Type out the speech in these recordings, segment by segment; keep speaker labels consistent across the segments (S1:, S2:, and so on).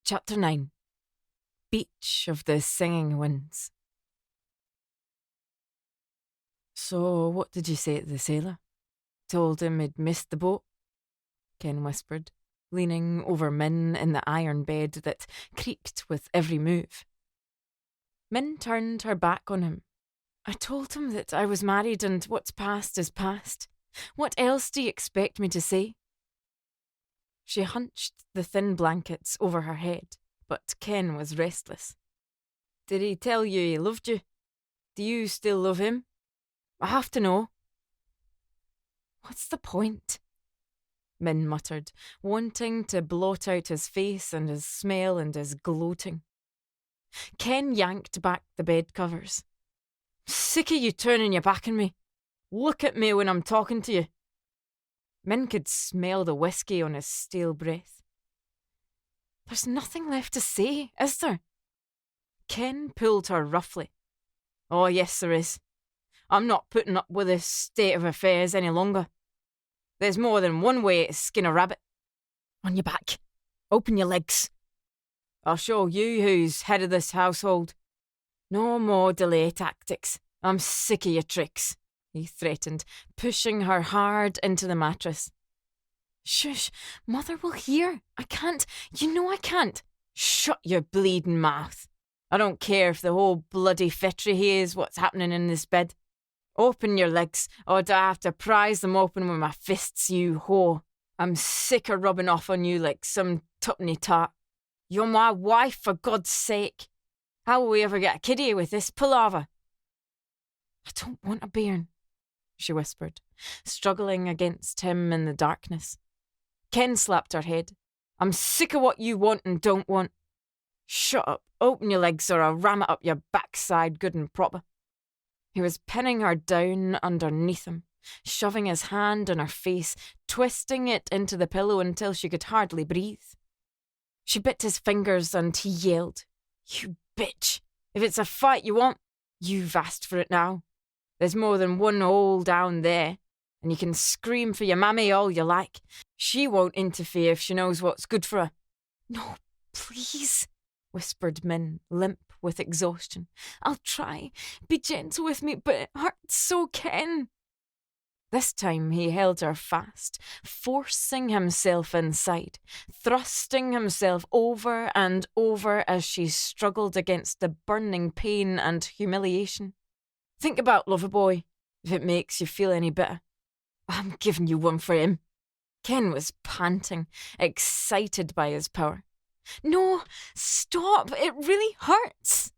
S1: Chapter 9. Beach of the Singing Winds. So what did you say to the sailor? Told him he'd missed the boat? Ken whispered, leaning over Min in the iron bed that creaked with every move. Min turned her back on him. I told him that I was married and what's past is past. What else do you expect me to say? She hunched the thin blankets over her head, but Ken was restless. Did he tell you he loved you? Do you still love him? I have to know. What's the point? Min muttered, wanting to blot out his face and his smell and his gloating. Ken yanked back the bed covers. Sick of you turning your back on me. Look at me when I'm talking to you. Min could smell the whiskey on his stale breath. There's nothing left to say, is there? Ken pulled her roughly. Oh, yes, there is. I'm not putting up with this state of affairs any longer. There's more than one way to skin a rabbit. On your back. Open your legs. I'll show you who's head of this household. No more delay tactics. I'm sick of your tricks, he threatened, pushing her hard into the mattress. Shush, Mother will hear. I can't. You know I can't. Shut your bleeding mouth. I don't care if the whole bloody fettery hears what's happening in this bed. Open your legs, or do I have to prise them open with my fists, you whore? I'm sick of rubbing off on you like some tuppenny tart. You're my wife, for God's sake. How will we ever get a kiddie with this palaver? I don't want a bairn, she whispered, struggling against him in the darkness. Ken slapped her head. I'm sick of what you want and don't want. Shut up, open your legs or I'll ram it up your backside good and proper. He was pinning her down underneath him, shoving his hand on her face, twisting it into the pillow until she could hardly breathe. She bit his fingers and he yelled, You bitch! If it's a fight you want, you've asked for it now. There's more than one hole down there, and you can scream for your mammy all you like. She won't interfere if she knows what's good for her. No, please, whispered Min, limp with exhaustion. I'll try. Be gentle with me, but it hurts so, Ken. This time he held her fast, forcing himself inside, thrusting himself over and over as she struggled against the burning pain and humiliation. Think about Loverboy, if it makes you feel any better. I'm giving you one for him. Ken was panting, excited by his power. No, stop, it really hurts.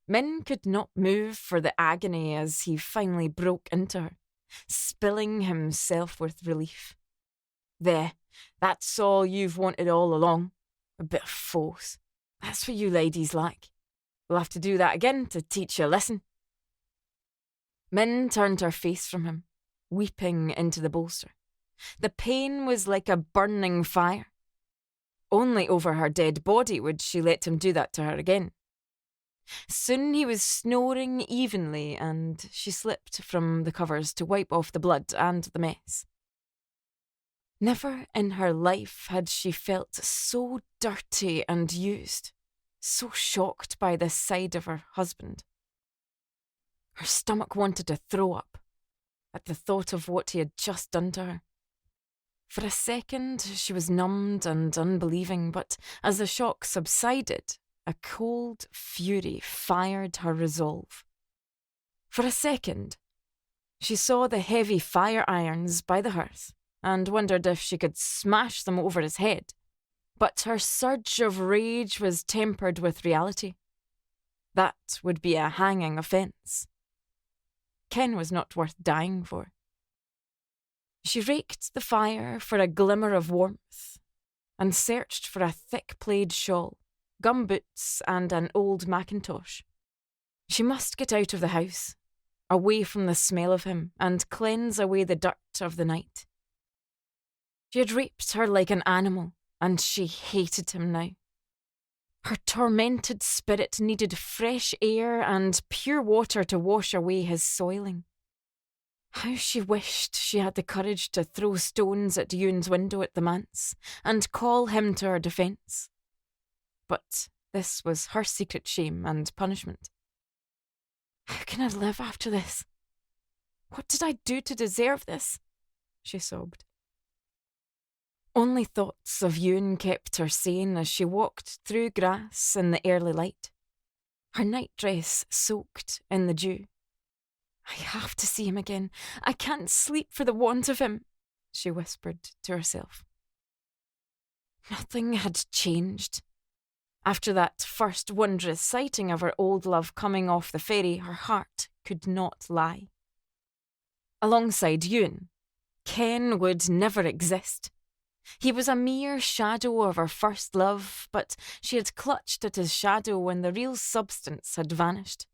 S1: Min could not move for the agony as he finally broke into her, spilling himself with relief. There, that's all you've wanted all along. A bit of force. That's what you ladies like. We'll have to do that again to teach you a lesson. Min turned her face from him, weeping into the bolster. The pain was like a burning fire. Only over her dead body would she let him do that to her again. Soon he was snoring evenly, and she slipped from the covers to wipe off the blood and the mess. Never in her life had she felt so dirty and used, so shocked by this side of her husband. Her stomach wanted to throw up at the thought of what he had just done to her. For a second she was numbed and unbelieving, but as the shock subsided, a cold fury fired her resolve. For a second, she saw the heavy fire irons by the hearth and wondered if she could smash them over his head. But her surge of rage was tempered with reality. That would be a hanging offence. Ken was not worth dying for. She raked the fire for a glimmer of warmth and searched for a thick plaid shawl, gumboots and an old mackintosh. She must get out of the house, away from the smell of him, and cleanse away the dirt of the night. She had raped her like an animal, and she hated him now. Her tormented spirit needed fresh air and pure water to wash away his soiling. How she wished she had the courage to throw stones at Ewan's window at the manse and call him to her defence. but this was her secret shame and punishment. How can I live after this? What did I do to deserve this? She sobbed. Only thoughts of Ewan kept her sane as she walked through grass in the early light, her nightdress soaked in the dew. I have to see him again. I can't sleep for the want of him, she whispered to herself. Nothing had changed. After that first wondrous sighting of her old love coming off the ferry, her heart could not lie. Alongside Ewan, Ken would never exist. He was a mere shadow of her first love, but she had clutched at his shadow when the real substance had vanished.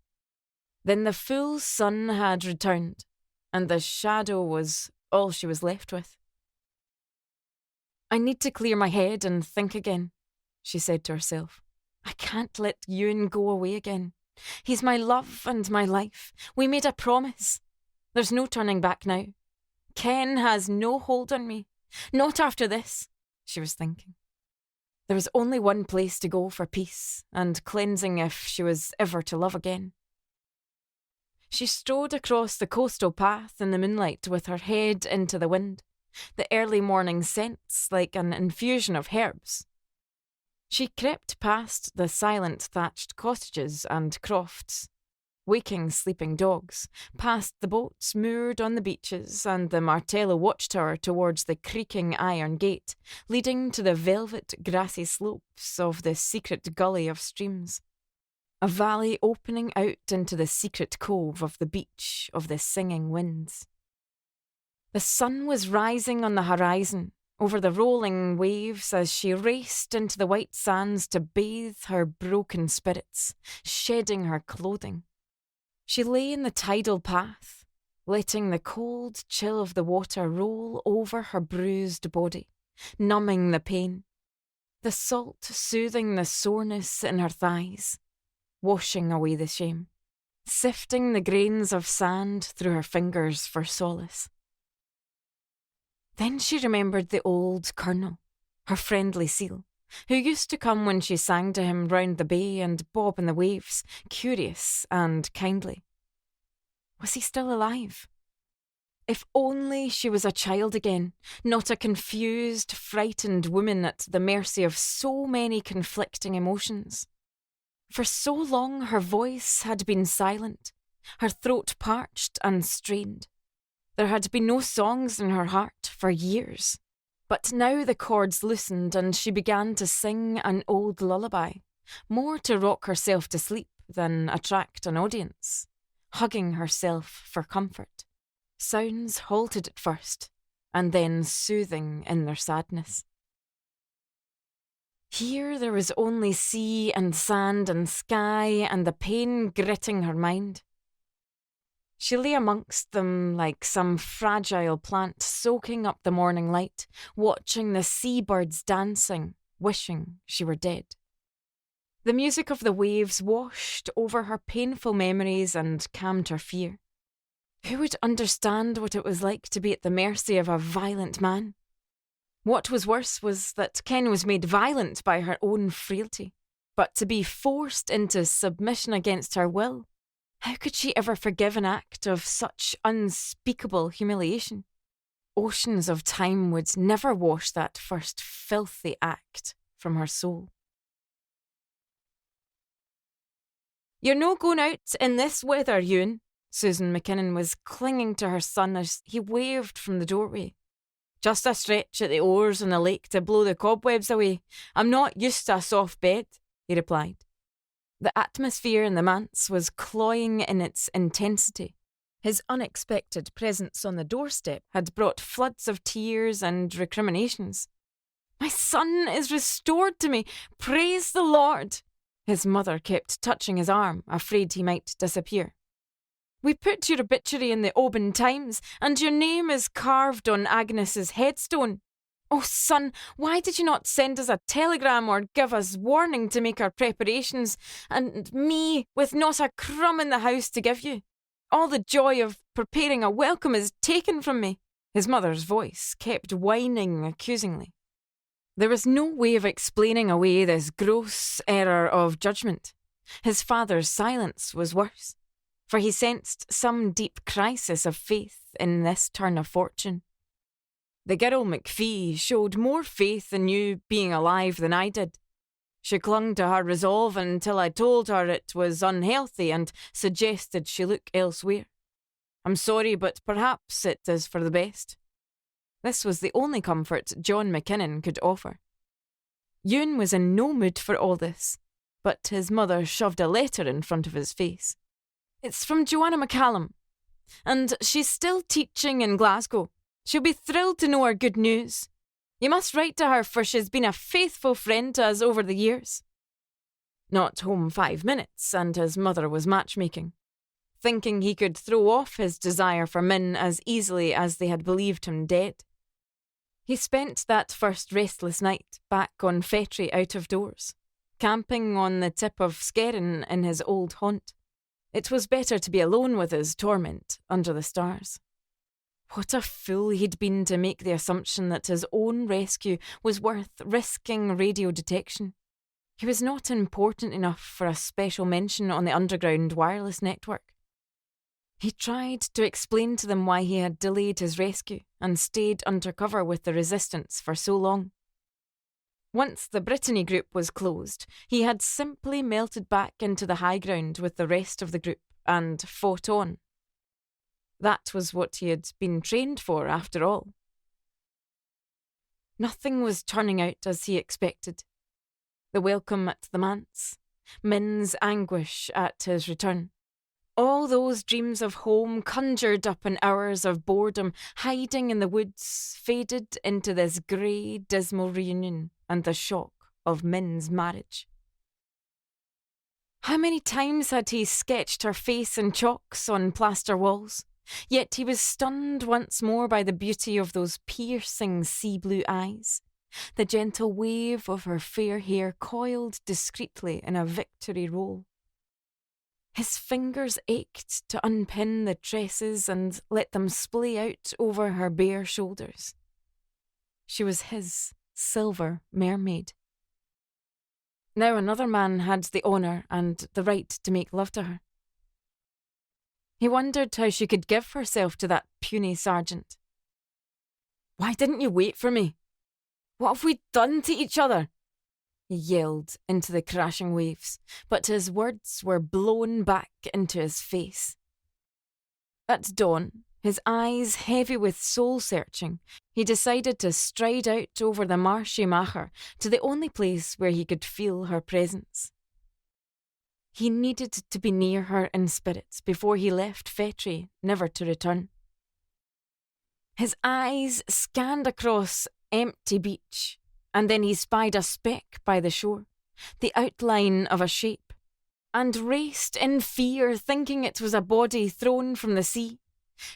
S1: Then the full sun had returned, and the shadow was all she was left with. I need to clear my head and think again, she said to herself. I can't let Ewan go away again. He's my love and my life. We made a promise. There's no turning back now. Ken has no hold on me. Not after this, she was thinking. There was only one place to go for peace and cleansing if she was ever to love again. She strode across the coastal path in the moonlight with her head into the wind, the early morning scents like an infusion of herbs. She crept past the silent thatched cottages and crofts, waking sleeping dogs, past the boats moored on the beaches and the Martello watchtower towards the creaking iron gate, leading to the velvet grassy slopes of the secret gully of streams. A valley opening out into the secret cove of the beach of the singing winds. The sun was rising on the horizon, over the rolling waves as she raced into the white sands to bathe her broken spirits, shedding her clothing. She lay in the tidal path, letting the cold chill of the water roll over her bruised body, numbing the pain, the salt soothing the soreness in her thighs, washing away the shame, sifting the grains of sand through her fingers for solace. Then she remembered the old colonel, her friendly seal, who used to come when she sang to him round the bay and bob in the waves, curious and kindly. Was he still alive? If only she was a child again, not a confused, frightened woman at the mercy of so many conflicting emotions. For so long her voice had been silent, her throat parched and strained. There had been no songs in her heart for years. But now the chords loosened and she began to sing an old lullaby, more to rock herself to sleep than attract an audience, hugging herself for comfort. Sounds halted at first, and then soothing in their sadness. Here there was only sea and sand and sky and the pain gritting her mind. She lay amongst them like some fragile plant soaking up the morning light, watching the seabirds dancing, wishing she were dead. The music of the waves washed over her painful memories and calmed her fear. Who would understand what it was like to be at the mercy of a violent man? What was worse was that Ken was made violent by her own frailty, but to be forced into submission against her will. How could she ever forgive an act of such unspeakable humiliation? Oceans of time would never wash that first filthy act from her soul. You're no going out in this weather, Ewan. Susan McKinnon was clinging to her son as he waved from the doorway. Just a stretch at the oars in the lake to blow the cobwebs away. I'm not used to a soft bed, he replied. The atmosphere in the manse was cloying in its intensity. His unexpected presence on the doorstep had brought floods of tears and recriminations. My son is restored to me. Praise the Lord. His mother kept touching his arm, afraid he might disappear. We put your obituary in the Oban Times, and your name is carved on Agnes's headstone. Oh, son, why did you not send us a telegram or give us warning to make our preparations, and me with not a crumb in the house to give you? All the joy of preparing a welcome is taken from me. His mother's voice kept whining accusingly. There was no way of explaining away this gross error of judgment. His father's silence was worse, for he sensed some deep crisis of faith in this turn of fortune. The girl McPhee showed more faith in you being alive than I did. She clung to her resolve until I told her it was unhealthy and suggested she look elsewhere. I'm sorry, but perhaps it is for the best. This was the only comfort John McKinnon could offer. Ewan was in no mood for all this, but his mother shoved a letter in front of his face. It's from Joanna McCallum, and she's still teaching in Glasgow. She'll be thrilled to know our good news. You must write to her, for she's been a faithful friend to us over the years. Not home 5 minutes, and his mother was matchmaking, thinking he could throw off his desire for Min as easily as they had believed him dead. He spent that first restless night back on Fettrie out of doors, camping on the tip of Skerrin in his old haunt. It was better to be alone with his torment under the stars. What a fool he'd been to make the assumption that his own rescue was worth risking radio detection. He was not important enough for a special mention on the underground wireless network. He tried to explain to them why he had delayed his rescue and stayed undercover with the resistance for so long. Once the Brittany group was closed, he had simply melted back into the high ground with the rest of the group and fought on. That was what he had been trained for, after all. Nothing was turning out as he expected. The welcome at the manse, Min's anguish at his return. All those dreams of home conjured up in hours of boredom, hiding in the woods, faded into this grey, dismal reunion and the shock of Min's marriage. How many times had he sketched her face in chalks on plaster walls? Yet he was stunned once more by the beauty of those piercing sea-blue eyes. The gentle wave of her fair hair coiled discreetly in a victory roll. His fingers ached to unpin the tresses and let them splay out over her bare shoulders. She was his silver mermaid. Now another man had the honour and the right to make love to her. He wondered how she could give herself to that puny sergeant. "Why didn't you wait for me? What have we done to each other?" he yelled into the crashing waves, but his words were blown back into his face. At dawn, his eyes heavy with soul-searching, he decided to stride out over the marshy Macher to the only place where he could feel her presence. He needed to be near her in spirit before he left Fettrie, never to return. His eyes scanned across empty beach, and then he spied a speck by the shore, the outline of a shape, and raced in fear, thinking it was a body thrown from the sea.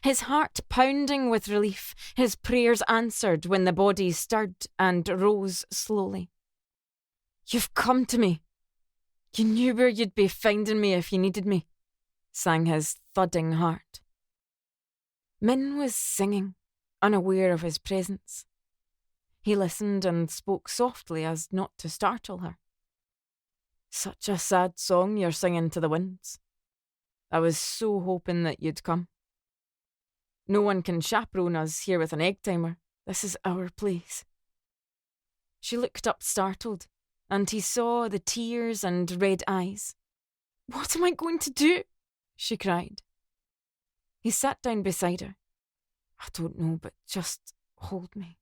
S1: His heart pounding with relief, his prayers answered when the body stirred and rose slowly. "You've come to me. You knew where you'd be finding me if you needed me," sang his thudding heart. Min was singing, unaware of his presence. He listened and spoke softly as not to startle her. "Such a sad song you're singing to the winds. I was so hoping that you'd come. No one can chaperone us here with an egg timer. This is our place." She looked up startled, and he saw the tears and red eyes. "What am I going to do?" she cried. He sat down beside her. "I don't know, but just hold me."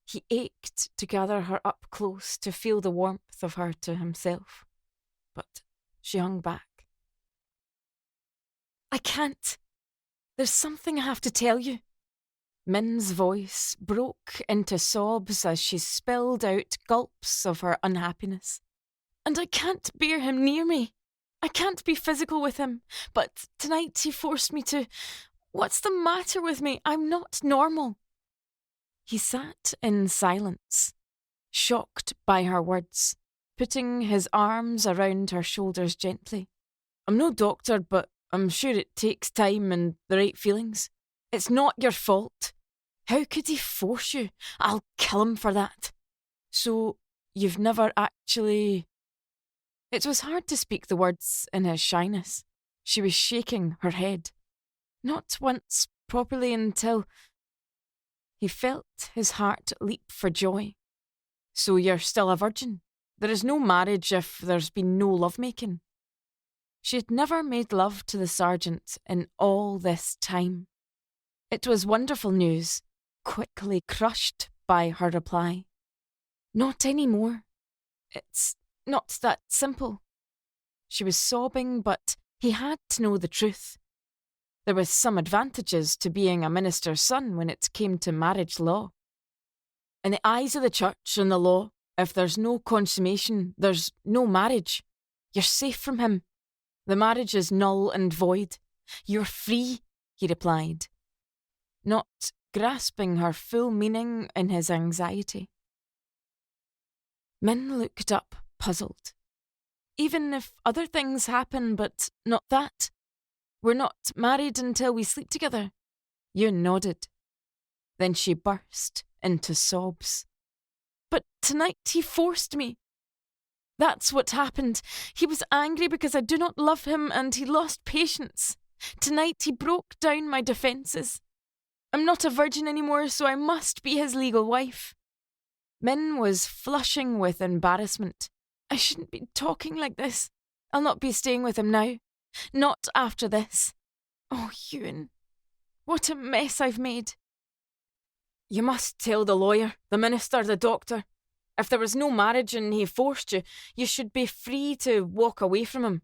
S1: He ached to gather her up close to feel the warmth of her to himself, but she hung back. "I can't. There's something I have to tell you." Min's voice broke into sobs as she spilled out gulps of her unhappiness. "And I can't bear him near me. I can't be physical with him, but tonight he forced me to. What's the matter with me? I'm not normal." He sat in silence, shocked by her words, putting his arms around her shoulders gently. "I'm no doctor, but I'm sure it takes time and the right feelings. It's not your fault." How could he force you? I'll kill him for that. So, you've never actually... It was hard to speak the words in his shyness. She was shaking her head. Not once properly until... He felt his heart leap for joy. So you're still a virgin? There is no marriage if there's been no lovemaking. She had never made love to the sergeant in all this time. It was wonderful news, quickly crushed by her reply. Not anymore. It's not that simple. She was sobbing, but he had to know the truth. There were some advantages to being a minister's son when it came to marriage law. In the eyes of the church and the law, if there's no consummation, there's no marriage. You're safe from him. The marriage is null and void. You're free, he replied, not grasping her full meaning in his anxiety. Min looked up, puzzled. Even if other things happen, but not that. We're not married until we sleep together. Yun nodded. Then she burst into sobs. But tonight he forced me. That's what happened. He was angry because I do not love him and he lost patience. Tonight he broke down my defences. I'm not a virgin anymore, so I must be his legal wife. Min was flushing with embarrassment. I shouldn't be talking like this. I'll not be staying with him now. Not after this. Oh, Ewan, what a mess I've made. You must tell the lawyer, the minister, the doctor. If there was no marriage and he forced you, you should be free to walk away from him,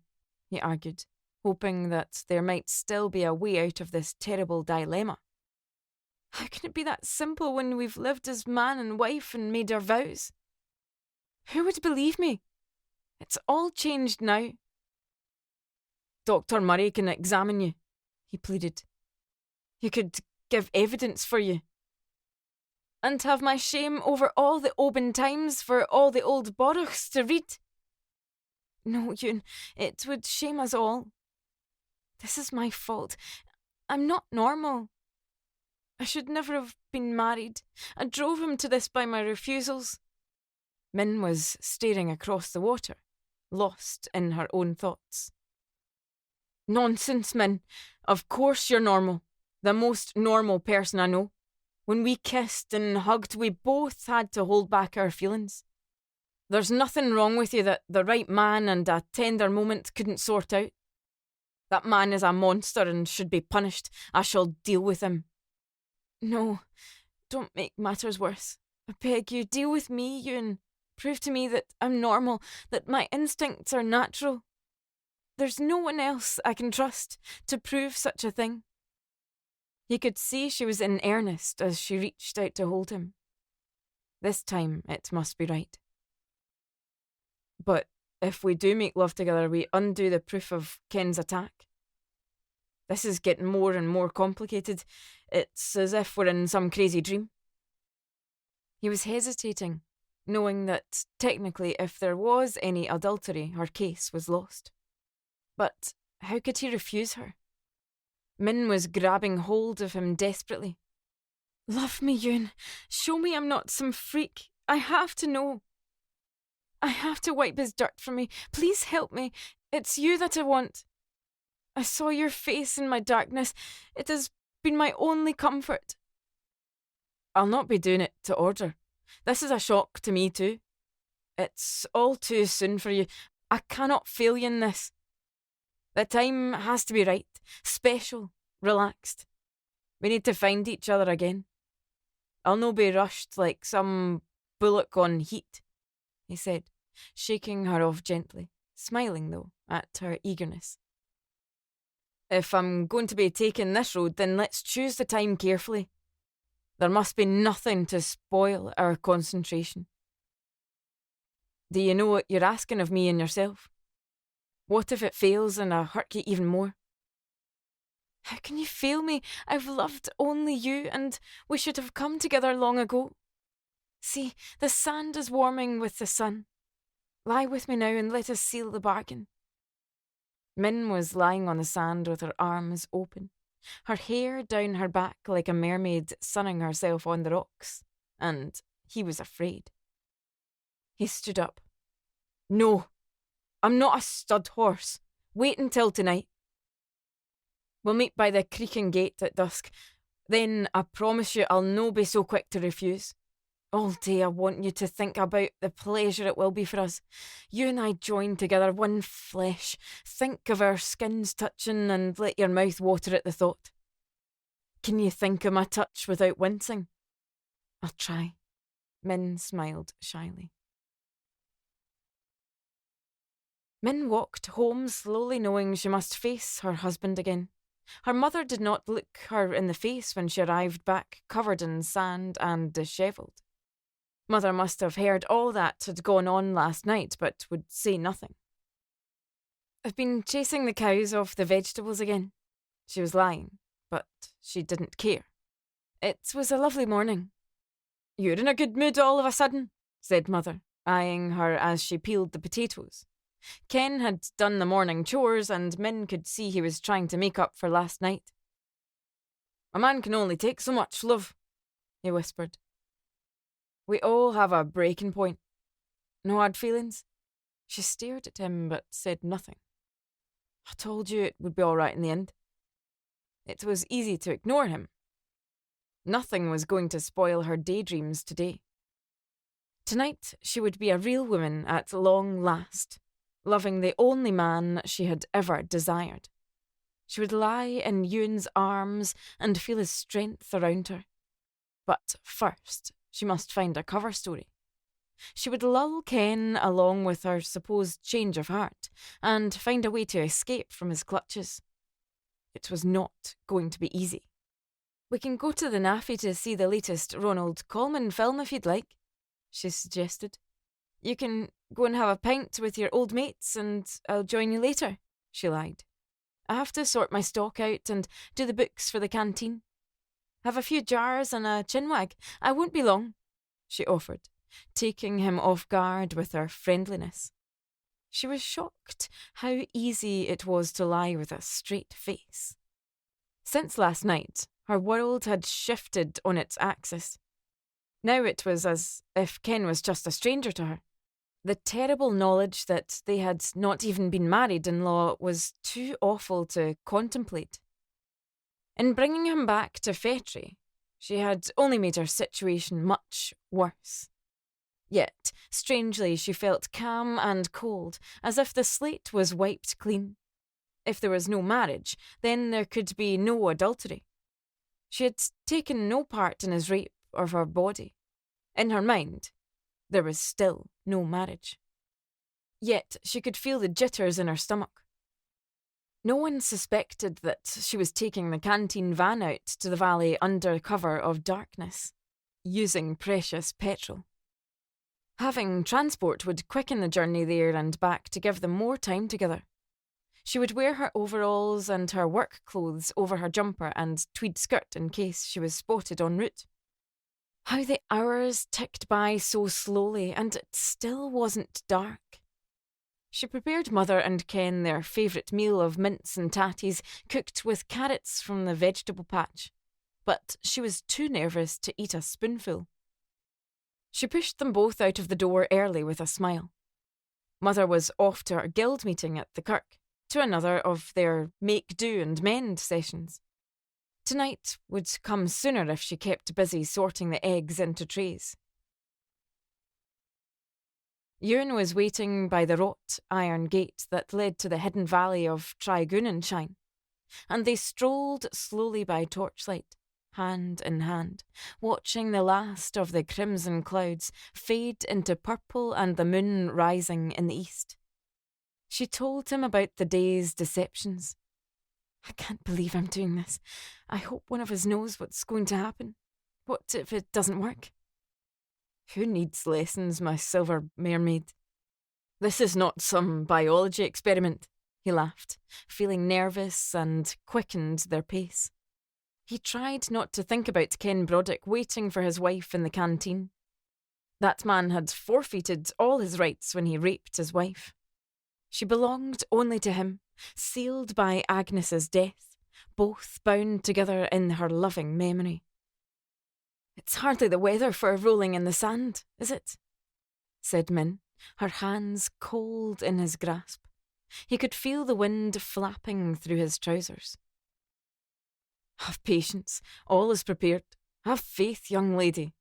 S1: he argued, hoping that there might still be a way out of this terrible dilemma. How can it be that simple when we've lived as man and wife and made our vows? Who would believe me? It's all changed now. Dr. Murray can examine you, he pleaded. He could give evidence for you. And have my shame over all the Oban Times for all the old Borachs to read? No, Ewan, it would shame us all. This is my fault. I'm not normal. I should never have been married. I drove him to this by my refusals. Min was staring across the water, lost in her own thoughts. Nonsense, Min. Of course you're normal. The most normal person I know. When we kissed and hugged, we both had to hold back our feelings. There's nothing wrong with you that the right man and a tender moment couldn't sort out. That man is a monster and should be punished. I shall deal with him. No, don't make matters worse. I beg you, deal with me, Ewan. Prove to me that I'm normal, that my instincts are natural. There's no one else I can trust to prove such a thing. He could see she was in earnest as she reached out to hold him. This time it must be right. But if we do make love together, we undo the proof of Ken's attack. This is getting more and more complicated. It's as if we're in some crazy dream. He was hesitating, knowing that technically if there was any adultery, her case was lost. But how could he refuse her? Min was grabbing hold of him desperately. Love me, Ewan. Show me I'm not some freak. I have to know. I have to wipe his dirt from me. Please help me. It's you that I want. I saw your face in my darkness. It has been my only comfort. I'll not be doing it to order. This is a shock to me too. It's all too soon for you. I cannot fail you in this. The time has to be right, special, relaxed. We need to find each other again. I'll no be rushed like some bullock on heat, he said, shaking her off gently, smiling though at her eagerness. If I'm going to be taking this road, then let's choose the time carefully. There must be nothing to spoil our concentration. Do you know what you're asking of me and yourself? What if it fails and I hurt you even more? How can you fail me? I've loved only you, and we should have come together long ago. See, the sand is warming with the sun. Lie with me now and let us seal the bargain. Min was lying on the sand with her arms open. her hair down her back like a mermaid sunning herself on the rocks, and he was afraid. He stood up. "No, I'm not a stud horse. Wait until tonight. We'll meet by the creaking gate at dusk. Then I promise you I'll no be so quick to refuse. All day I want you to think about the pleasure it will be for us. You and I joined together, one flesh. Think of our skins touching and let your mouth water at the thought. Can you think of my touch without wincing?" "I'll try." Min smiled shyly. Min walked home slowly, knowing she must face her husband again. Her mother did not look her in the face when she arrived back, covered in sand and dishevelled. Mother must have heard all that had gone on last night, but would say nothing. "I've been chasing the cows off the vegetables again." She was lying, but she didn't care. "It was a lovely morning." "You're in a good mood all of a sudden," said Mother, eyeing her as she peeled the potatoes. Ken had done the morning chores, and Min could see he was trying to make up for last night. "A man can only take so much, love," he whispered. "We all have a breaking point. No hard feelings?" She stared at him but said nothing. "I told you it would be all right in the end." It was easy to ignore him. Nothing was going to spoil her daydreams today. Tonight she would be a real woman at long last, loving the only man she had ever desired. She would lie in Ewan's arms and feel his strength around her. But first, she must find a cover story. She would lull Ken along with her supposed change of heart and find a way to escape from his clutches. It was not going to be easy. "We can go to the Naffy to see the latest Ronald Colman film if you'd like," she suggested. "You can go and have a pint with your old mates and I'll join you later," she lied. "I have to sort my stock out and do the books for the canteen. Have a few jars and a chinwag. I won't be long," she offered, taking him off guard with her friendliness. She was shocked how easy it was to lie with a straight face. Since last night, her world had shifted on its axis. Now it was as if Ken was just a stranger to her. The terrible knowledge that they had not even been married-in-law was too awful to contemplate. In bringing him back to Fetri, she had only made her situation much worse. Yet, strangely, she felt calm and cold, as if the slate was wiped clean. If there was no marriage, then there could be no adultery. She had taken no part in his rape of her body. In her mind, there was still no marriage. Yet she could feel the jitters in her stomach. No one suspected that she was taking the canteen van out to the valley under cover of darkness, using precious petrol. Having transport would quicken the journey there and back to give them more time together. She would wear her overalls and her work clothes over her jumper and tweed skirt in case she was spotted en route. How the hours ticked by so slowly, and it still wasn't dark. She prepared Mother and Ken their favourite meal of mince and tatties cooked with carrots from the vegetable patch, but she was too nervous to eat a spoonful. She pushed them both out of the door early with a smile. Mother was off to her guild meeting at the kirk, to another of their make-do and mend sessions. Tonight would come sooner if she kept busy sorting the eggs into trays. Ewan was waiting by the wrought iron gate that led to the hidden valley of Trigunanshine, and they strolled slowly by torchlight, hand in hand, watching the last of the crimson clouds fade into purple and the moon rising in the east. She told him about the day's deceptions. "I can't believe I'm doing this. I hope one of us knows what's going to happen. What if it doesn't work?" "Who needs lessons, my silver mermaid? This is not some biology experiment," he laughed, feeling nervous and quickened their pace. He tried not to think about Ken Broderick waiting for his wife in the canteen. That man had forfeited all his rights when he raped his wife. She belonged only to him, sealed by Agnes's death, both bound together in her loving memory. "It's hardly the weather for rolling in the sand, is it?" said Min, her hands cold in his grasp. He could feel the wind flapping through his trousers. "Have patience, all is prepared. Have faith, young lady.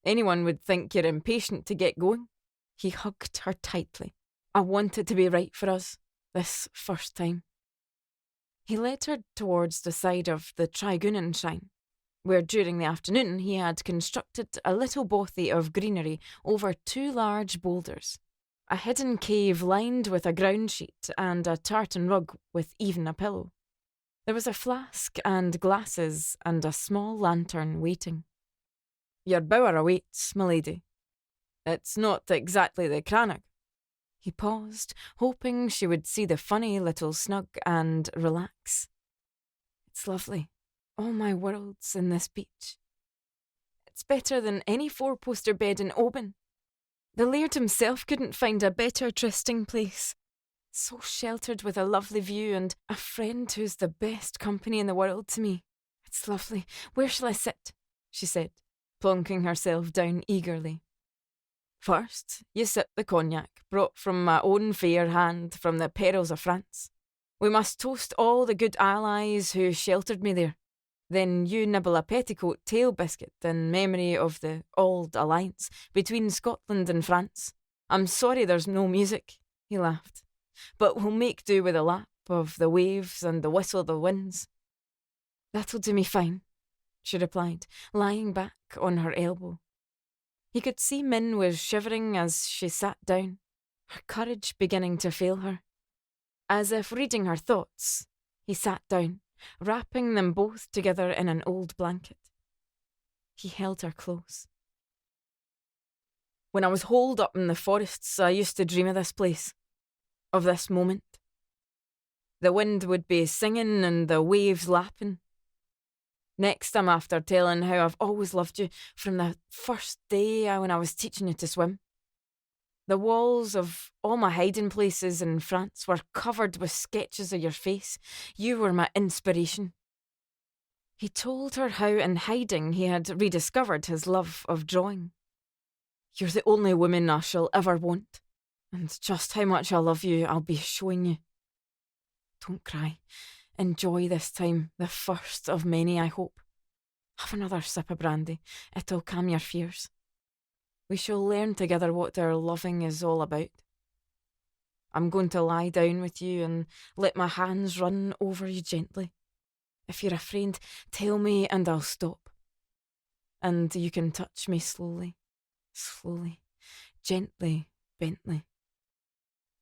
S1: Anyone would think you're impatient to get going." He hugged her tightly. "I want it to be right for us, this first time." He led her towards the side of the Trigunnan shrine, where during the afternoon he had constructed a little bothy of greenery over 2 large boulders, a hidden cave lined with a ground sheet and a tartan rug with even a pillow. There was a flask and glasses and a small lantern waiting. "Your bower awaits, my lady. It's not exactly the Cranach." He paused, hoping she would see the funny little snug and relax. "It's lovely. All my world's in this beach. It's better than any 4-poster bed in Oban. The laird himself couldn't find a better trysting place. So sheltered with a lovely view and a friend who's the best company in the world to me. It's lovely. Where shall I sit?" she said, plonking herself down eagerly. "First, you sip the cognac, brought from my own fair hand from the perils of France. We must toast all the good allies who sheltered me there. Then you nibble a petticoat tail biscuit in memory of the old alliance between Scotland and France. I'm sorry there's no music," he laughed, "but we'll make do with the lap of the waves and the whistle of the winds." "That'll do me fine," she replied, lying back on her elbow. He could see Min was shivering as she sat down, her courage beginning to fail her. As if reading her thoughts, he sat down, wrapping them both together in an old blanket. He held her close. "When I was holed up in the forests, I used to dream of this place, of this moment. The wind would be singing and the waves lapping. Next, I'm after telling how I've always loved you from the first day when I was teaching you to swim. The walls of all my hiding places in France were covered with sketches of your face. You were my inspiration." He told her how in hiding he had rediscovered his love of drawing. "You're the only woman I shall ever want, and just how much I love you I'll be showing you. Don't cry. Enjoy this time, the first of many, I hope. Have another sip of brandy. It'll calm your fears. We shall learn together what our loving is all about. I'm going to lie down with you and let my hands run over you gently. If you're afraid, tell me and I'll stop. And you can touch me slowly, slowly, gently, Bentley.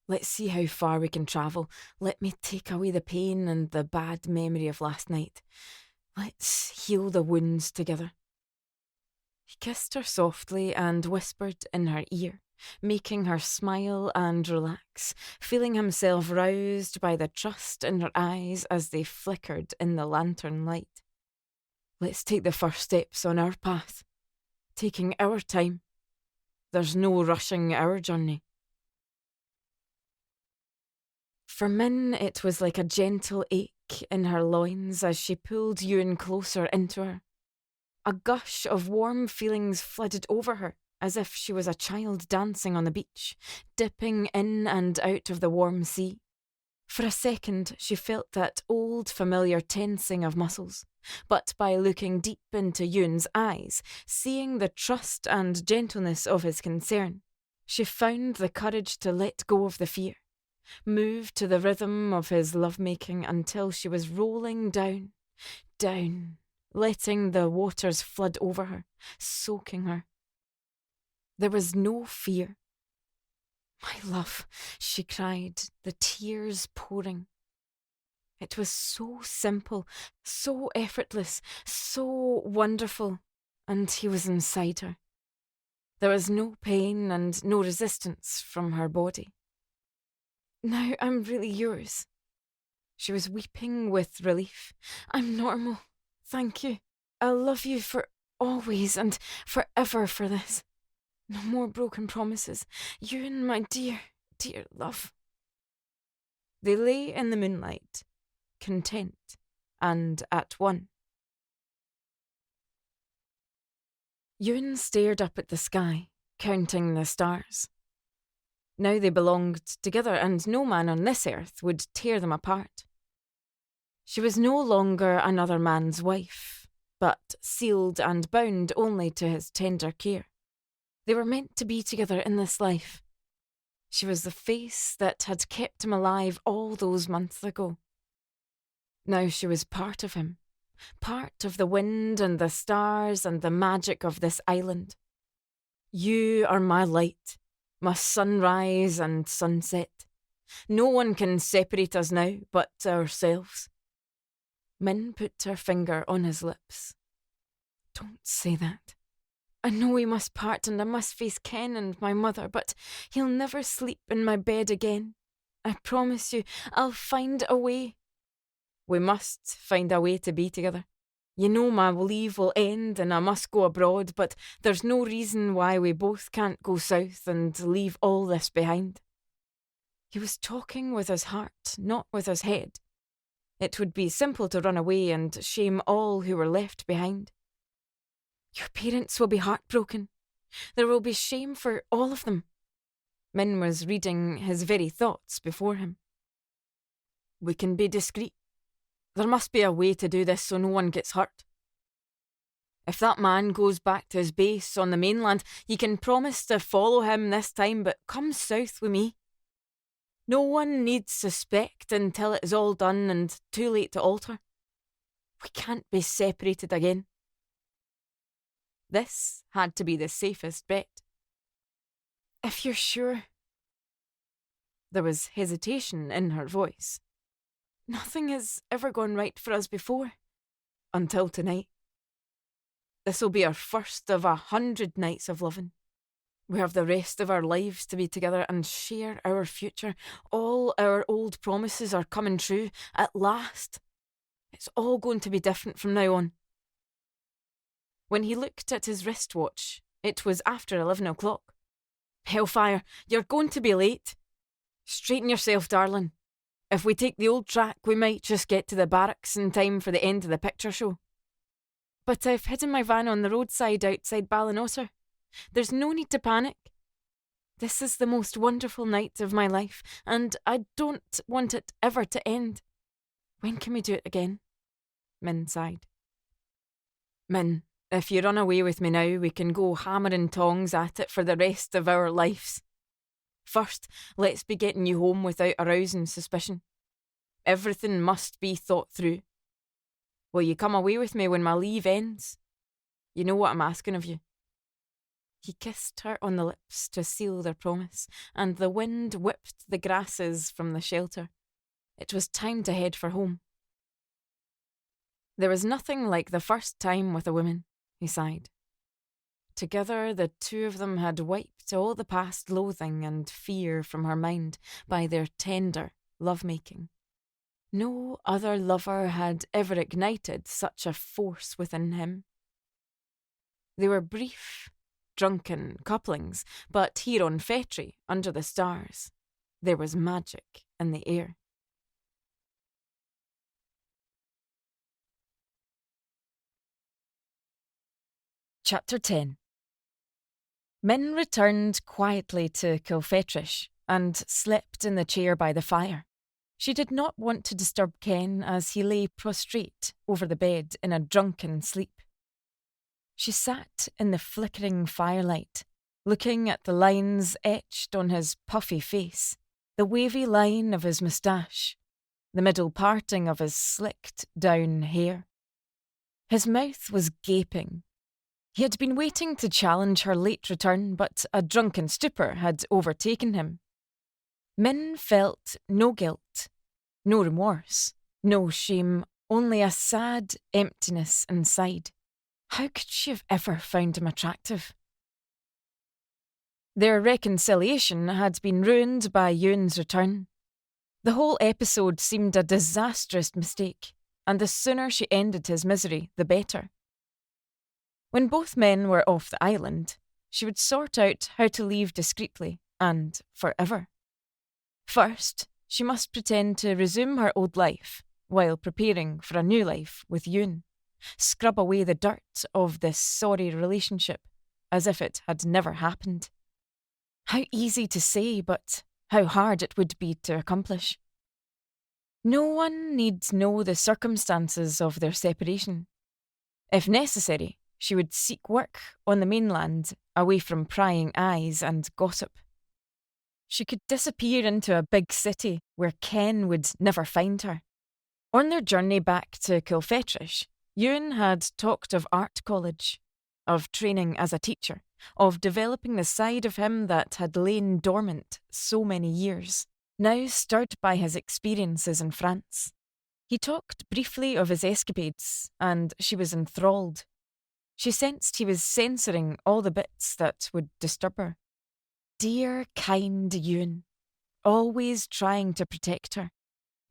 S1: Let's see how far we can travel. Let me take away the pain and the bad memory of last night. Let's heal the wounds together." He kissed her softly and whispered in her ear, making her smile and relax, feeling himself roused by the trust in her eyes as they flickered in the lantern light. "Let's take the first steps on our path, taking our time. There's no rushing our journey." For Min, it was like a gentle ache in her loins as she pulled Ewan closer into her. A gush of warm feelings flooded over her, as if she was a child dancing on the beach, dipping in and out of the warm sea. For a second, she felt that old familiar tensing of muscles, but by looking deep into Ewan's eyes, seeing the trust and gentleness of his concern, she found the courage to let go of the fear, move to the rhythm of his lovemaking until she was rolling down, down, letting the waters flood over her, soaking her. There was no fear. "My love," she cried, the tears pouring. It was so simple, so effortless, so wonderful, and he was inside her. There was no pain and no resistance from her body. "Now I'm really yours." She was weeping with relief. "I'm normal. Thank you. I'll love you for always and forever for this. No more broken promises. Ewan, my dear, dear love." They lay in the moonlight, content and at 1. Ewan stared up at the sky, counting the stars. Now they belonged together, and no man on this earth would tear them apart. She was no longer another man's wife, but sealed and bound only to his tender care. They were meant to be together in this life. She was the face that had kept him alive all those months ago. Now she was part of him, part of the wind and the stars and the magic of this island. You are my light, my sunrise and sunset. No one can separate us now but ourselves. Min put her finger on his lips. Don't say that. I know we must part and I must face Ken and my mother, but he'll never sleep in my bed again. I promise you, I'll find a way. We must find a way to be together. You know my leave will end and I must go abroad, but there's no reason why we both can't go south and leave all this behind. He was talking with his heart, not with his head. It would be simple to run away and shame all who were left behind. Your parents will be heartbroken. There will be shame for all of them. Min was reading his very thoughts before him. We can be discreet. There must be a way to do this so no one gets hurt. If that man goes back to his base on the mainland, you can promise to follow him this time, but come south with me. No one needs suspect until it is all done and too late to alter. We can't be separated again. This had to be the safest bet. If you're sure. There was hesitation in her voice. Nothing has ever gone right for us before. Until tonight. This'll be our first of 100 nights of loving. We have the rest of our lives to be together and share our future. All our old promises are coming true at last. It's all going to be different from now on. When he looked at his wristwatch, it was after 11 o'clock. Hellfire, you're going to be late. Straighten yourself, darling. If we take the old track, we might just get to the barracks in time for the end of the picture show. But I've hidden my van on the roadside outside Ballinasser. There's no need to panic. This is the most wonderful night of my life, and I don't want it ever to end. When can we do it again? Min sighed. Min, if you run away with me now, we can go hammer and tongs at it for the rest of our lives. First, let's be getting you home without arousing suspicion. Everything must be thought through. Will you come away with me when my leave ends? You know what I'm asking of you. He kissed her on the lips to seal their promise, and the wind whipped the grasses from the shelter. It was time to head for home. There was nothing like the first time with a woman, he sighed. Together, the two of them had wiped all the past loathing and fear from her mind by their tender lovemaking. No other lover had ever ignited such a force within him. They were brief, drunken couplings, but here on Fetri, under the stars, there was magic in the air. Chapter 10. Min returned quietly to Kilfetrish and slept in the chair by the fire. She did not want to disturb Ken as he lay prostrate over the bed in a drunken sleep. She sat in the flickering firelight, looking at the lines etched on his puffy face, the wavy line of his moustache, the middle parting of his slicked down hair. His mouth was gaping. He had been waiting to challenge her late return, but a drunken stupor had overtaken him. Min felt no guilt, no remorse, no shame, only a sad emptiness inside. How could she have ever found him attractive? Their reconciliation had been ruined by Ewan's return. The whole episode seemed a disastrous mistake, and the sooner she ended his misery, the better. When both men were off the island, she would sort out how to leave discreetly and forever. First, she must pretend to resume her old life, while preparing for a new life with Ewan, scrub away the dirt of this sorry relationship as if it had never happened. How easy to say, but how hard it would be to accomplish. No one need know the circumstances of their separation. If necessary, she would seek work on the mainland away from prying eyes and gossip. She could disappear into a big city where Ken would never find her. On their journey back to Kilfetrish, Ewan had talked of art college, of training as a teacher, of developing the side of him that had lain dormant so many years, now stirred by his experiences in France. He talked briefly of his escapades, and she was enthralled. She sensed he was censoring all the bits that would disturb her. Dear, kind Ewan, always trying to protect her.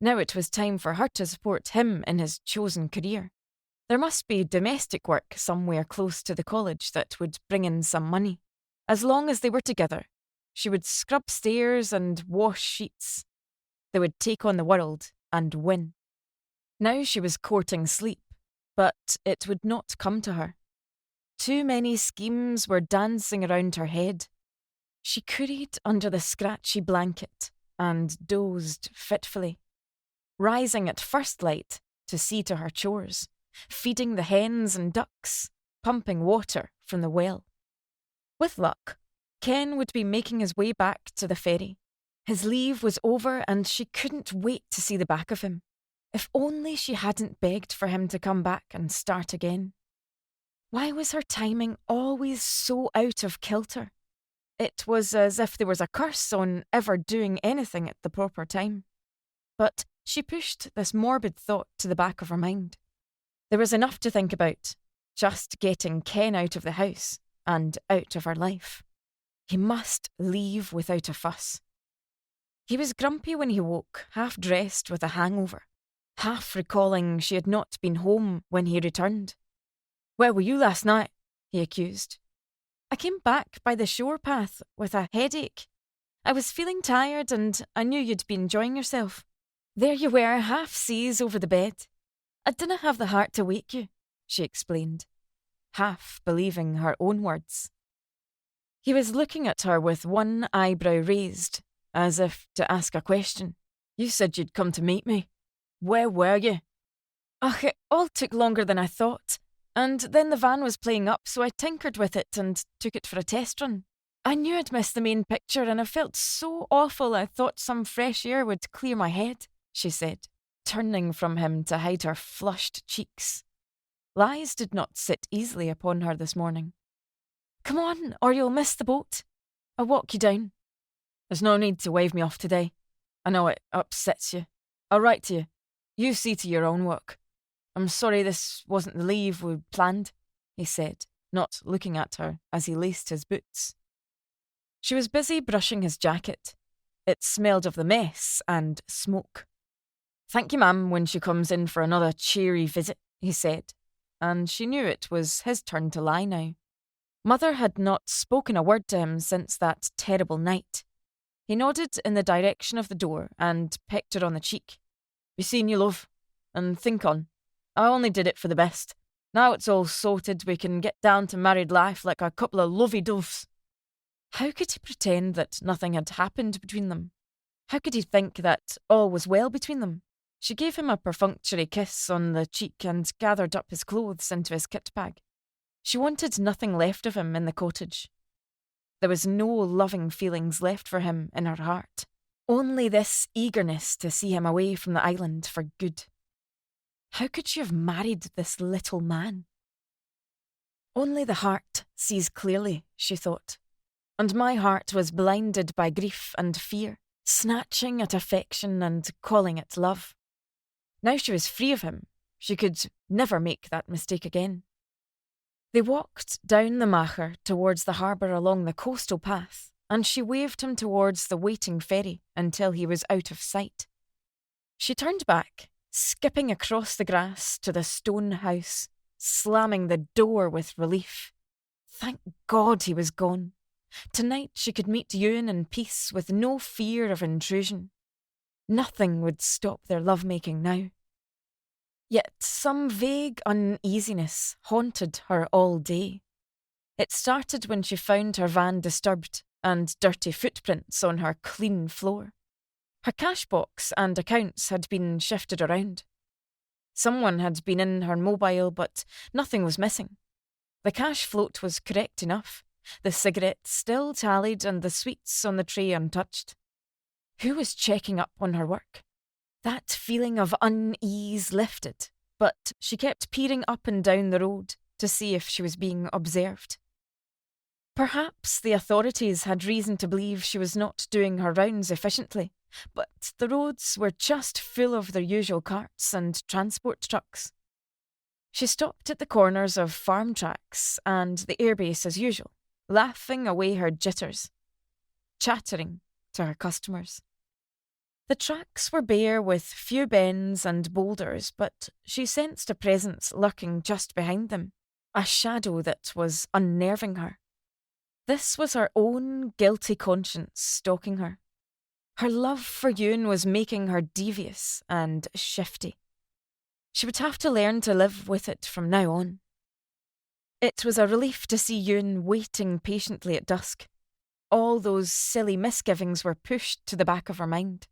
S1: Now it was time for her to support him in his chosen career. There must be domestic work somewhere close to the college that would bring in some money. As long as they were together, she would scrub stairs and wash sheets. They would take on the world and win. Now she was courting sleep, but it would not come to her. Too many schemes were dancing around her head. She curried under the scratchy blanket and dozed fitfully, rising at first light to see to her chores, feeding the hens and ducks, pumping water from the well. With luck, Ken would be making his way back to the ferry. His leave was over and she couldn't wait to see the back of him. If only she hadn't begged for him to come back and start again. Why was her timing always so out of kilter? It was as if there was a curse on ever doing anything at the proper time. But she pushed this morbid thought to the back of her mind. There was enough to think about, just getting Ken out of the house and out of her life. He must leave without a fuss. He was grumpy when he woke, half-dressed with a hangover, half recalling she had not been home when he returned. "Where were you last night?" he accused. "I came back by the shore path with a headache. I was feeling tired and I knew you'd be enjoying yourself. There you were, half seas over the bed. I didn't have the heart to wake you," she explained, half believing her own words. He was looking at her with one eyebrow raised, as if to ask a question. "You said you'd come to meet me. Where were you?" "Ugh, it all took longer than I thought. And then the van was playing up, so I tinkered with it and took it for a test run. I knew I'd missed the main picture and I felt so awful I thought some fresh air would clear my head," she said, turning from him to hide her flushed cheeks. Lies did not sit easily upon her this morning. "Come on, or you'll miss the boat. I'll walk you down." "There's no need to wave me off today. I know it upsets you. I'll write to you. You see to your own work. I'm sorry this wasn't the leave we planned," he said, not looking at her as he laced his boots. She was busy brushing his jacket. It smelled of the mess and smoke. "Thank you, ma'am, when she comes in for another cheery visit," he said, and she knew it was his turn to lie now. Mother had not spoken a word to him since that terrible night. He nodded in the direction of the door and pecked her on the cheek. "Be seeing you, love, and think on. I only did it for the best. Now it's all sorted, we can get down to married life like a couple of lovey-doves." How could he pretend that nothing had happened between them? How could he think that all was well between them? She gave him a perfunctory kiss on the cheek and gathered up his clothes into his kit bag. She wanted nothing left of him in the cottage. There was no loving feelings left for him in her heart. Only this eagerness to see him away from the island for good. How could she have married this little man? Only the heart sees clearly, she thought. And my heart was blinded by grief and fear, snatching at affection and calling it love. Now she was free of him. She could never make that mistake again. They walked down the Macher towards the harbour along the coastal path, and she waved him towards the waiting ferry until he was out of sight. She turned back, skipping across the grass to the stone house, slamming the door with relief. Thank God he was gone. Tonight she could meet Ewan in peace with no fear of intrusion. Nothing would stop their lovemaking now. Yet some vague uneasiness haunted her all day. It started when she found her van disturbed and dirty footprints on her clean floor. Her cash box and accounts had been shifted around. Someone had been in her mobile, but nothing was missing. The cash float was correct enough. The cigarettes still tallied and the sweets on the tray untouched. Who was checking up on her work? That feeling of unease lifted, but she kept peering up and down the road to see if she was being observed. Perhaps the authorities had reason to believe she was not doing her rounds efficiently, but the roads were just full of their usual carts and transport trucks. She stopped at the corners of farm tracks and the airbase as usual, laughing away her jitters, chattering to her customers. The tracks were bare with few bends and boulders, but she sensed a presence lurking just behind them, a shadow that was unnerving her. This was her own guilty conscience stalking her. Her love for Ewan was making her devious and shifty. She would have to learn to live with it from now on. It was a relief to see Ewan waiting patiently at dusk. All those silly misgivings were pushed to the back of her mind.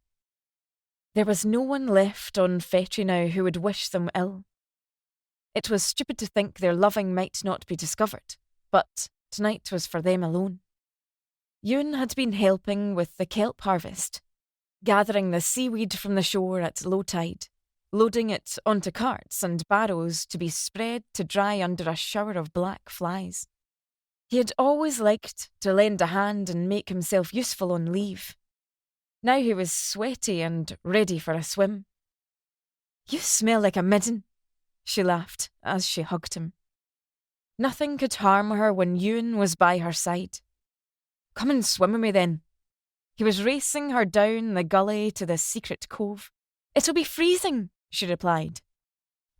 S1: There was no one left on Fetri now who would wish them ill. It was stupid to think their loving might not be discovered, but tonight was for them alone. Ewan had been helping with the kelp harvest, gathering the seaweed from the shore at low tide, loading it onto carts and barrows to be spread to dry under a shower of black flies. He had always liked to lend a hand and make himself useful on leave. Now he was sweaty and ready for a swim. "You smell like a midden," she laughed as she hugged him. Nothing could harm her when Ewan was by her side. "Come and swim with me then." He was racing her down the gully to the secret cove. "It'll be freezing," she replied.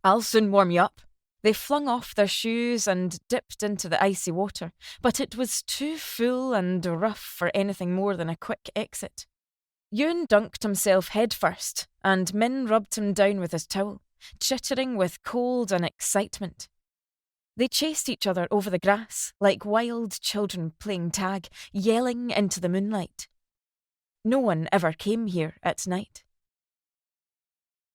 S1: "I'll soon warm you up." They flung off their shoes and dipped into the icy water, but it was too full and rough for anything more than a quick exit. Ewan dunked himself headfirst, and Min rubbed him down with his towel, chittering with cold and excitement. They chased each other over the grass like wild children playing tag, yelling into the moonlight. No one ever came here at night.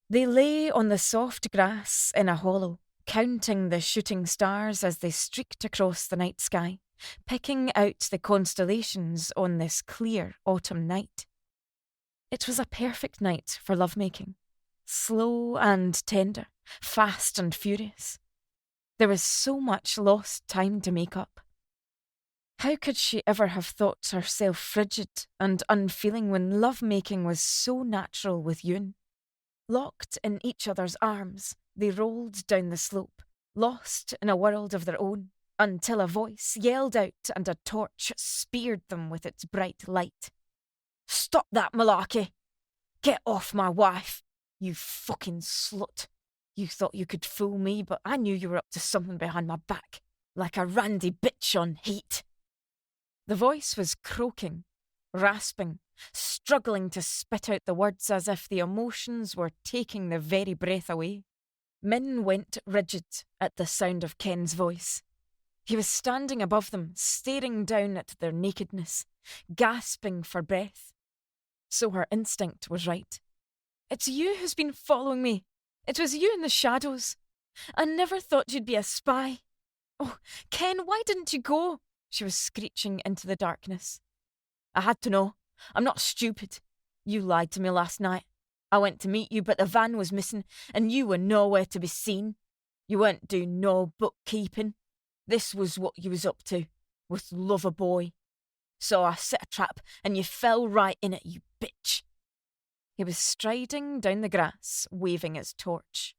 S1: They lay on the soft grass in a hollow, counting the shooting stars as they streaked across the night sky, picking out the constellations on this clear autumn night. It was a perfect night for lovemaking, slow and tender, fast and furious. There was so much lost time to make up. How could she ever have thought herself frigid and unfeeling when lovemaking was so natural with Ewan? Locked in each other's arms, they rolled down the slope, lost in a world of their own, until a voice yelled out and a torch speared them with its bright light. "Stop that malarkey! Get off my wife, you fucking slut! You thought you could fool me, but I knew you were up to something behind my back, like a randy bitch on heat." The voice was croaking, rasping, struggling to spit out the words as if the emotions were taking the very breath away. Min went rigid at the sound of Ken's voice. He was standing above them, staring down at their nakedness, gasping for breath. So her instinct was right. "It's you who's been following me. It was you in the shadows. I never thought you'd be a spy. Oh, Ken, why didn't you go?" She was screeching into the darkness. "I had to know. I'm not stupid. You lied to me last night. I went to meet you, but the van was missing, and you were nowhere to be seen. You weren't doing no bookkeeping. This was what you was up to, with Loverboy. So I set a trap, and you fell right in it, you bitch." He was striding down the grass, waving his torch.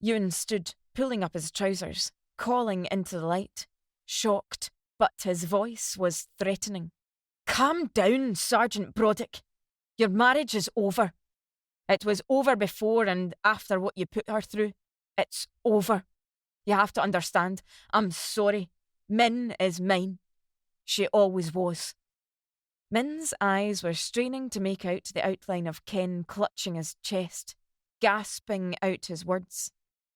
S1: Ewan stood, pulling up his trousers, calling into the light, shocked, but his voice was threatening. "Calm down, Sergeant Broddick. Your marriage is over. It was over before and after what you put her through. It's over. You have to understand. I'm sorry. Min is mine. She always was." Min's eyes were straining to make out the outline of Ken clutching his chest. gasping out his words.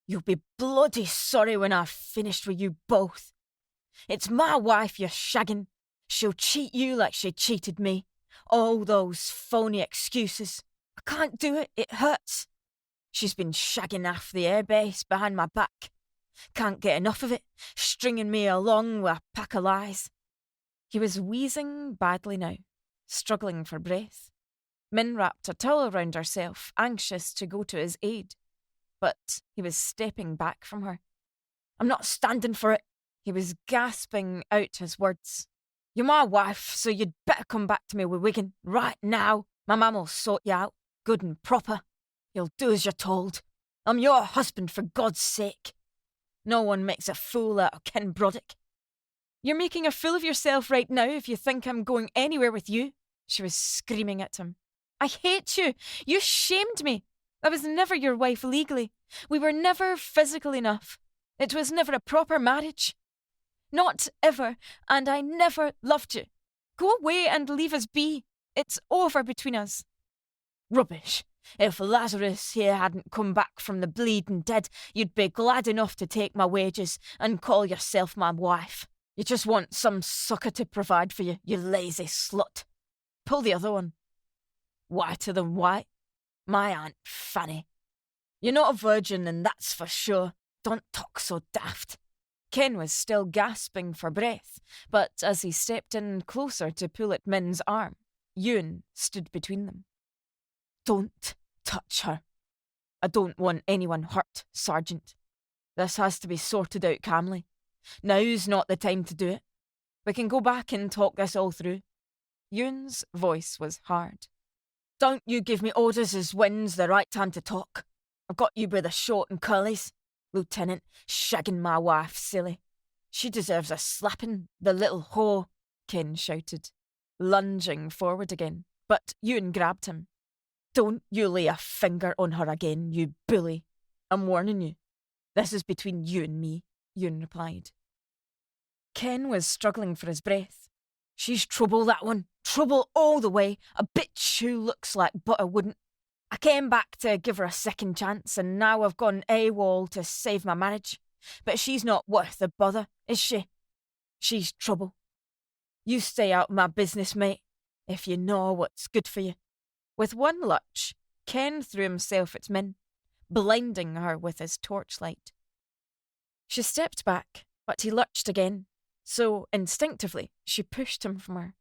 S1: "You'll be bloody sorry when I've finished with you both. It's my wife you're shagging. She'll cheat you like she cheated me. All those phony excuses. I can't do it, it hurts. She's been shagging half the airbase behind my back. Can't get enough of it, stringing me along with a pack of lies." He was wheezing badly now, struggling for breath. Min wrapped a towel around herself, anxious to go to his aid. But he was stepping back from her. "I'm not standing for it." He was gasping out his words. "You're my wife, so you'd better come back to me with Wigan, right now. My mam'll sort you out, good and proper. You'll do as you're told. I'm your husband, for God's sake. No one makes a fool out of Ken Broddick." "You're making a fool of yourself right now if you think I'm going anywhere with you," she was screaming at him. "I hate you. You shamed me. I was never your wife legally. We were never physical enough. It was never a proper marriage. Not ever, and I never loved you. Go away and leave us be. It's over between us." "Rubbish. If Lazarus here hadn't come back from the bleeding dead, you'd be glad enough to take my wages and call yourself my wife. You just want some sucker to provide for you, you lazy slut. Pull the other one. Whiter than white. My Aunt Fanny. You're not a virgin, and that's for sure. Don't talk so daft." Ken was still gasping for breath, but as he stepped in closer to pull at Min's arm, Ewan stood between them. "Don't touch her. I don't want anyone hurt, Sergeant. This has to be sorted out calmly. Now's not the time to do it. We can go back and talk this all through." Ewan's voice was hard. "Don't you give me orders as when's the right time to talk. I've got you by the short and curlies. Lieutenant, shagging my wife, silly. She deserves a slapping, the little whore," Ken shouted, lunging forward again, but Ewan grabbed him. "Don't you lay a finger on her again, you bully. I'm warning you. This is between you and me," Ewan replied. Ken was struggling for his breath. "She's trouble, that one. Trouble all the way. A bitch who looks like butter wouldn't. I came back to give her a second chance, and now I've gone AWOL to save my marriage. But she's not worth the bother, is she? She's trouble. You stay out of my business, mate, if you know what's good for you." With one lurch, Ken threw himself at Min, blinding her with his torchlight. She stepped back, but he lurched again, so instinctively she pushed him from her.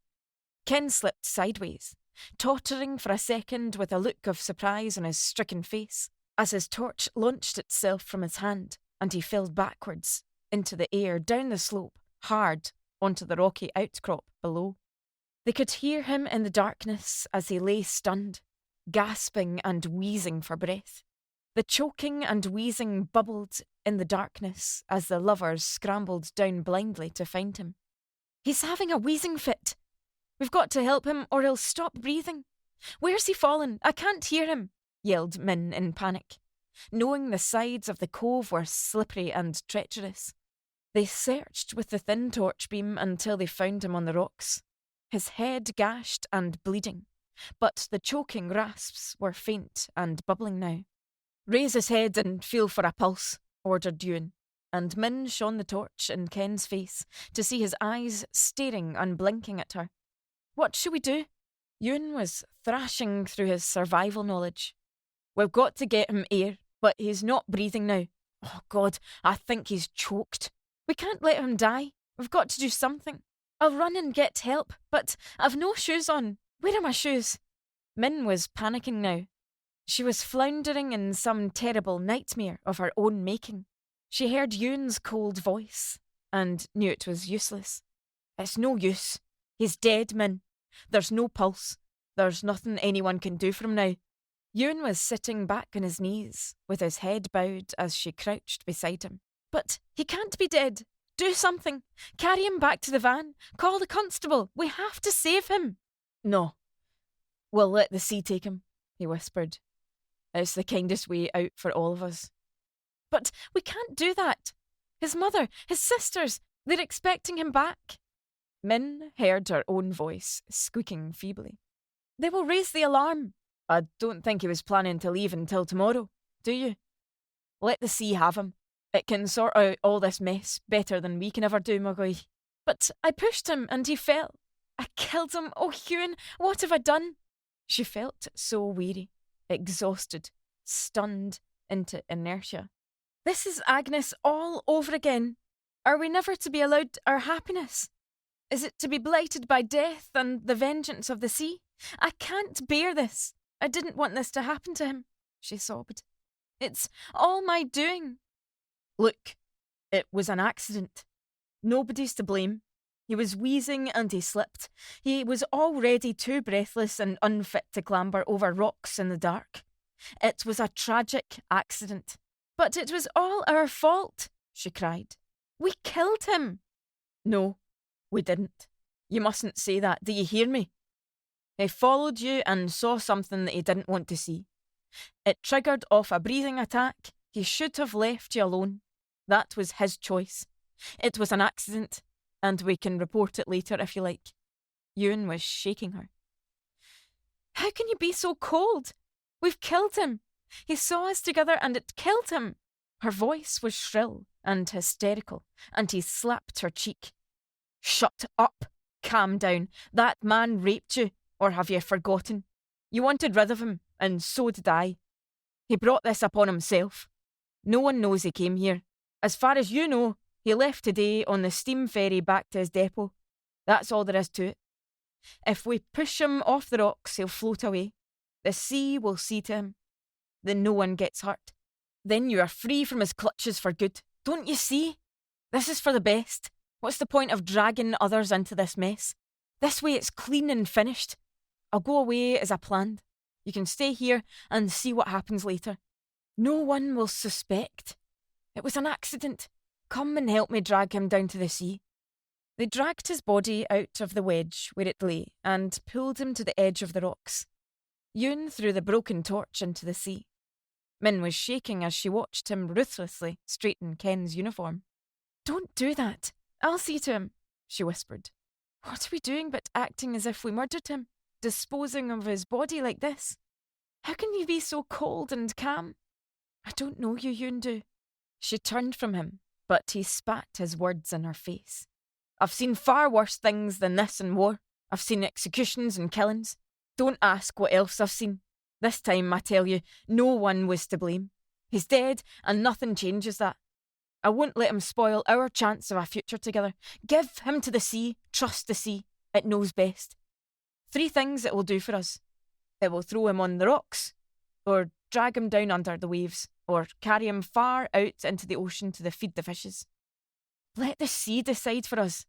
S1: Ken slipped sideways, tottering for a second with a look of surprise on his stricken face, as his torch launched itself from his hand and he fell backwards into the air, down the slope, hard onto the rocky outcrop below. They could hear him in the darkness as he lay stunned, gasping and wheezing for breath. The choking and wheezing bubbled in the darkness as the lovers scrambled down blindly to find him. "He's having a wheezing fit. We've got to help him or he'll stop breathing. Where's he fallen? I can't hear him," yelled Min in panic, knowing the sides of the cove were slippery and treacherous. They searched with the thin torch beam until they found him on the rocks, his head gashed and bleeding, but the choking rasps were faint and bubbling now. "Raise his head and feel for a pulse," ordered Ewan, and Min shone the torch in Ken's face to see his eyes staring unblinking at her. "What should we do?" Ewan was thrashing through his survival knowledge. "We've got to get him air, but he's not breathing now. Oh God, I think he's choked. We can't let him die. We've got to do something. I'll run and get help, but I've no shoes on. Where are my shoes?" Min was panicking now. She was floundering in some terrible nightmare of her own making. She heard Ewan's cold voice and knew it was useless. "It's no use. He's dead, Min. There's no pulse. There's nothing anyone can do for him now." Ewan was sitting back on his knees, with his head bowed as she crouched beside him. "But he can't be dead. Do something. Carry him back to the van. Call the constable. We have to save him." "No. We'll let the sea take him," he whispered. "It's the kindest way out for all of us." "But we can't do that. His mother, his sisters, they're expecting him back." Min heard her own voice squeaking feebly. "They will raise the alarm. I don't think he was planning to leave until tomorrow, do you? Let the sea have him. It can sort out all this mess better than we can ever do, Mugwai. But I pushed him and he fell. I killed him. Oh, Ewan, what have I done? She felt so weary, exhausted, stunned into inertia. This is Agnes all over again. Are we never to be allowed our happiness? Is it to be blighted by death and the vengeance of the sea? I can't bear this. I didn't want this to happen to him, she sobbed. It's all my doing. Look, it was an accident. Nobody's to blame. He was wheezing and he slipped. He was already too breathless and unfit to clamber over rocks in the dark. It was a tragic accident. But it was all our fault, she cried. We killed him. No, we didn't. You mustn't say that, do you hear me? He followed you and saw something that he didn't want to see. It triggered off a breathing attack. He should have left you alone. That was his choice. It was an accident, and we can report it later if you like. Ewan was shaking her. How can you be so cold? We've killed him. He saw us together and it killed him. Her voice was shrill and hysterical, and he slapped her cheek. Shut up. Calm down. That man raped you, or have you forgotten? You wanted rid of him, and so did I. He brought this upon himself. No one knows he came here. As far as you know, he left today on the steam ferry back to his depot. That's all there is to it. If we push him off the rocks, he'll float away. The sea will see to him. Then no one gets hurt. Then you are free from his clutches for good. Don't you see? This is for the best. What's the point of dragging others into this mess? This way it's clean and finished. I'll go away as I planned. You can stay here and see what happens later. No one will suspect. It was an accident. Come and help me drag him down to the sea. They dragged his body out of the wedge where it lay and pulled him to the edge of the rocks. Ewan threw the broken torch into the sea. Min was shaking as she watched him ruthlessly straighten Ken's uniform. Don't do that. I'll see to him, she whispered. What are we doing but acting as if we murdered him, disposing of his body like this? How can you be so cold and calm? I don't know you, Yundu. She turned from him, but he spat his words in her face. I've seen far worse things than this in war. I've seen executions and killings. Don't ask what else I've seen. This time, I tell you, no one was to blame. He's dead, and nothing changes that. I won't let him spoil our chance of a future together. Give him to the sea. Trust the sea. It knows best. 3 things it will do for us. It will throw him on the rocks, or drag him down under the waves, or carry him far out into the ocean to feed the fishes. Let the sea decide for us.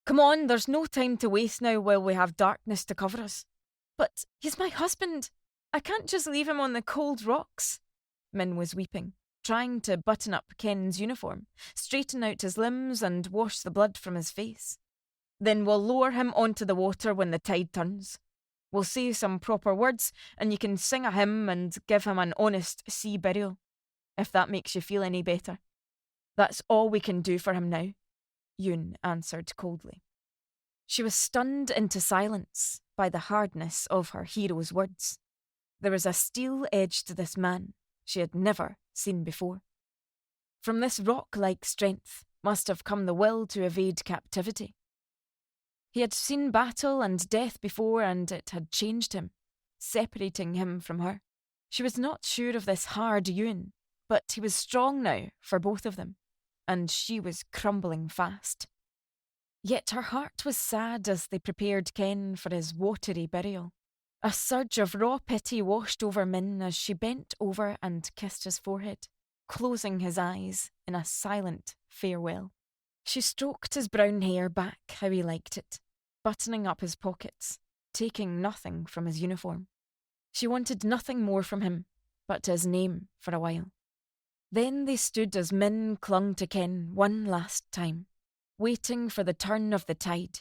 S1: Come on, there's no time to waste now while we have darkness to cover us. But he's my husband. I can't just leave him on the cold rocks. Min was weeping, trying to button up Ken's uniform, straighten out his limbs and wash the blood from his face. Then we'll lower him onto the water when the tide turns. We'll say some proper words and you can sing a hymn and give him an honest sea burial, if that makes you feel any better. That's all we can do for him now, Ewan answered coldly. She was stunned into silence by the hardness of her hero's words. There was a steel edge to this man she had never seen before. From this rock-like strength must have come the will to evade captivity. He had seen battle and death before, and it had changed him, separating him from her. She was not sure of this hard Ewan, but he was strong now for both of them, and she was crumbling fast. Yet her heart was sad as they prepared Ken for his watery burial. A surge of raw pity washed over Min as she bent over and kissed his forehead, closing his eyes in a silent farewell. She stroked his brown hair back how he liked it, buttoning up his pockets, taking nothing from his uniform. She wanted nothing more from him but his name for a while. Then they stood as Min clung to Ken one last time, waiting for the turn of the tide,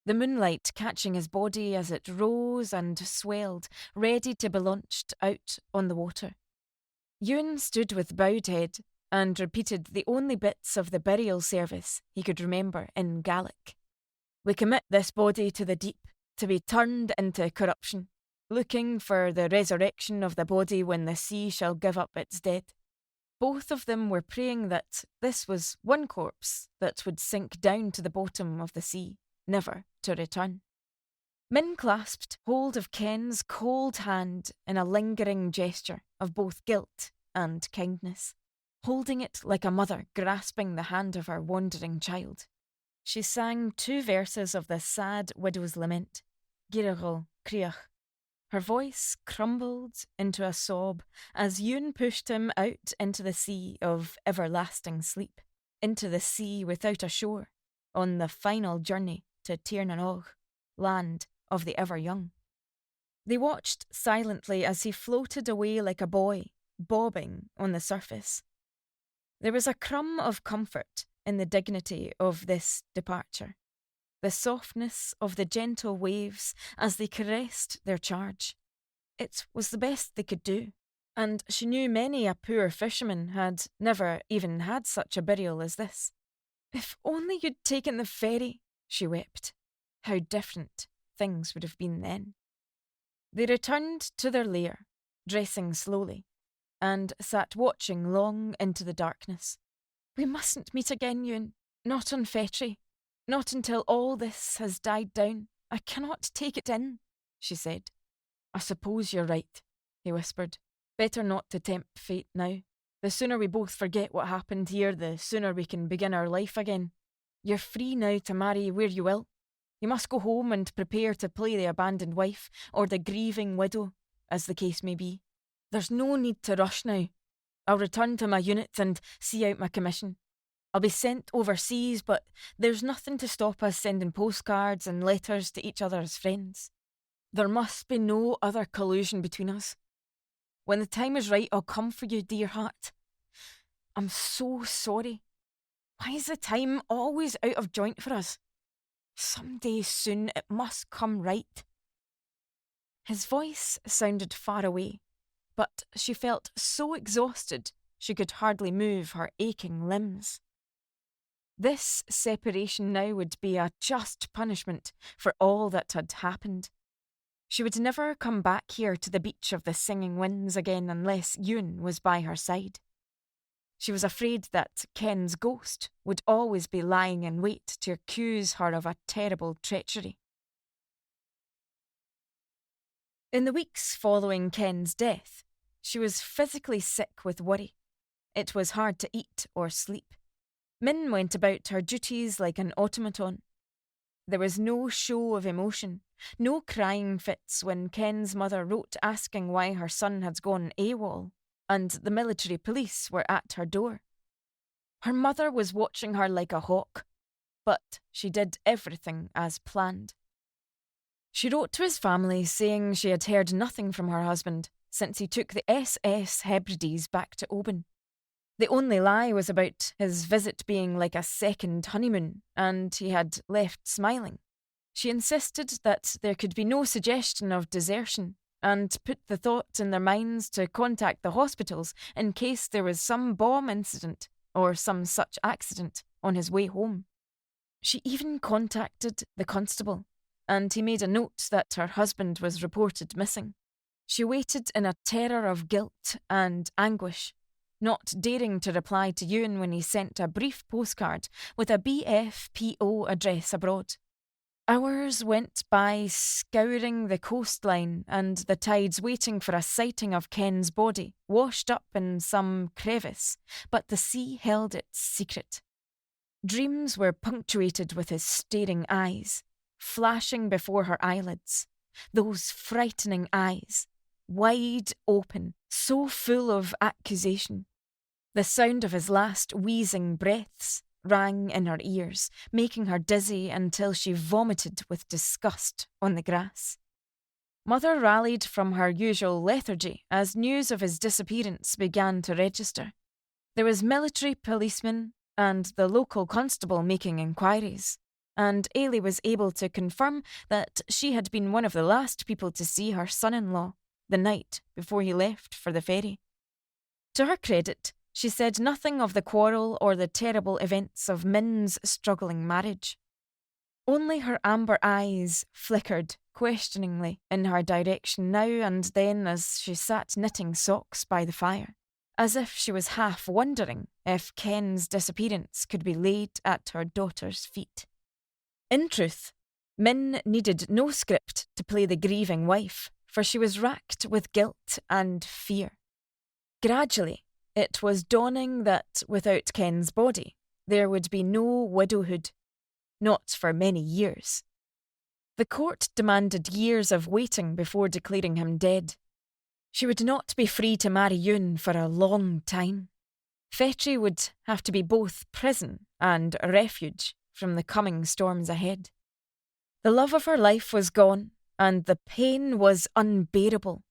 S1: the moonlight catching his body as it rose and swelled, ready to be launched out on the water. Ewan stood with bowed head and repeated the only bits of the burial service he could remember in Gaelic. We commit this body to the deep, to be turned into corruption. looking for the resurrection of the body when the sea shall give up its dead. Both of them were praying that this was one corpse that would sink down to the bottom of the sea, never to return. Min clasped hold of Ken's cold hand in a lingering gesture of both guilt and kindness, holding it like a mother grasping the hand of her wandering child. She sang 2 verses of the sad widow's lament, Giragol Criach. Her voice crumbled into a sob as Ewan pushed him out into the sea of everlasting sleep, into the sea without a shore, on the final journey to Tir na Nog, land of the ever-young. They watched silently as he floated away like a buoy, bobbing on the surface. There was a crumb of comfort in the dignity of this departure, the softness of the gentle waves as they caressed their charge. It was the best they could do, and she knew many a poor fisherman had never even had such a burial as this. If only you'd taken the ferry, she wept. How different things would have been then. They returned to their lair, dressing slowly, and sat watching long into the darkness. We mustn't meet again, Ewan. Not on Fetri. Not until all this has died down. I cannot take it in, she said. I suppose you're right, he whispered. Better not to tempt fate now. The sooner we both forget what happened here, the sooner we can begin our life again. You're free now to marry where you will. You must go home and prepare to play the abandoned wife, or the grieving widow, as the case may be. There's no need to rush now. I'll return to my unit and see out my commission. I'll be sent overseas, but there's nothing to stop us sending postcards and letters to each other as friends. There must be no other collusion between us. When the time is right, I'll come for you, dear heart. I'm so sorry. Why is the time always out of joint for us? Some day soon it must come right. His voice sounded far away, but she felt so exhausted she could hardly move her aching limbs. This separation now would be a just punishment for all that had happened. She would never come back here to the beach of the singing winds again unless Ewan was by her side. She was afraid that Ken's ghost would always be lying in wait to accuse her of a terrible treachery. In the weeks following Ken's death, she was physically sick with worry. It was hard to eat or sleep. Min went about her duties like an automaton. There was no show of emotion, no crying fits when Ken's mother wrote asking why her son had gone AWOL, and the military police were at her door. Her mother was watching her like a hawk, but she did everything as planned. She wrote to his family saying she had heard nothing from her husband since he took the SS Hebrides back to Oban. The only lie was about his visit being like a second honeymoon, and he had left smiling. She insisted that there could be no suggestion of desertion, and put the thought in their minds to contact the hospitals in case there was some bomb incident or some such accident on his way home. She even contacted the constable, and he made a note that her husband was reported missing. She waited in a terror of guilt and anguish, not daring to reply to Ewan when he sent a brief postcard with a BFPO address abroad. Hours went by scouring the coastline and the tides waiting for a sighting of Ken's body, washed up in some crevice, but the sea held its secret. Dreams were punctuated with his staring eyes, flashing before her eyelids, those frightening eyes, wide open, so full of accusation. The sound of his last wheezing breaths rang in her ears, making her dizzy until she vomited with disgust on the grass. Mother rallied from her usual lethargy as news of his disappearance began to register. There was military policemen and the local constable making inquiries, and Ailey was able to confirm that she had been one of the last people to see her son-in-law the night before he left for the ferry. To her credit, she said nothing of the quarrel or the terrible events of Min's struggling marriage. Only her amber eyes flickered questioningly in her direction now and then as she sat knitting socks by the fire, as if she was half wondering if Ken's disappearance could be laid at her daughter's feet. In truth, Min needed no script to play the grieving wife, for she was racked with guilt and fear. Gradually, it was dawning that without Ken's body, there would be no widowhood, not for many years. The court demanded years of waiting before declaring him dead. She would not be free to marry Yun for a long time. Fetri would have to be both prison and refuge from the coming storms ahead. The love of her life was gone, and the pain was unbearable.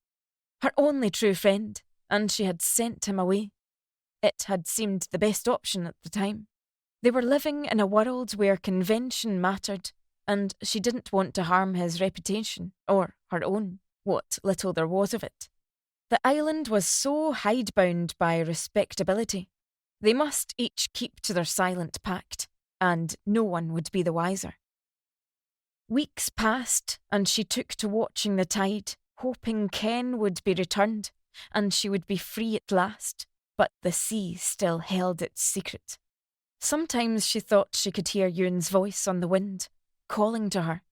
S1: Her only true friend, and she had sent him away. It had seemed the best option at the time. They were living in a world where convention mattered, and she didn't want to harm his reputation, or her own, what little there was of it. The island was so hidebound by respectability. They must each keep to their silent pact, and no one would be the wiser. Weeks passed, and she took to watching the tide, hoping Ken would be returned, and she would be free at last, but the sea still held its secret. Sometimes she thought she could hear Yun's voice on the wind, calling to her,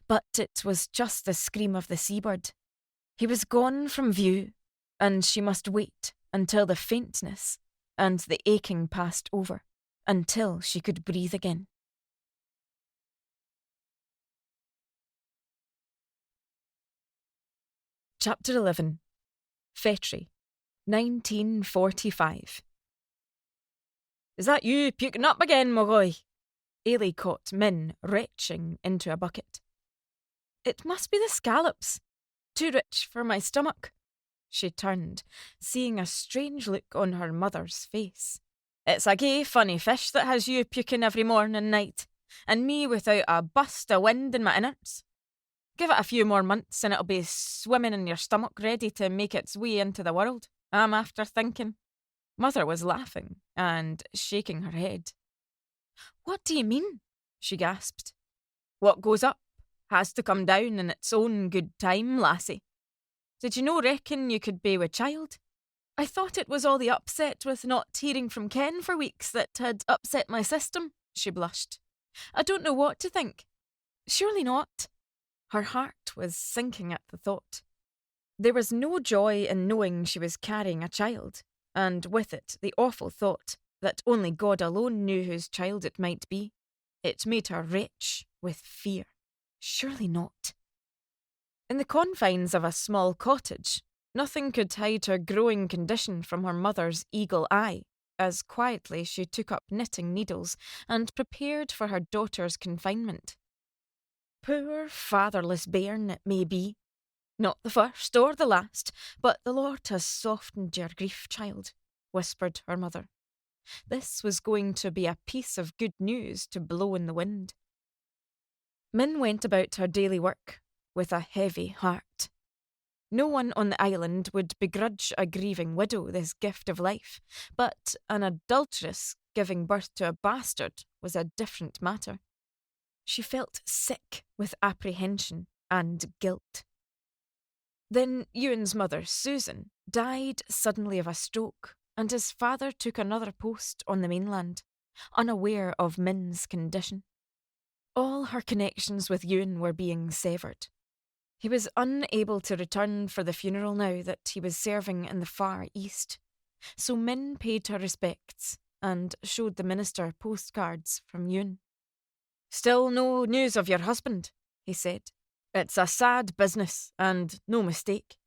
S1: but it was just the scream of the seabird. He was gone from view, and she must wait until the faintness and the aching passed over, until she could breathe again. Chapter 11. Fetri, 1945. "Is that you puking up again, Mogoi?" Ailey caught Min retching into a bucket. "It must be the scallops. Too rich for my stomach." She turned, seeing a strange look on her mother's face. "It's a gay funny fish that has you puking every morn and night, and me without a bust of wind in my innards. Give it a few more months and it'll be swimming in your stomach ready to make its way into the world, I'm after thinking." Mother was laughing and shaking her head. "What do you mean?" she gasped. "What goes up has to come down in its own good time, lassie. Did you no reckon you could be with child? I thought it was all the upset with not hearing from Ken for weeks that had upset my system," she blushed. "I don't know what to think." "Surely not." Her heart was sinking at the thought. There was no joy in knowing she was carrying a child, and with it the awful thought that only God alone knew whose child it might be. It made her retch with fear. Surely not. In the confines of a small cottage, nothing could hide her growing condition from her mother's eagle eye, as quietly she took up knitting needles and prepared for her daughter's confinement. Poor fatherless bairn it may be. Not the first or the last, but the Lord has softened your grief, child, whispered her mother. This was going to be a piece of good news to blow in the wind. Min went about her daily work with a heavy heart. No one on the island would begrudge a grieving widow this gift of life, but an adulteress giving birth to a bastard was a different matter. She felt sick with apprehension and guilt. Then Ewan's mother, Susan, died suddenly of a stroke, and his father took another post on the mainland, unaware of Min's condition. All her connections with Ewan were being severed. He was unable to return for the funeral now that he was serving in the Far East, so Min paid her respects and showed the minister postcards from Ewan. "Still no news of your husband," he said. "It's a sad business, and no mistake.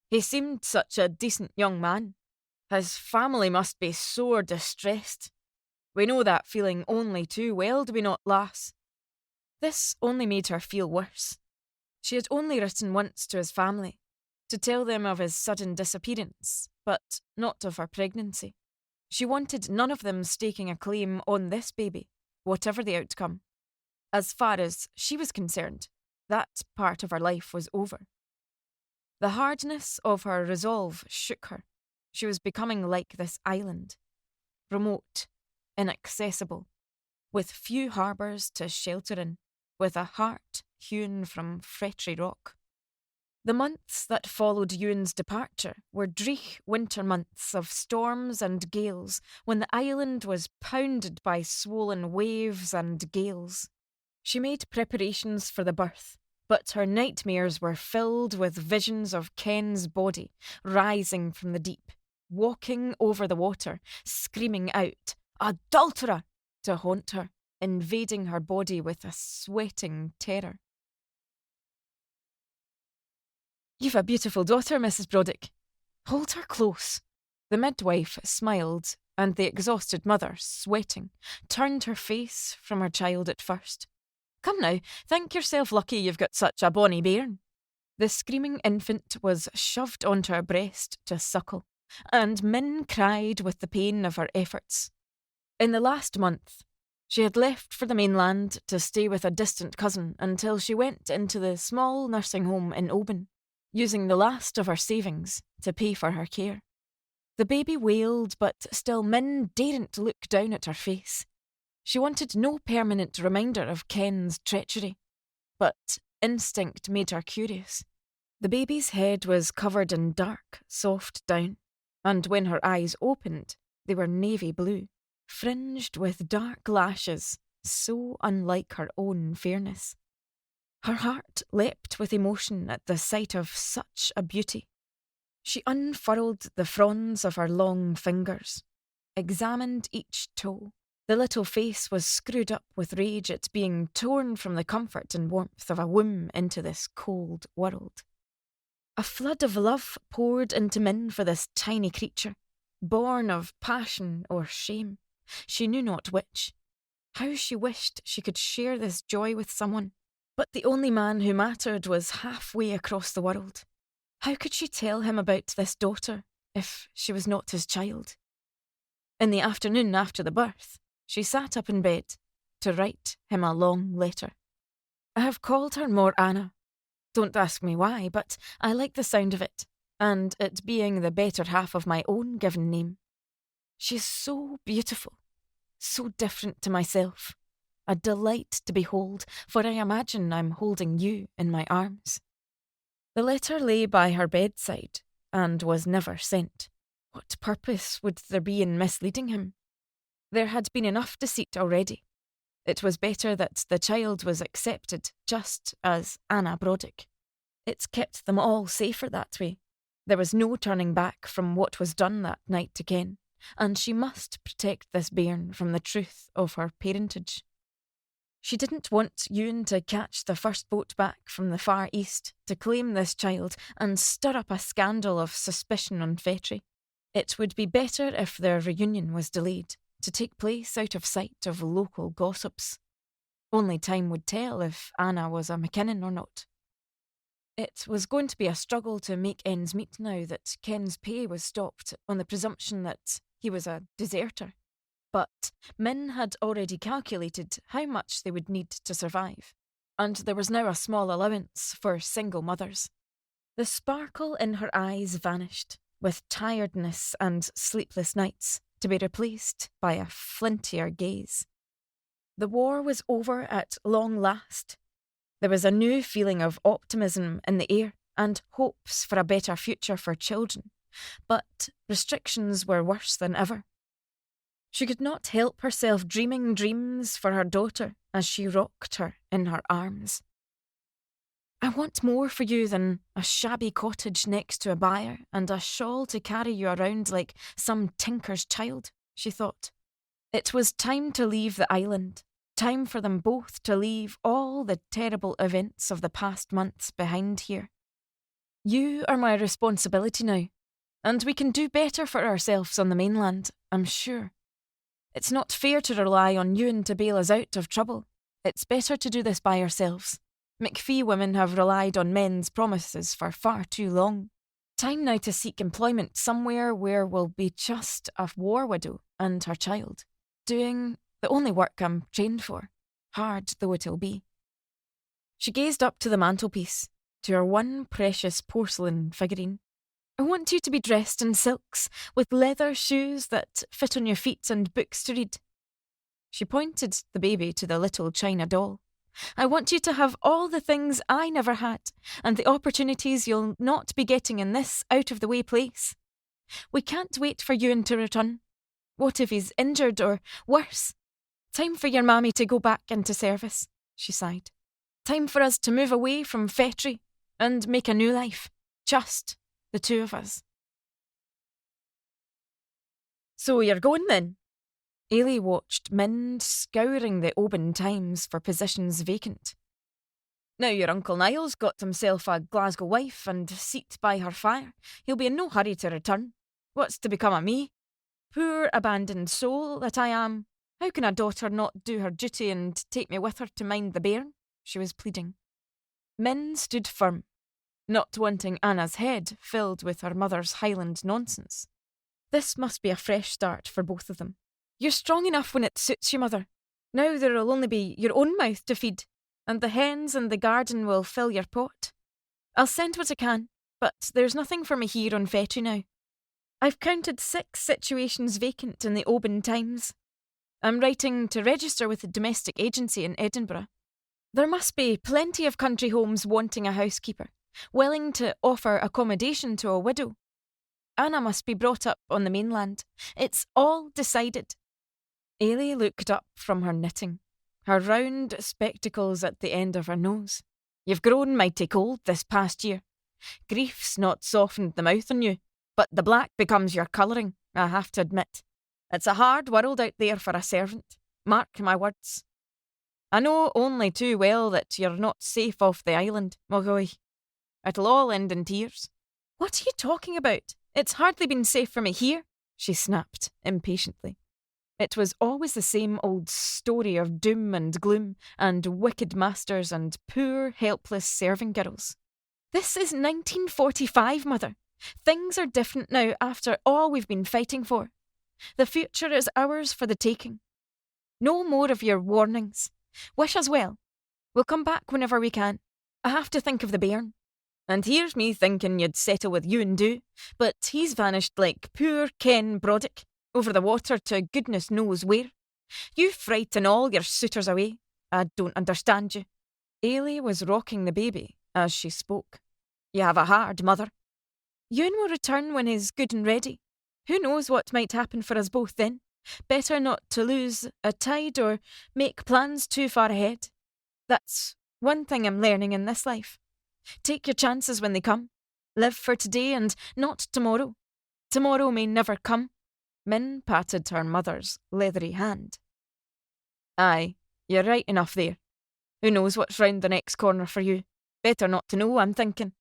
S1: He seemed such a decent young man. His family must be sore distressed. We know that feeling only too well, do we not, lass?" This only made her feel worse. She had only written once to his family, to tell them of his sudden disappearance, but not of her pregnancy. She wanted none of them staking a claim on this baby, whatever the outcome. As far as she was concerned, that part of her life was over. The hardness of her resolve shook her. She was becoming like this island, remote, inaccessible, with few harbours to shelter in. with a heart hewn from Fretry rock. The months that followed Ewan's departure were dreich winter months of storms and gales, when the island was pounded by swollen waves and gales. She made preparations for the birth, but her nightmares were filled with visions of Ken's body rising from the deep, walking over the water, screaming out, "Adulterer!" to haunt her, invading her body with a sweating terror. "You've a beautiful daughter, Mrs. Broddick. Hold her close." The midwife smiled, and the exhausted mother, sweating, turned her face from her child at first. "Come now, think yourself lucky you've got such a bonny bairn." The screaming infant was shoved onto her breast to suckle, and Min cried with the pain of her efforts. In the last month, she had left for the mainland to stay with a distant cousin until she went into the small nursing home in Oban, using the last of her savings to pay for her care. The baby wailed, but still Min daren't look down at her face. She wanted no permanent reminder of Ken's treachery, but instinct made her curious. The baby's head was covered in dark, soft down, and when her eyes opened, they were navy blue, fringed with dark lashes, so unlike her own fairness. Her heart leapt with emotion at the sight of such a beauty. She unfurled the fronds of her long fingers, examined each toe. The little face was screwed up with rage at being torn from the comfort and warmth of a womb into this cold world. A flood of love poured into Min for this tiny creature, born of passion or shame. She knew not which. How she wished she could share this joy with someone. But the only man who mattered was halfway across the world. How could she tell him about this daughter if she was not his child? In the afternoon after the birth, she sat up in bed to write him a long letter. I have called her More Anna. Don't ask me why, but I like the sound of it, and it being the better half of my own given name. She is so beautiful, so different to myself. A delight to behold, for I imagine I'm holding you in my arms. The letter lay by her bedside, and was never sent. What purpose would there be in misleading him? There had been enough deceit already. It was better that the child was accepted just as Anna Broddick. It kept them all safer that way. There was no turning back from what was done that night to Ken, and she must protect this bairn from the truth of her parentage. She didn't want Ewan to catch the first boat back from the Far East to claim this child and stir up a scandal of suspicion on Fetry. It would be better if their reunion was delayed, to take place out of sight of local gossips. Only time would tell if Anna was a McKinnon or not. It was going to be a struggle to make ends meet now that Ken's pay was stopped on the presumption that he was a deserter. But Min had already calculated how much they would need to survive, and there was now a small allowance for single mothers. The sparkle in her eyes vanished, with tiredness and sleepless nights, to be replaced by a flintier gaze. The war was over at long last. There was a new feeling of optimism in the air and hopes for a better future for children, but restrictions were worse than ever. She could not help herself dreaming dreams for her daughter as she rocked her in her arms. I want more for you than a shabby cottage next to a byre and a shawl to carry you around like some tinker's child, she thought. It was time to leave the island, time for them both to leave all the terrible events of the past months behind here. You are my responsibility now, and we can do better for ourselves on the mainland, I'm sure. It's not fair to rely on Ewan to bail us out of trouble. It's better to do this by ourselves. McPhee women have relied on men's promises for far too long. Time now to seek employment somewhere where we'll be just a war widow and her child, doing the only work I'm trained for, hard though it'll be. She gazed up to the mantelpiece, to her one precious porcelain figurine. I want you to be dressed in silks, with leather shoes that fit on your feet and books to read. She pointed the baby to the little china doll. I want you to have all the things I never had, and the opportunities you'll not be getting in this out-of-the-way place. We can't wait for Ewan to return. What if he's injured or worse? Time for your mammy to go back into service, she sighed. Time for us to move away from Fetri and make a new life. Just the two of us. So you're going then? Ailey watched Min scouring the Oban Times for positions vacant. Now your Uncle Niall's got himself a Glasgow wife and seat by her fire. He'll be in no hurry to return. What's to become of me? Poor abandoned soul that I am. How can a daughter not do her duty and take me with her to mind the bairn? She was pleading. Min stood firm, not wanting Anna's head filled with her mother's Highland nonsense. This must be a fresh start for both of them. You're strong enough when it suits you, Mother. Now there'll only be your own mouth to feed, and the hens in the garden will fill your pot. I'll send what I can, but there's nothing for me here on Fetri now. I've counted 6 situations vacant in the Oban Times. I'm writing to register with a domestic agency in Edinburgh. There must be plenty of country homes wanting a housekeeper, willing to offer accommodation to a widow. Anna must be brought up on the mainland. It's all decided. Ailey looked up from her knitting, her round spectacles at the end of her nose. You've grown mighty cold this past year. Grief's not softened the mouth on you, but the black becomes your colouring, I have to admit. It's a hard world out there for a servant. Mark my words. I know only too well that you're not safe off the island, Mogoy. It'll all end in tears. What are you talking about? It's hardly been safe for me here, she snapped impatiently. It was always the same old story of doom and gloom and wicked masters and poor, helpless serving girls. This is 1945, Mother. Things are different now after all we've been fighting for. The future is ours for the taking. No more of your warnings. Wish us well. We'll come back whenever we can. I have to think of the bairn. And here's me thinking you'd settle with Ewan Dhu, but he's vanished like poor Ken Broddick, over the water to goodness knows where. You frighten all your suitors away. I don't understand you. Ailey was rocking the baby as she spoke. You have a hard mother. Ewan will return when he's good and ready. Who knows what might happen for us both then? Better not to lose a tide or make plans too far ahead. That's one thing I'm learning in this life. Take your chances when they come. Live for today and not tomorrow. Tomorrow may never come. Min patted her mother's leathery hand. Aye, you're right enough there. Who knows what's round the next corner for you? Better not to know, I'm thinking.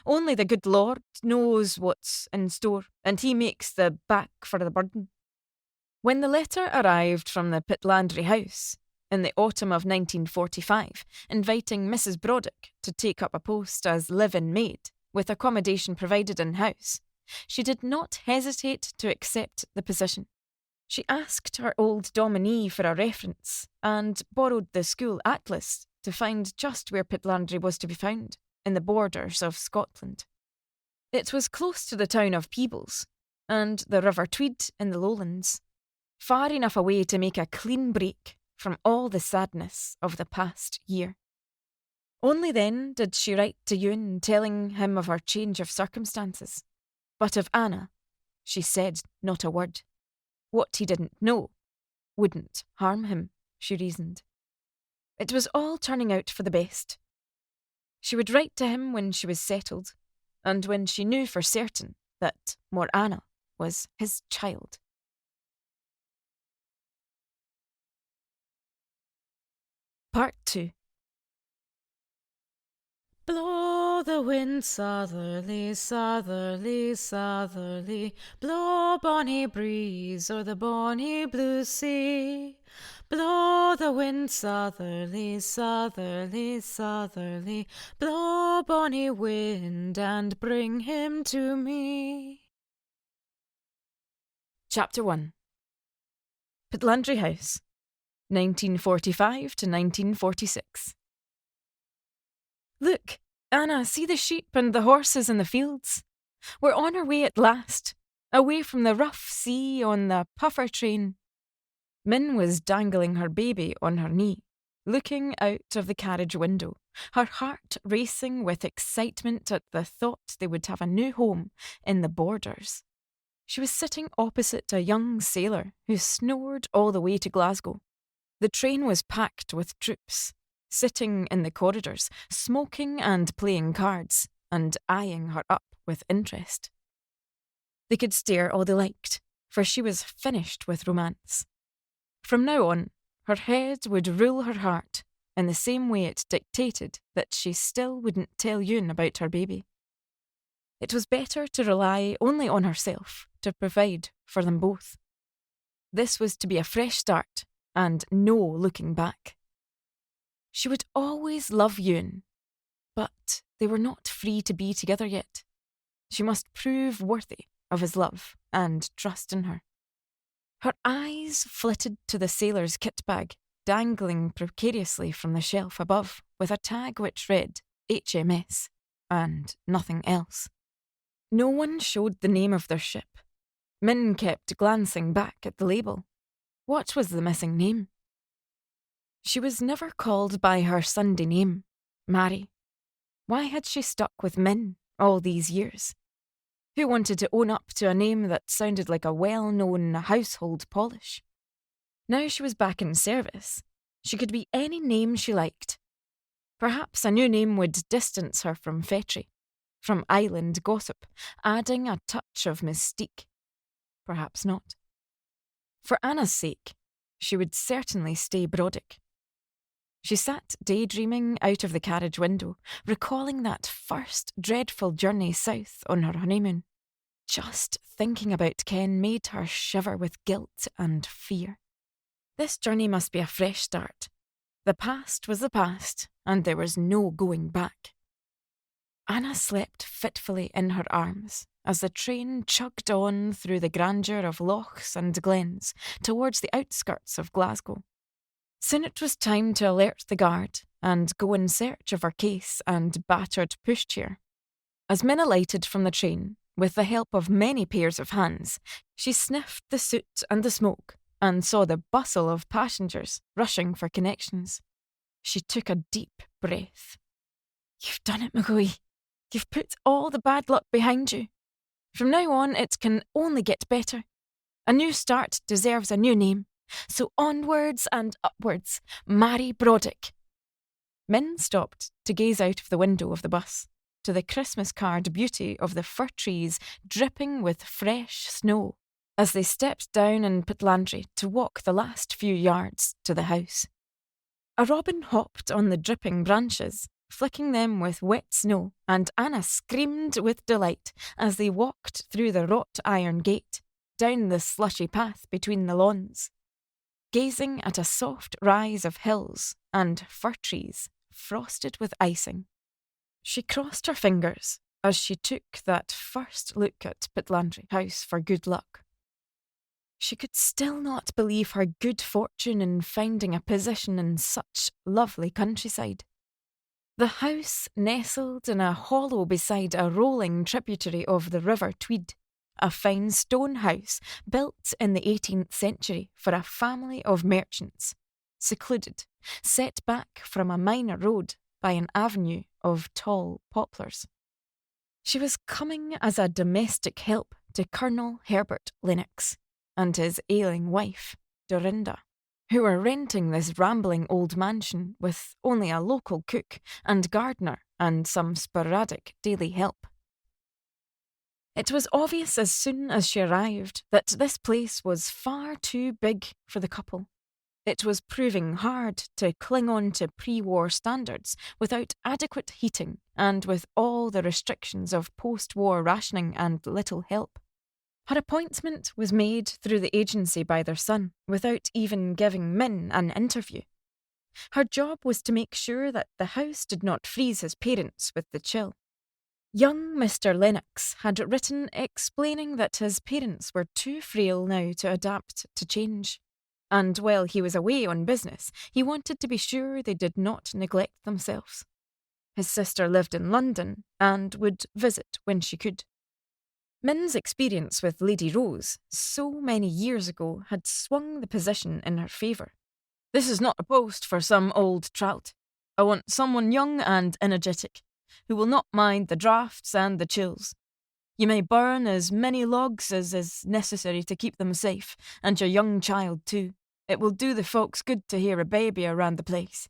S1: Only the good Lord knows what's in store, and he makes the back for the burden. When the letter arrived from the Pitlandry house, in the autumn of 1945, inviting Mrs. Broddick to take up a post as live-in maid, with accommodation provided in-house, she did not hesitate to accept the position. She asked her old dominee for a reference, and borrowed the school atlas to find just where Pitlandry was to be found, in the borders of Scotland. It was close to the town of Peebles, and the River Tweed in the lowlands, far enough away to make a clean break from all the sadness of the past year. Only then did she write to Ewan telling him of her change of circumstances. But of Anna, she said not a word. What he didn't know wouldn't harm him, she reasoned. It was all turning out for the best. She would write to him when she was settled, and when she knew for certain that Morana was his child. Part 2.
S2: Blow the wind southerly, southerly, southerly, blow bonny breeze o'er the bonny blue sea. Blow the wind southerly, southerly, southerly, blow bonny wind and bring him to me.
S1: Chapter 1. Pitlandry House, 1945 to 1946. Look, Anna, see the sheep and the horses in the fields. We're on our way at last, away from the rough sea on the puffer train. Min was dangling her baby on her knee, looking out of the carriage window, her heart racing with excitement at the thought they would have a new home in the Borders. She was sitting opposite a young sailor who snored all the way to Glasgow. The train was packed with troops, sitting in the corridors, smoking and playing cards, and eyeing her up with interest. They could stare all they liked, for she was finished with romance. From now on, her head would rule her heart in the same way it dictated that she still wouldn't tell Ewan about her baby. It was better to rely only on herself to provide for them both. This was to be a fresh start and no looking back. She would always love Ewan, but they were not free to be together yet. She must prove worthy of his love and trust in her. Her eyes flitted to the sailor's kit bag, dangling precariously from the shelf above, with a tag which read HMS and nothing else. No one showed the name of their ship. Min kept glancing back at the label. What was the missing name? She was never called by her Sunday name, Mary. Why had she stuck with Min all these years? Who wanted to own up to a name that sounded like a well-known household polish? Now she was back in service. She could be any name she liked. Perhaps a new name would distance her from Fetri, from island gossip, adding a touch of mystique. Perhaps not. For Anna's sake, she would certainly stay Brodick. She sat daydreaming out of the carriage window, recalling that first dreadful journey south on her honeymoon. Just thinking about Ken made her shiver with guilt and fear. This journey must be a fresh start. The past was the past, and there was no going back. Anna slept fitfully in her arms as the train chugged on through the grandeur of lochs and glens towards the outskirts of Glasgow. Soon it was time to alert the guard and go in search of her case and battered pushchair. As Min alighted from the train, with the help of many pairs of hands, she sniffed the soot and the smoke and saw the bustle of passengers rushing for connections. She took a deep breath. "You've done it, McGoey. You've put all the bad luck behind you. From now on, it can only get better. A new start deserves a new name. So onwards and upwards, Mary Brodick." Min stopped to gaze out of the window of the bus, to the Christmas card beauty of the fir trees dripping with fresh snow, as they stepped down in Pitlandry to walk the last few yards to the house. A robin hopped on the dripping branches, flicking them with wet snow, and Anna screamed with delight as they walked through the wrought iron gate, down the slushy path between the lawns, gazing at a soft rise of hills and fir trees frosted with icing. She crossed her fingers as she took that first look at Pitlandry House for good luck. She could still not believe her good fortune in finding a position in such lovely countryside. The house nestled in a hollow beside a rolling tributary of the River Tweed, a fine stone house built in the 18th century for a family of merchants, secluded, set back from a minor road by an avenue of tall poplars. She was coming as a domestic help to Colonel Herbert Lennox and his ailing wife, Dorinda, who were renting this rambling old mansion with only a local cook and gardener and some sporadic daily help. It was obvious as soon as she arrived that this place was far too big for the couple. It was proving hard to cling on to pre-war standards without adequate heating and with all the restrictions of post-war rationing and little help. Her appointment was made through the agency by their son, without even giving Min an interview. Her job was to make sure that the house did not freeze his parents with the chill. Young Mr. Lennox had written explaining that his parents were too frail now to adapt to change, and while he was away on business, he wanted to be sure they did not neglect themselves. His sister lived in London and would visit when she could. Min's experience with Lady Rose so many years ago had swung the position in her favour. This is not a post for some old trout. I want someone young and energetic, who will not mind the draughts and the chills. You may burn as many logs as is necessary to keep them safe, and your young child too. It will do the folks good to hear a baby around the place.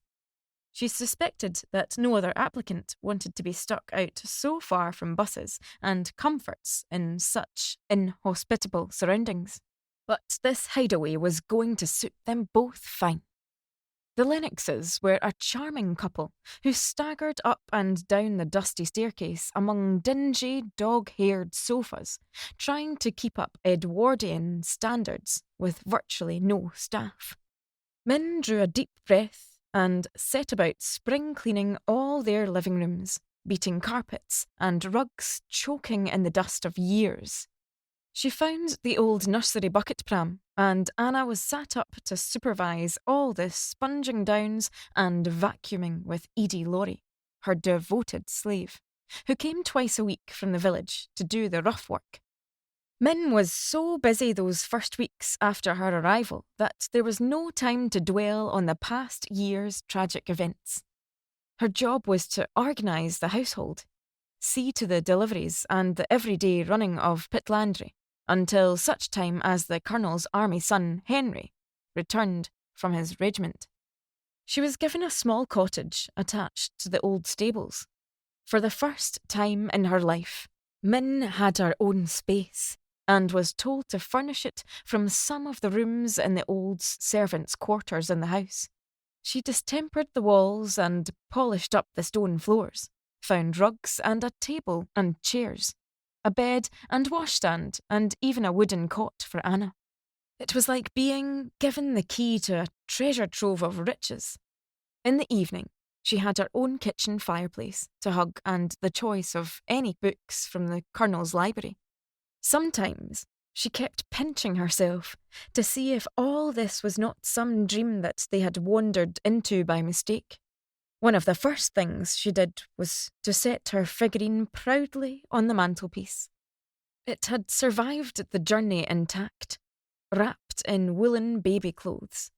S1: She suspected that no other applicant wanted to be stuck out so far from buses and comforts in such inhospitable surroundings. But this hideaway was going to suit them both fine. The Lennoxes were a charming couple who staggered up and down the dusty staircase among dingy, dog-haired sofas, trying to keep up Edwardian standards with virtually no staff. Min drew a deep breath and set about spring cleaning all their living rooms, beating carpets and rugs choking in the dust of years. She found the old nursery bucket pram, and Anna was sat up to supervise all the sponging downs and vacuuming with Edie Laurie, her devoted slave, who came twice a week from the village to do the rough work. Min was so busy those first weeks after her arrival that there was no time to dwell on the past year's tragic events. Her job was to organise the household, see to the deliveries and the everyday running of Pitlandry, until such time as the Colonel's army son, Henry, returned from his regiment. She was given a small cottage attached to the old stables. For the first time in her life, Min had her own space and was told to furnish it from some of the rooms in the old servants' quarters in the house. She distempered the walls and polished up the stone floors, found rugs and a table and chairs, a bed and washstand, and even a wooden cot for Anna. It was like being given the key to a treasure trove of riches. In the evening, she had her own kitchen fireplace to hug and the choice of any books from the Colonel's library. Sometimes she kept pinching herself to see if all this was not some dream that they had wandered into by mistake. One of the first things she did was to set her figurine proudly on the mantelpiece. It had survived the journey intact, wrapped in woolen baby clothes.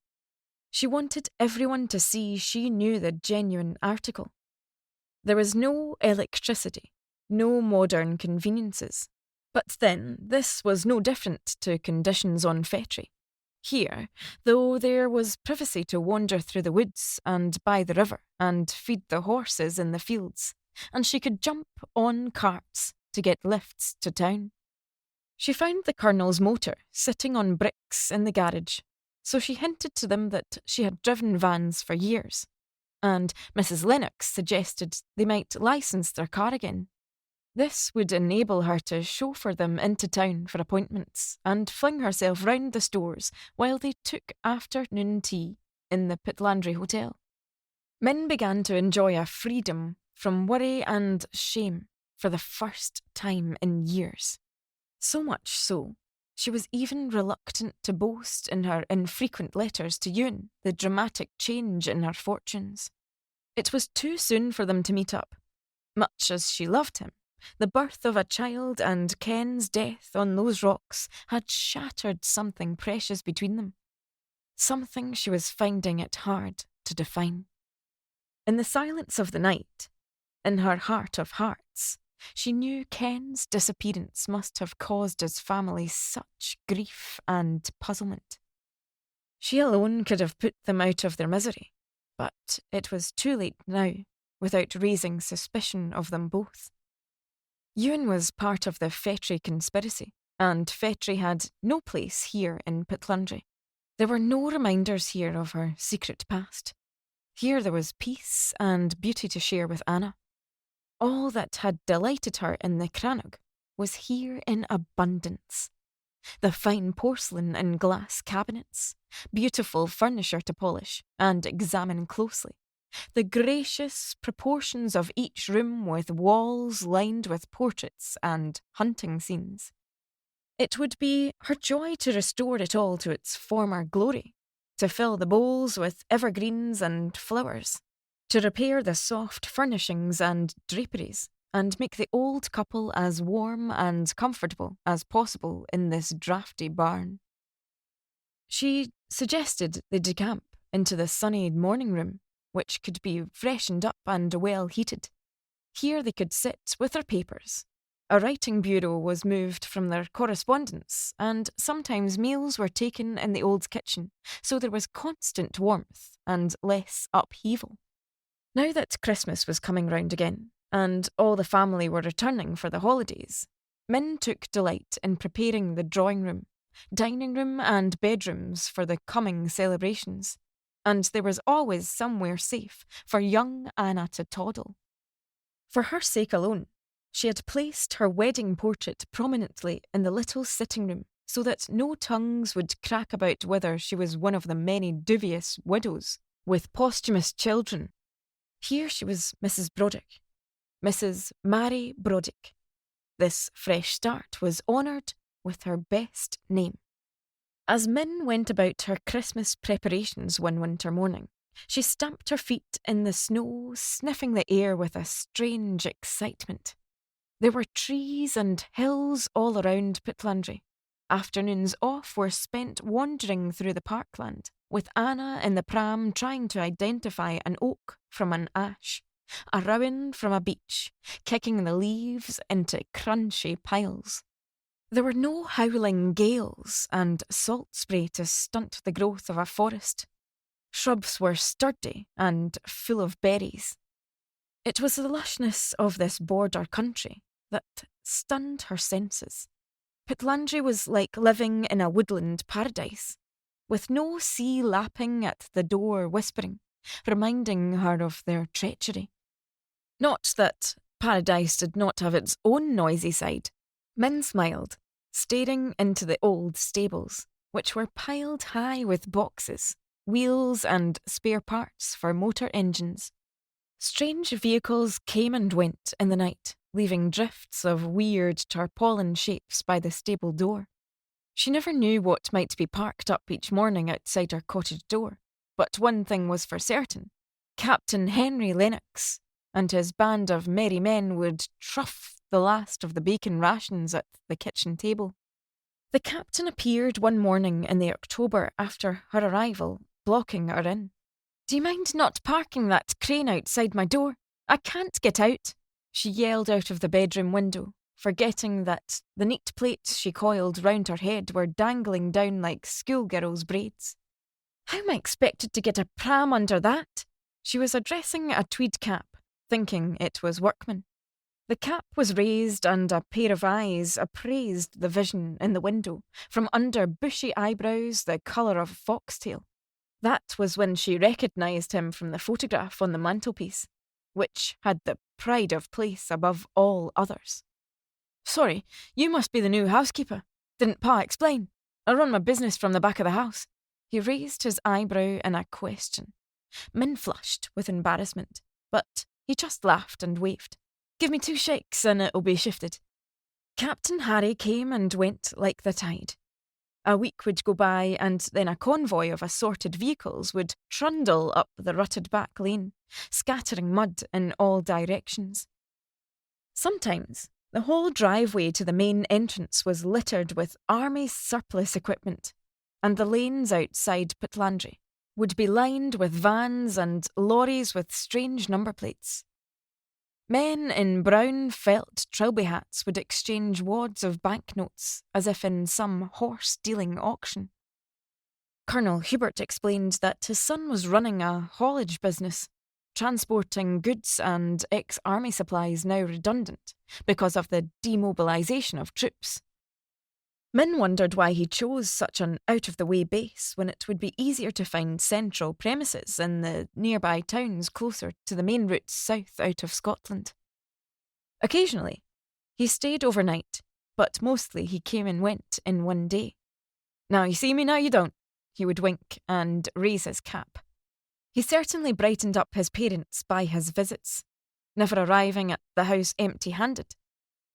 S1: She wanted everyone to see she knew the genuine article. There was no electricity, no modern conveniences. But then, this was no different to conditions on Fetri. Here, though there was privacy to wander through the woods and by the river and feed the horses in the fields, and she could jump on carts to get lifts to town. She found the Colonel's motor sitting on bricks in the garage, so she hinted to them that she had driven vans for years, and Mrs. Lennox suggested they might license their car again. This would enable her to chauffeur them into town for appointments and fling herself round the stores while they took afternoon tea in the Pitlandry Hotel. Min began to enjoy a freedom from worry and shame for the first time in years. So much so, she was even reluctant to boast in her infrequent letters to Ewan the dramatic change in her fortunes. It was too soon for them to meet up. Much as she loved him, the birth of a child and Ken's death on those rocks had shattered something precious between them. Something she was finding it hard to define. In the silence of the night, in her heart of hearts, she knew Ken's disappearance must have caused his family such grief and puzzlement. She alone could have put them out of their misery, but it was too late now, without raising suspicion of them both. Ewan was part of the Fetri conspiracy, and Fetri had no place here in Pitlandry. There were no reminders here of her secret past. Here there was peace and beauty to share with Anna. All that had delighted her in the Crannog was here in abundance. The fine porcelain and glass cabinets, beautiful furniture to polish and examine closely, the gracious proportions of each room with walls lined with portraits and hunting scenes. It would be her joy to restore it all to its former glory, to fill the bowls with evergreens and flowers, to repair the soft furnishings and draperies, and make the old couple as warm and comfortable as possible in this draughty barn. She suggested they decamp into the sunny morning room, which could be freshened up and well heated. Here they could sit with their papers. A writing bureau was moved from their correspondence, and sometimes meals were taken in the old kitchen, so there was constant warmth and less upheaval. Now that Christmas was coming round again, and all the family were returning for the holidays, Min took delight in preparing the drawing room, dining room and bedrooms for the coming celebrations, and there was always somewhere safe for young Anna to toddle. For her sake alone, she had placed her wedding portrait prominently in the little sitting room so that no tongues would crack about whether she was one of the many dubious widows with posthumous children. Here she was Mrs. Broddick, Mrs. Mary Broddick. This fresh start was honoured with her best name. As Min went about her Christmas preparations one winter morning, she stamped her feet in the snow, sniffing the air with a strange excitement. There were trees and hills all around Pitlandry. Afternoons off were spent wandering through the parkland, with Anna in the pram trying to identify an oak from an ash, a rowan from a beech, kicking the leaves into crunchy piles. There were no howling gales and salt spray to stunt the growth of a forest. Shrubs were sturdy and full of berries. It was the lushness of this border country that stunned her senses. Pitlandry was like living in a woodland paradise, with no sea lapping at the door whispering, reminding her of their treachery. Not that paradise did not have its own noisy side. Min smiled, staring into the old stables, which were piled high with boxes, wheels and spare parts for motor engines. Strange vehicles came and went in the night, leaving drifts of weird tarpaulin shapes by the stable door. She never knew what might be parked up each morning outside her cottage door, but one thing was for certain. Captain Henry Lennox and his band of merry men would trough the last of the bacon rations at the kitchen table. The captain appeared one morning in the October after her arrival, blocking her in. "Do you mind not parking that crane outside my door? I can't get out," she yelled out of the bedroom window, forgetting that the neat plaits she coiled round her head were dangling down like schoolgirls' braids. "How am I expected to get a pram under that?" She was addressing a tweed cap, thinking it was workman. The cap was raised and a pair of eyes appraised the vision in the window, from under bushy eyebrows the colour of a foxtail. That was when she recognised him from the photograph on the mantelpiece, which had the pride of place above all others. "Sorry, you must be the new housekeeper. Didn't Pa explain? I run my business from the back of the house." He raised his eyebrow in a question. Min flushed with embarrassment, but he just laughed and waved. "Give me 2 shakes and it'll be shifted." Captain Harry came and went like the tide. A week would go by and then a convoy of assorted vehicles would trundle up the rutted back lane, scattering mud in all directions. Sometimes the whole driveway to the main entrance was littered with army surplus equipment, and the lanes outside Pitlandry would be lined with vans and lorries with strange number plates. Men in brown felt trilby hats would exchange wads of banknotes as if in some horse-dealing auction. Colonel Hubert explained that his son was running a haulage business, transporting goods and ex-army supplies now redundant because of the demobilisation of troops. Min wondered why he chose such an out-of-the-way base when it would be easier to find central premises in the nearby towns closer to the main routes south out of Scotland. Occasionally, he stayed overnight, but mostly he came and went in one day. "Now you see me, now you don't," he would wink and raise his cap. He certainly brightened up his parents by his visits, never arriving at the house empty-handed.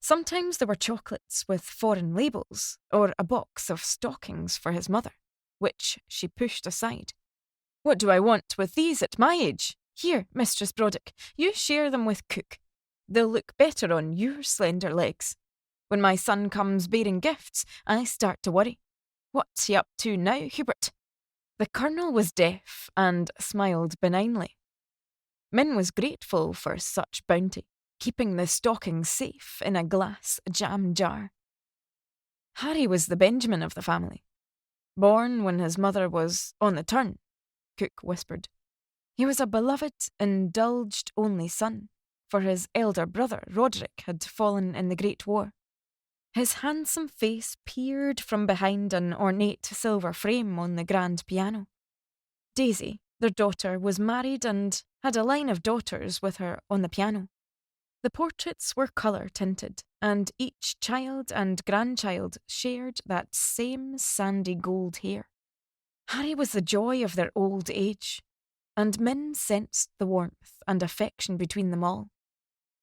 S1: Sometimes there were chocolates with foreign labels, or a box of stockings for his mother, which she pushed aside. "What do I want with these at my age? Here, Mistress Broddick, you share them with Cook. They'll look better on your slender legs. When my son comes bearing gifts, I start to worry. What's he up to now, Hubert?" The Colonel was deaf and smiled benignly. Min was grateful for such bounty, keeping the stockings safe in a glass jam jar. Harry was the Benjamin of the family. Born when his mother was on the turn, Cook whispered. He was a beloved, indulged only son, for his elder brother, Roderick, had fallen in the Great War. His handsome face peered from behind an ornate silver frame on the grand piano. Daisy, their daughter, was married and had a line of daughters with her on the piano. The portraits were colour-tinted, and each child and grandchild shared that same sandy gold hair. Harry was the joy of their old age, and Min sensed the warmth and affection between them all.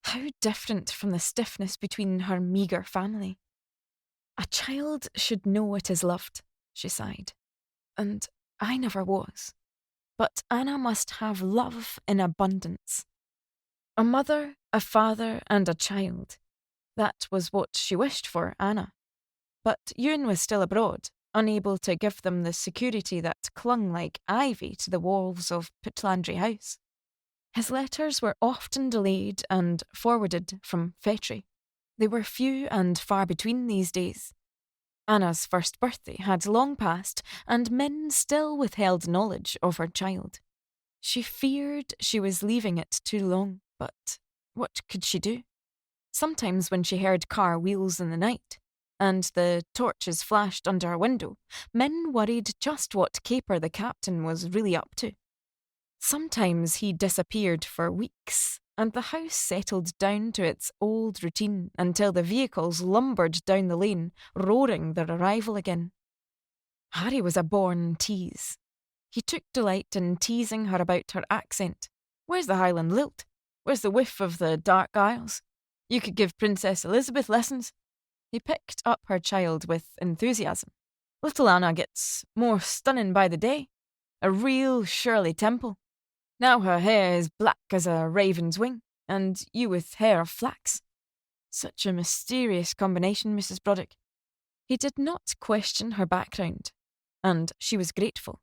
S1: How different from the stiffness between her meagre family. A child should know it is loved, she sighed, and I never was. But Anna must have love in abundance. A mother, a father, and a child. That was what she wished for Anna. But Ewan was still abroad, unable to give them the security that clung like ivy to the walls of Pitlandry House. His letters were often delayed and forwarded from Fetri. They were few and far between these days. Anna's first birthday had long passed, and Min still withheld knowledge of her child. She feared she was leaving it too long, but what could she do? Sometimes when she heard car wheels in the night, and the torches flashed under her window, Min worried just what caper the captain was really up to. Sometimes he disappeared for weeks, and the house settled down to its old routine until the vehicles lumbered down the lane, roaring their arrival again. Harry was a born tease. He took delight in teasing her about her accent. Where's the Highland lilt? Where's the whiff of the Dark Isles? You could give Princess Elizabeth lessons. He picked up her child with enthusiasm. Little Anna gets more stunning by the day. A real Shirley Temple. Now her hair is black as a raven's wing, and you with hair of flax. Such a mysterious combination, Mrs. Broddick. He did not question her background, and she was grateful.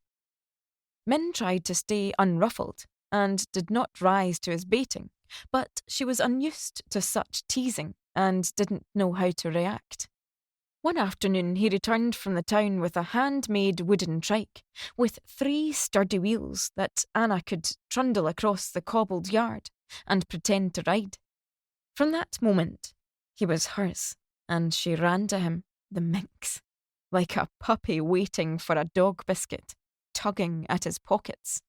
S1: Min tried to stay unruffled, and did not rise to his baiting, but she was unused to such teasing, and didn't know how to react. One afternoon he returned from the town with a handmade wooden trike, with 3 sturdy wheels that Anna could trundle across the cobbled yard and pretend to ride. From that moment, he was hers, and she ran to him, the minx, like a puppy waiting for a dog biscuit, tugging at his pockets.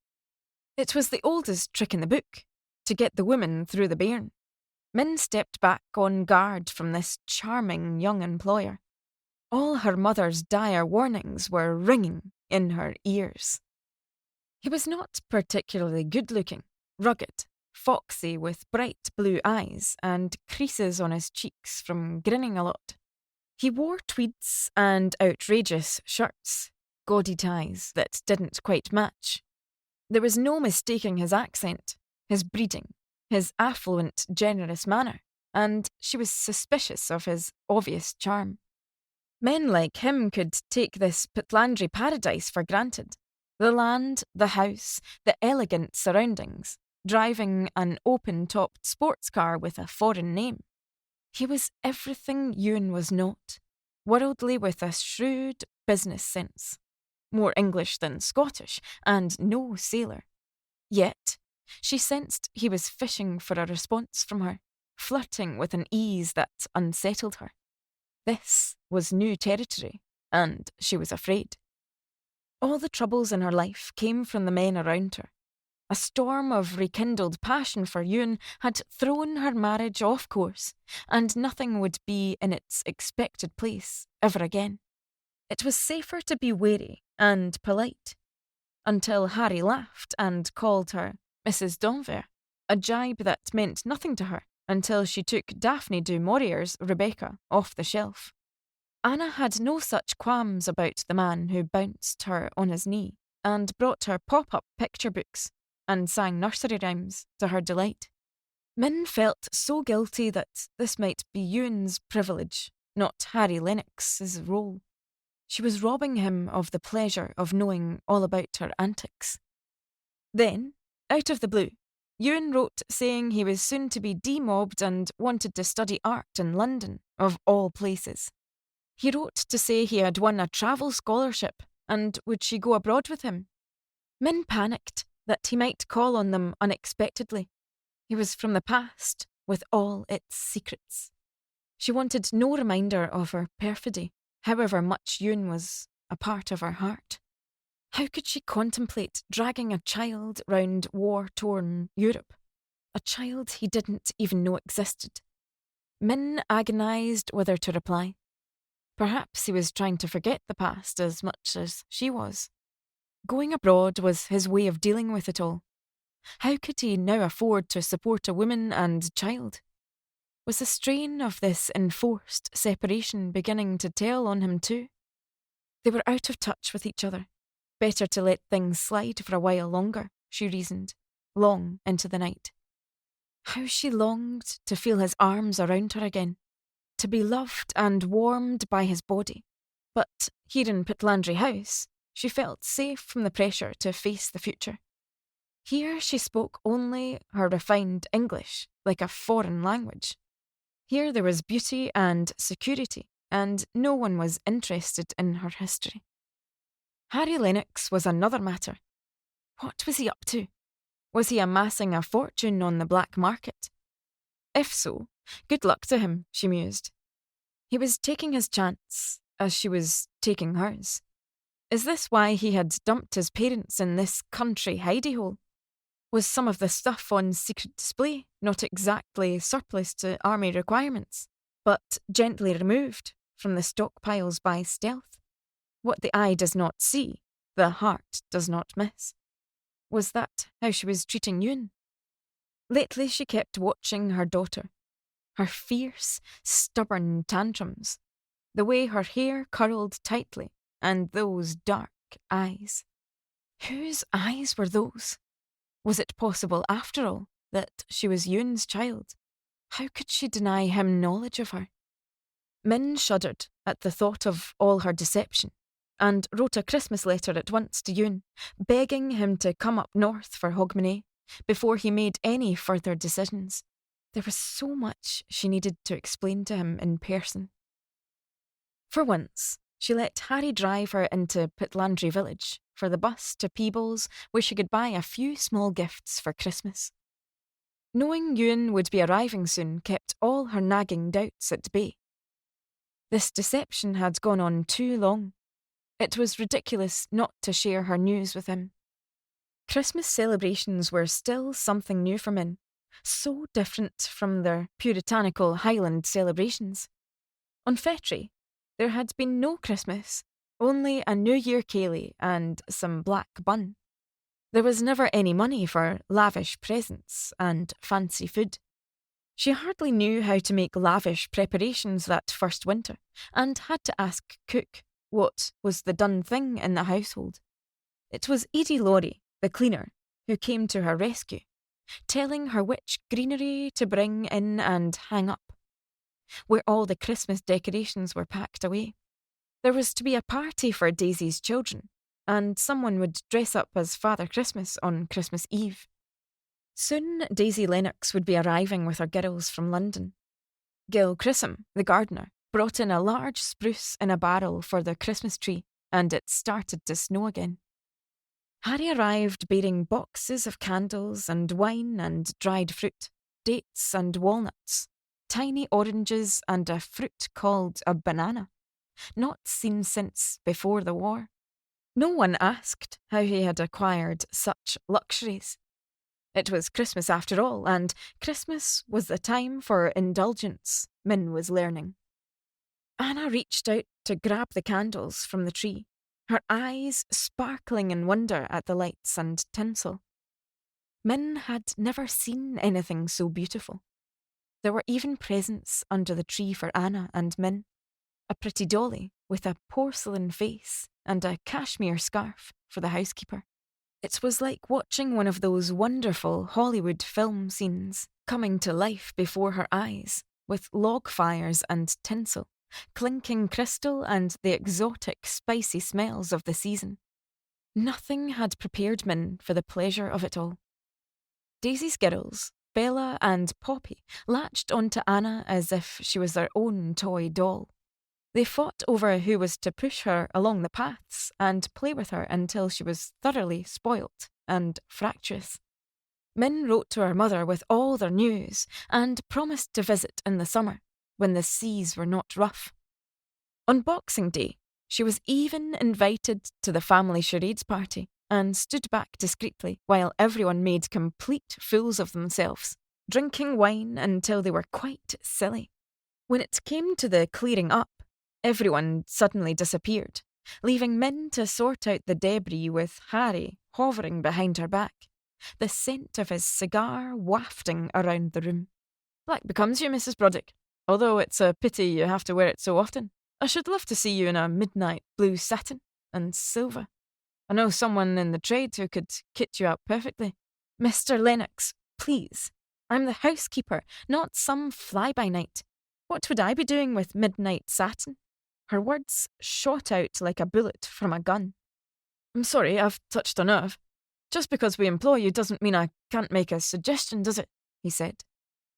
S1: It was the oldest trick in the book, to get the woman through the bairn. Min stepped back on guard from this charming young employer. All her mother's dire warnings were ringing in her ears. He was not particularly good-looking, rugged, foxy with bright blue eyes and creases on his cheeks from grinning a lot. He wore tweeds and outrageous shirts, gaudy ties that didn't quite match. There was no mistaking his accent, his breeding, his affluent, generous manner, and she was suspicious of his obvious charm. Men like him could take this Pitlandry paradise for granted. The land, the house, the elegant surroundings, driving an open-topped sports car with a foreign name. He was everything Ewan was not, worldly with a shrewd business sense, more English than Scottish, and no sailor. Yet, she sensed he was fishing for a response from her, flirting with an ease that unsettled her. This was new territory, and she was afraid. All the troubles in her life came from the men around her. A storm of rekindled passion for Ewan had thrown her marriage off course, and nothing would be in its expected place ever again. It was safer to be wary and polite, until Harry laughed and called her Mrs. D'Anvers, a jibe that meant nothing to her until she took Daphne du Maurier's Rebecca off the shelf. Anna had no such qualms about the man who bounced her on his knee and brought her pop-up picture books and sang nursery rhymes to her delight. Min felt so guilty that this might be Ewan's privilege, not Harry Lennox's role. She was robbing him of the pleasure of knowing all about her antics. Then, out of the blue, Ewan wrote saying he was soon to be demobbed and wanted to study art in London, of all places. He wrote to say he had won a travel scholarship and would she go abroad with him. Min panicked that he might call on them unexpectedly. He was from the past, with all its secrets. She wanted no reminder of her perfidy, however much Ewan was a part of her heart. How could she contemplate dragging a child round war-torn Europe? A child he didn't even know existed. Min agonised whether to reply. Perhaps he was trying to forget the past as much as she was. Going abroad was his way of dealing with it all. How could he now afford to support a woman and child? Was the strain of this enforced separation beginning to tell on him too? They were out of touch with each other. Better to let things slide for a while longer, she reasoned, long into the night. How she longed to feel his arms around her again, to be loved and warmed by his body. But here in Pitlandry House, she felt safe from the pressure to face the future. Here she spoke only her refined English, like a foreign language. Here there was beauty and security, and no one was interested in her history. Harry Lennox was another matter. What was he up to? Was he amassing a fortune on the black market? If so, good luck to him, she mused. He was taking his chance, as she was taking hers. Is this why he had dumped his parents in this country hidey-hole? Was some of the stuff on secret display not exactly surplus to army requirements, but gently removed from the stockpiles by stealth? What the eye does not see, the heart does not miss. Was that how she was treating Ewan? Lately she kept watching her daughter, her fierce, stubborn tantrums, the way her hair curled tightly, and those dark eyes. Whose eyes were those? Was it possible, after all, that she was Ewan's child? How could she deny him knowledge of her? Min shuddered at the thought of all her deception, and wrote a Christmas letter at once to Ewan, begging him to come up north for Hogmanay before he made any further decisions. There was so much she needed to explain to him in person. For once, she let Harry drive her into Pitlandry Village for the bus to Peebles, where she could buy a few small gifts for Christmas. Knowing Ewan would be arriving soon kept all her nagging doubts at bay. This deception had gone on too long. It was ridiculous not to share her news with him. Christmas celebrations were still something new for Min, so different from their puritanical Highland celebrations. On Fettrie, there had been no Christmas, only a New Year ceilidh and some black bun. There was never any money for lavish presents and fancy food. She hardly knew how to make lavish preparations that first winter, and had to ask cook what was the done thing in the household. It was Edie Laurie, the cleaner, who came to her rescue, telling her which greenery to bring in and hang up, where all the Christmas decorations were packed away. There was to be a party for Daisy's children, and someone would dress up as Father Christmas on Christmas Eve. Soon Daisy Lennox would be arriving with her girls from London. Gil Chisholm, the gardener, brought in a large spruce in a barrel for the Christmas tree, and it started to snow again. Harry arrived bearing boxes of candles and wine and dried fruit, dates and walnuts, tiny oranges and a fruit called a banana, not seen since before the war. No one asked how he had acquired such luxuries. It was Christmas after all, and Christmas was the time for indulgence, Min was learning. Anna reached out to grab the candles from the tree, her eyes sparkling in wonder at the lights and tinsel. Min had never seen anything so beautiful. There were even presents under the tree for Anna and Min. A pretty dolly with a porcelain face and a cashmere scarf for the housekeeper. It was like watching one of those wonderful Hollywood film scenes coming to life before her eyes, with log fires and tinsel clinking crystal and the exotic, spicy smells of the season. Nothing had prepared Min for the pleasure of it all. Daisy's girls, Bella and Poppy, latched onto Anna as if she was their own toy doll. They fought over who was to push her along the paths and play with her until she was thoroughly spoilt and fractious. Min wrote to her mother with all their news and promised to visit in the summer, when the seas were not rough. On Boxing Day, she was even invited to the family charades party and stood back discreetly while everyone made complete fools of themselves, drinking wine until they were quite silly. When it came to the clearing up, everyone suddenly disappeared, leaving Min to sort out the debris with Harry hovering behind her back, the scent of his cigar wafting around the room. Black becomes you, Mrs. Broddick, although it's a pity you have to wear it so often. I should love to see you in a midnight blue satin and silver. I know someone in the trade who could kit you out perfectly. Mr. Lennox, please. I'm the housekeeper, not some fly-by-night. What would I be doing with midnight satin? Her words shot out like a bullet from a gun. I'm sorry, I've touched a nerve. Just because we employ you doesn't mean I can't make a suggestion, does it? He said.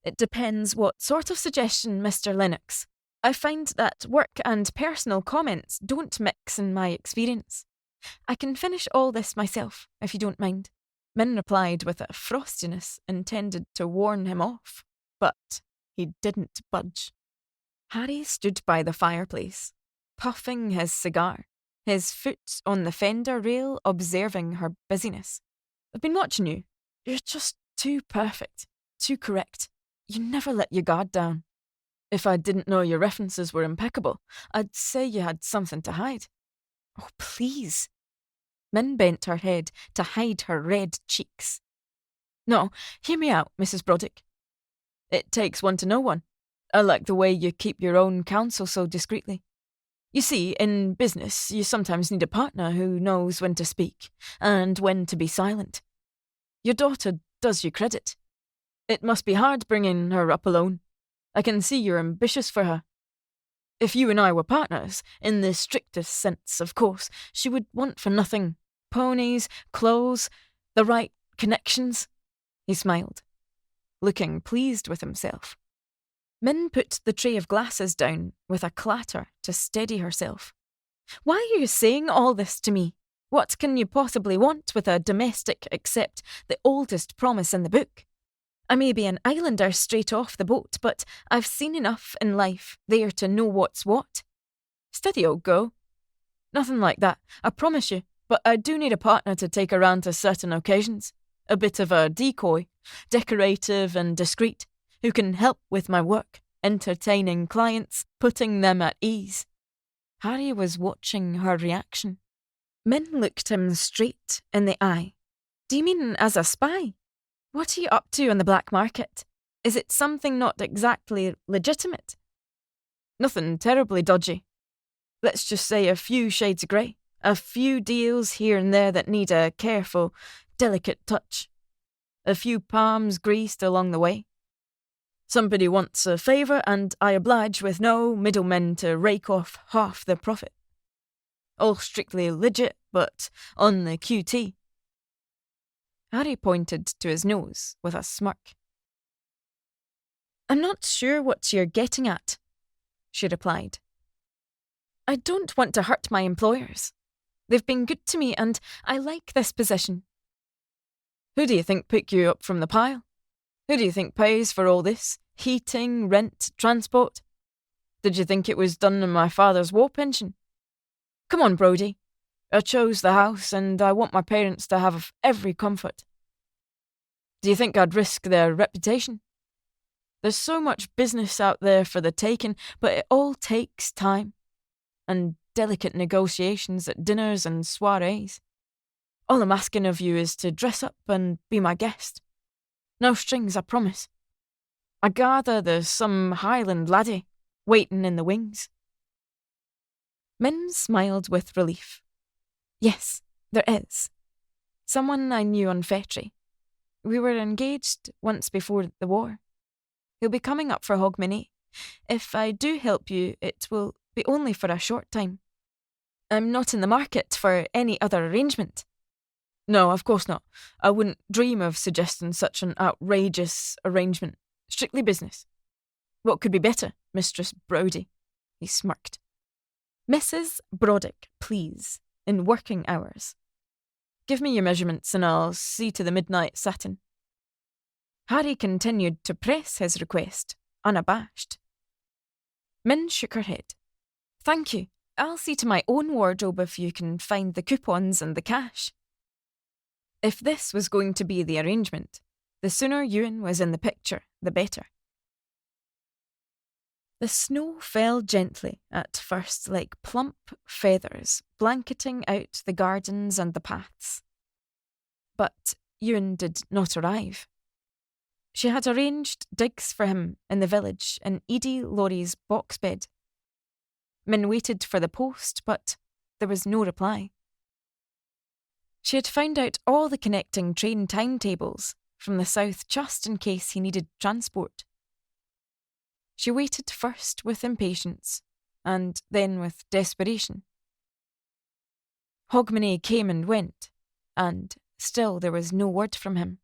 S1: It depends what sort of suggestion, Mr. Lennox. I find that work and personal comments don't mix in my experience. I can finish all this myself, if you don't mind. Min replied with a frostiness intended to warn him off, but he didn't budge. Harry stood by the fireplace, puffing his cigar, his foot on the fender rail observing her busyness. I've been watching you. You're just too perfect, too correct. You never let your guard down. If I didn't know your references were impeccable, I'd say you had something to hide. Oh, please. Min bent her head to hide her red cheeks. No, hear me out, Mrs. Broddick. It takes one to know one. I like the way you keep your own counsel so discreetly. You see, in business, you sometimes need a partner who knows when to speak and when to be silent. Your daughter does you credit. It must be hard bringing her up alone. I can see you're ambitious for her. If you and I were partners, in the strictest sense, of course, she would want for nothing. Ponies, clothes, the right connections. He smiled, looking pleased with himself. Min put the tray of glasses down with a clatter to steady herself. Why are you saying all this to me? What can you possibly want with a domestic except the oldest promise in the book? I may be an islander straight off the boat, but I've seen enough in life there to know what's what. Steady, old girl. Nothing like that, I promise you, but I do need a partner to take around to certain occasions. A bit of a decoy, decorative and discreet, who can help with my work, entertaining clients, putting them at ease. Harry was watching her reaction. Min looked him straight in the eye. Do you mean as a spy? What are you up to on the black market? Is it something not exactly legitimate? Nothing terribly dodgy. Let's just say a few shades of grey. A few deals here and there that need a careful, delicate touch. A few palms greased along the way. Somebody wants a favour and I oblige with no middlemen to rake off half the profit. All strictly legit, but on the QT. Harry pointed to his nose with a smirk. I'm not sure what you're getting at, she replied. I don't want to hurt my employers. They've been good to me and I like this position. Who do you think picked you up from the pile? Who do you think pays for all this? Heating, rent, transport? Did you think it was done in my father's war pension? Come on, Brodie. I chose the house and I want my parents to have every comfort. Do you think I'd risk their reputation? There's so much business out there for the taking, but it all takes time. And delicate negotiations at dinners and soirees. All I'm asking of you is to dress up and be my guest. No strings, I promise. I gather there's some Highland laddie waiting in the wings. Min smiled with relief. Yes, there is. Someone I knew on Fetri. We were engaged once before the war. He'll be coming up for Hogmanay, If I do help you, it will be only for a short time. I'm not in the market for any other arrangement." "No, of course not. I wouldn't dream of suggesting such an outrageous arrangement. Strictly business. What could be better, Mistress Brodie?" He smirked. "Mrs. Broddick, please, in working hours. Give me your measurements and I'll see to the midnight satin." Harry continued to press his request, unabashed. Min shook her head. "Thank you. I'll see to my own wardrobe if you can find the coupons and the cash." If this was going to be the arrangement, the sooner Ewan was in the picture, the better. The snow fell gently at first like plump feathers, blanketing out the gardens and the paths. But Ewan did not arrive. She had arranged digs for him in the village in Edie Laurie's box bed. Min waited for the post, but there was no reply. She had found out all the connecting train timetables from the south just in case he needed transport. She waited first with impatience, and then with desperation. Hogmanay came and went, and still there was no word from him.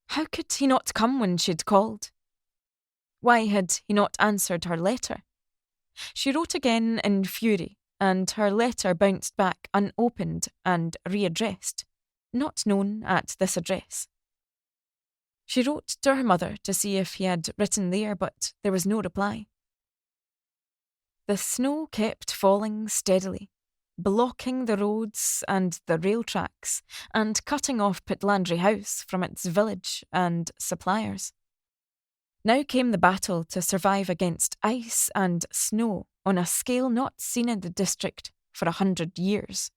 S1: How could he not come when she'd called? Why had he not answered her letter? She wrote again in fury, and her letter bounced back unopened and readdressed, not known at this address. She wrote to her mother to see if he had written there, but there was no reply. The snow kept falling steadily, blocking the roads and the rail tracks, and cutting off Pitlandry House from its village and suppliers. Now came the battle to survive against ice and snow on a scale not seen in the district for 100 years.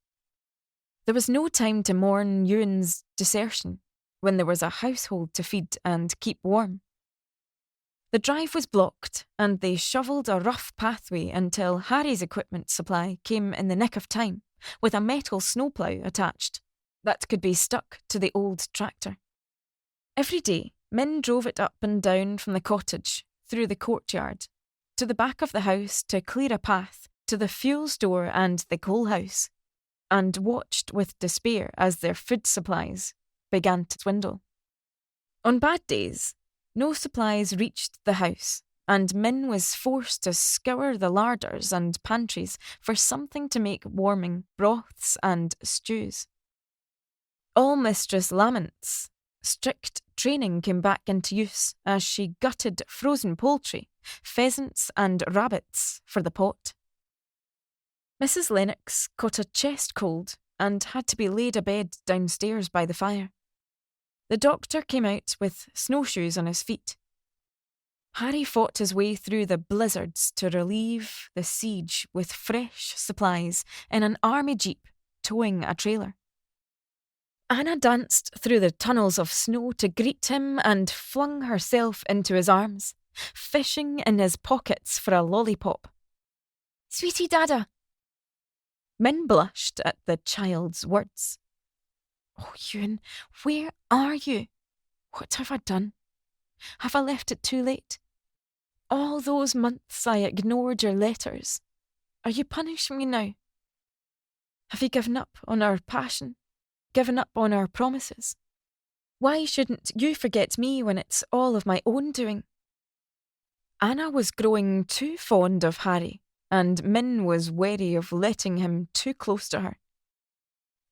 S1: There was no time to mourn Ewan's desertion when there was a household to feed and keep warm. The drive was blocked, and they shovelled a rough pathway until Harry's equipment supply came in the nick of time, with a metal snowplough attached that could be stuck to the old tractor. Every day, Min drove it up and down from the cottage, through the courtyard, to the back of the house to clear a path to the fuel store and the coal house, and watched with despair as their food supplies began to dwindle. On bad days, no supplies reached the house, and Min was forced to scour the larders and pantries for something to make warming broths and stews. All Mistress Lamont's strict training came back into use as she gutted frozen poultry, pheasants and rabbits for the pot. Mrs. Lennox caught a chest cold and had to be laid abed downstairs by the fire. The doctor came out with snowshoes on his feet. Harry fought his way through the blizzards to relieve the siege with fresh supplies in an army jeep towing a trailer. Anna danced through the tunnels of snow to greet him and flung herself into his arms, fishing in his pockets for a lollipop. "Sweetie Dada!" Min blushed at the child's words. "Oh, Ewan, where are you? What have I done? Have I left it too late? All those months I ignored your letters. Are you punishing me now? Have you given up on our passion? Given up on our promises? Why shouldn't you forget me when it's all of my own doing?" Anna was growing too fond of Harry, and Min was wary of letting him too close to her.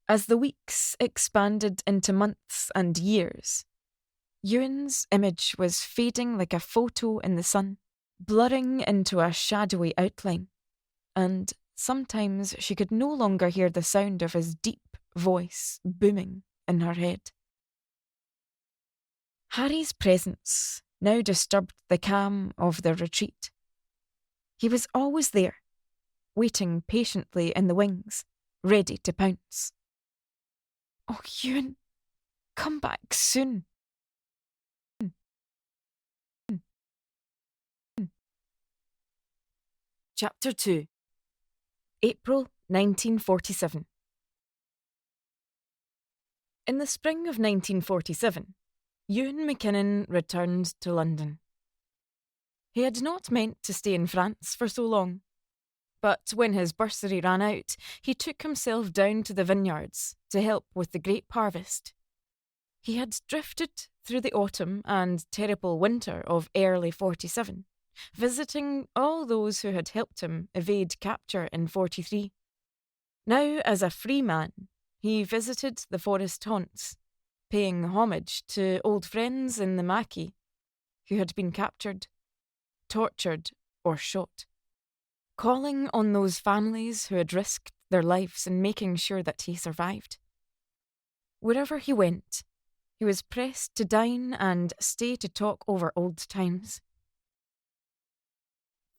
S1: As the weeks expanded into months and years, Ewan's image was fading like a photo in the sun, blurring into a shadowy outline, and sometimes she could no longer hear the sound of his deep voice booming in her head. Harry's presence now disturbed the calm of the retreat. He was always there, waiting patiently in the wings, ready to pounce. "Oh, Ewan, come back soon." Chapter 2. April 1947. In the spring of 1947, Ewan McKinnon returned to London. He had not meant to stay in France for so long, but when his bursary ran out, he took himself down to the vineyards to help with the grape harvest. He had drifted through the autumn and terrible winter of early 47, visiting all those who had helped him evade capture in 43. Now, as a free man, he visited the forest haunts, paying homage to old friends in the Maquis who had been captured, tortured, or shot, calling on those families who had risked their lives in making sure that he survived. Wherever he went, he was pressed to dine and stay to talk over old times.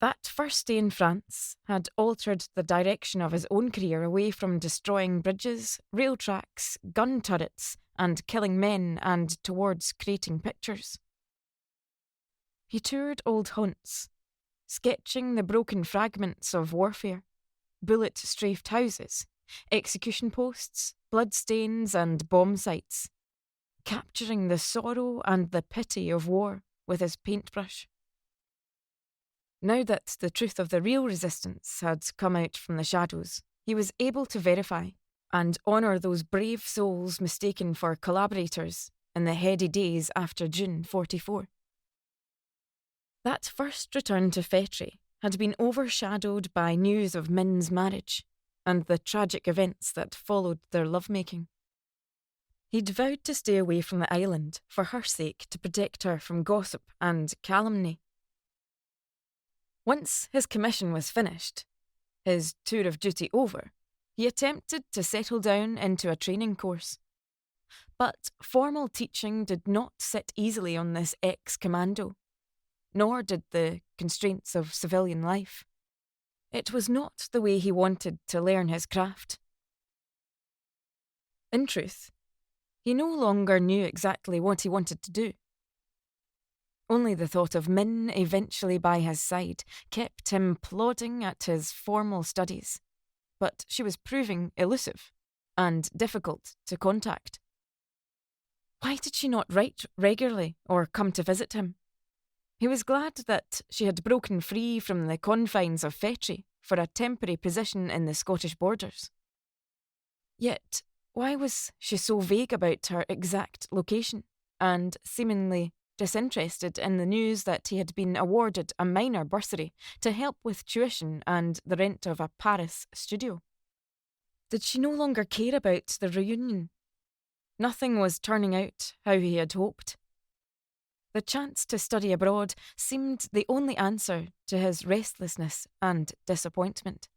S1: That first day in France had altered the direction of his own career away from destroying bridges, rail tracks, gun turrets, and killing men and towards creating pictures. He toured old haunts, sketching the broken fragments of warfare, bullet-strafed houses, execution posts, bloodstains and bomb sites, capturing the sorrow and the pity of war with his paintbrush. Now that the truth of the real resistance had come out from the shadows, he was able to verify and honour those brave souls mistaken for collaborators in the heady days after June 44. That first return to Fétry had been overshadowed by news of Min's marriage and the tragic events that followed their lovemaking. He'd vowed to stay away from the island for her sake to protect her from gossip and calumny. Once his commission was finished, his tour of duty over, he attempted to settle down into a training course. But formal teaching did not sit easily on this ex-commando, nor did the constraints of civilian life. It was not the way he wanted to learn his craft. In truth, he no longer knew exactly what he wanted to do. Only the thought of Min eventually by his side kept him plodding at his formal studies, but she was proving elusive and difficult to contact. Why did she not write regularly or come to visit him? He was glad that she had broken free from the confines of Fétry for a temporary position in the Scottish borders. Yet, why was she so vague about her exact location and seemingly disinterested in the news that he had been awarded a minor bursary to help with tuition and the rent of a Paris studio? Did she no longer care about the reunion? Nothing was turning out how he had hoped. The chance to study abroad seemed the only answer to his restlessness and disappointment.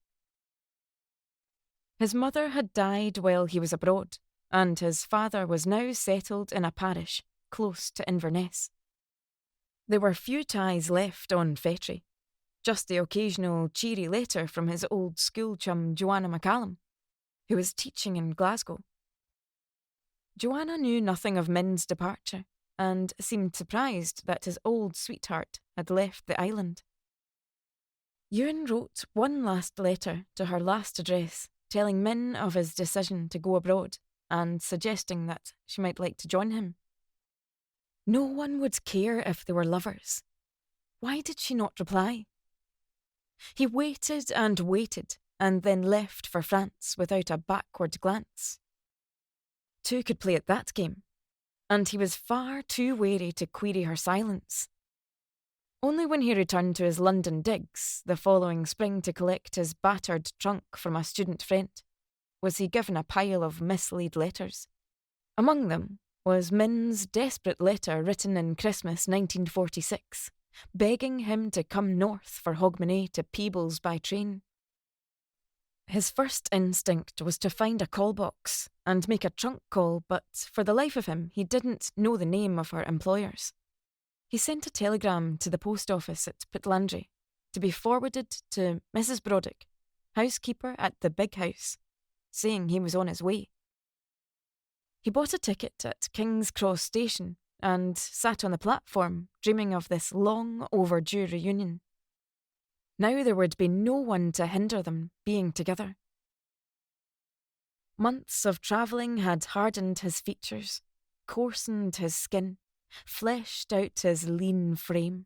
S1: His mother had died while he was abroad, and his father was now settled in a parish close to Inverness. There were few ties left on Fétry, just the occasional cheery letter from his old school chum Joanna McCallum, who was teaching in Glasgow. Joanna knew nothing of Min's departure and seemed surprised that his old sweetheart had left the island. Ewan wrote one last letter to her last address, telling Min of his decision to go abroad and suggesting that she might like to join him. No one would care if they were lovers. Why did she not reply? He waited and waited, and then left for France without a backward glance. Two could play at that game, and he was far too wary to query her silence. Only when he returned to his London digs the following spring to collect his battered trunk from a student friend was he given a pile of mislead letters. Among them was Min's desperate letter written in Christmas 1946, begging him to come north for Hogmanay to Peebles by train. His first instinct was to find a call box and make a trunk call, but for the life of him he didn't know the name of her employers. He sent a telegram to the post office at Pitlandry to be forwarded to Mrs. Broddick, housekeeper at the big house, saying he was on his way. He bought a ticket at King's Cross Station and sat on the platform, dreaming of this long overdue reunion. Now there would be no one to hinder them being together. Months of travelling had hardened his features, coarsened his skin, fleshed out his lean frame.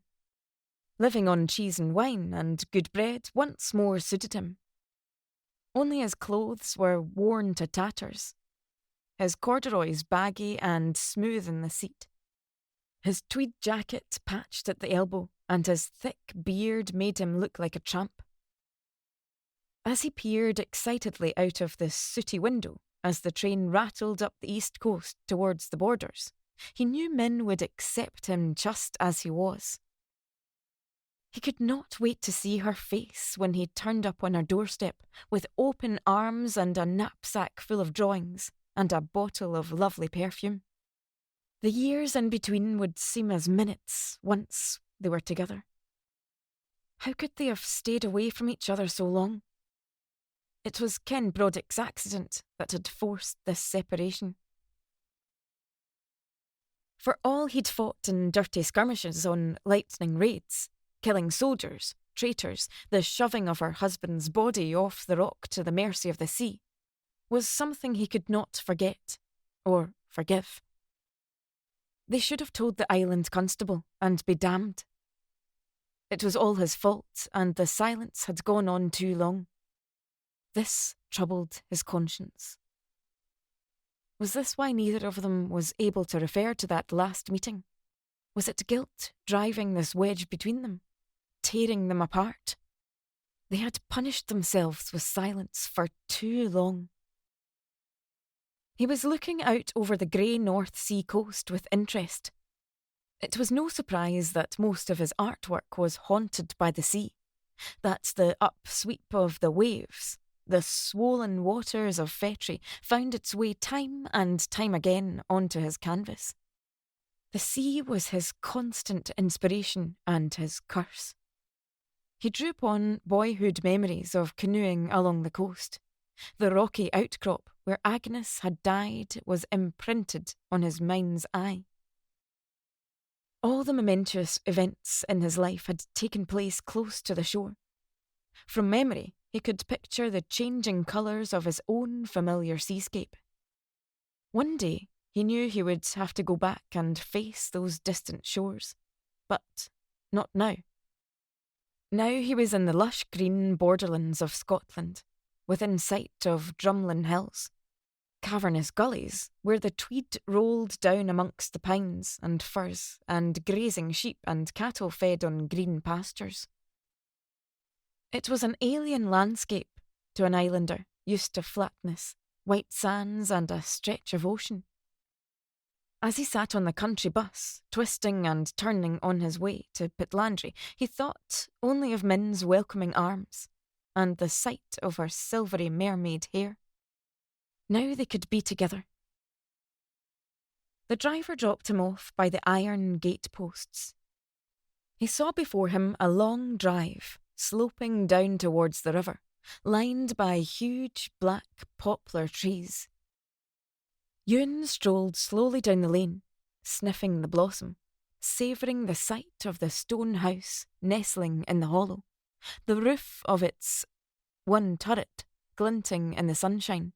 S1: Living on cheese and wine and good bread once more suited him. Only his clothes were worn to tatters, his corduroys baggy and smooth in the seat, his tweed jacket patched at the elbow, and his thick beard made him look like a tramp. As he peered excitedly out of the sooty window as the train rattled up the east coast towards the borders, he knew Min would accept him just as he was. He could not wait to see her face when he turned up on her doorstep with open arms and a knapsack full of drawings and a bottle of lovely perfume. The years in between would seem as minutes once they were together. How could they have stayed away from each other so long? It was Ken Broddick's accident that had forced this separation. For all he'd fought in dirty skirmishes on lightning raids, killing soldiers, traitors, the shoving of her husband's body off the rock to the mercy of the sea, was something he could not forget or forgive. They should have told the island constable and be damned. It was all his fault, and the silence had gone on too long. This troubled his conscience. Was this why neither of them was able to refer to that last meeting? Was it guilt driving this wedge between them, tearing them apart? They had punished themselves with silence for too long. He was looking out over the grey North Sea coast with interest. It was no surprise that most of his artwork was haunted by the sea, that the upsweep of the waves, the swollen waters of Fetri, found its way time and time again onto his canvas. The sea was his constant inspiration and his curse. He drew upon boyhood memories of canoeing along the coast. The rocky outcrop where Agnes had died was imprinted on his mind's eye. All the momentous events in his life had taken place close to the shore. From memory, he could picture the changing colours of his own familiar seascape. One day, he knew he would have to go back and face those distant shores. But not now. Now he was in the lush green borderlands of Scotland, within sight of Drumlin Hills, cavernous gullies where the Tweed rolled down amongst the pines and firs, and grazing sheep and cattle fed on green pastures. It was an alien landscape to an islander used to flatness, white sands and a stretch of ocean. As he sat on the country bus, twisting and turning on his way to Pitlandry, he thought only of Min's welcoming arms and the sight of her silvery mermaid hair. Now they could be together. The driver dropped him off by the iron gate posts. He saw before him a long drive, sloping down towards the river, lined by huge black poplar trees. Ewan strolled slowly down the lane, sniffing the blossom, savouring the sight of the stone house nestling in the hollow, the roof of its one turret glinting in the sunshine.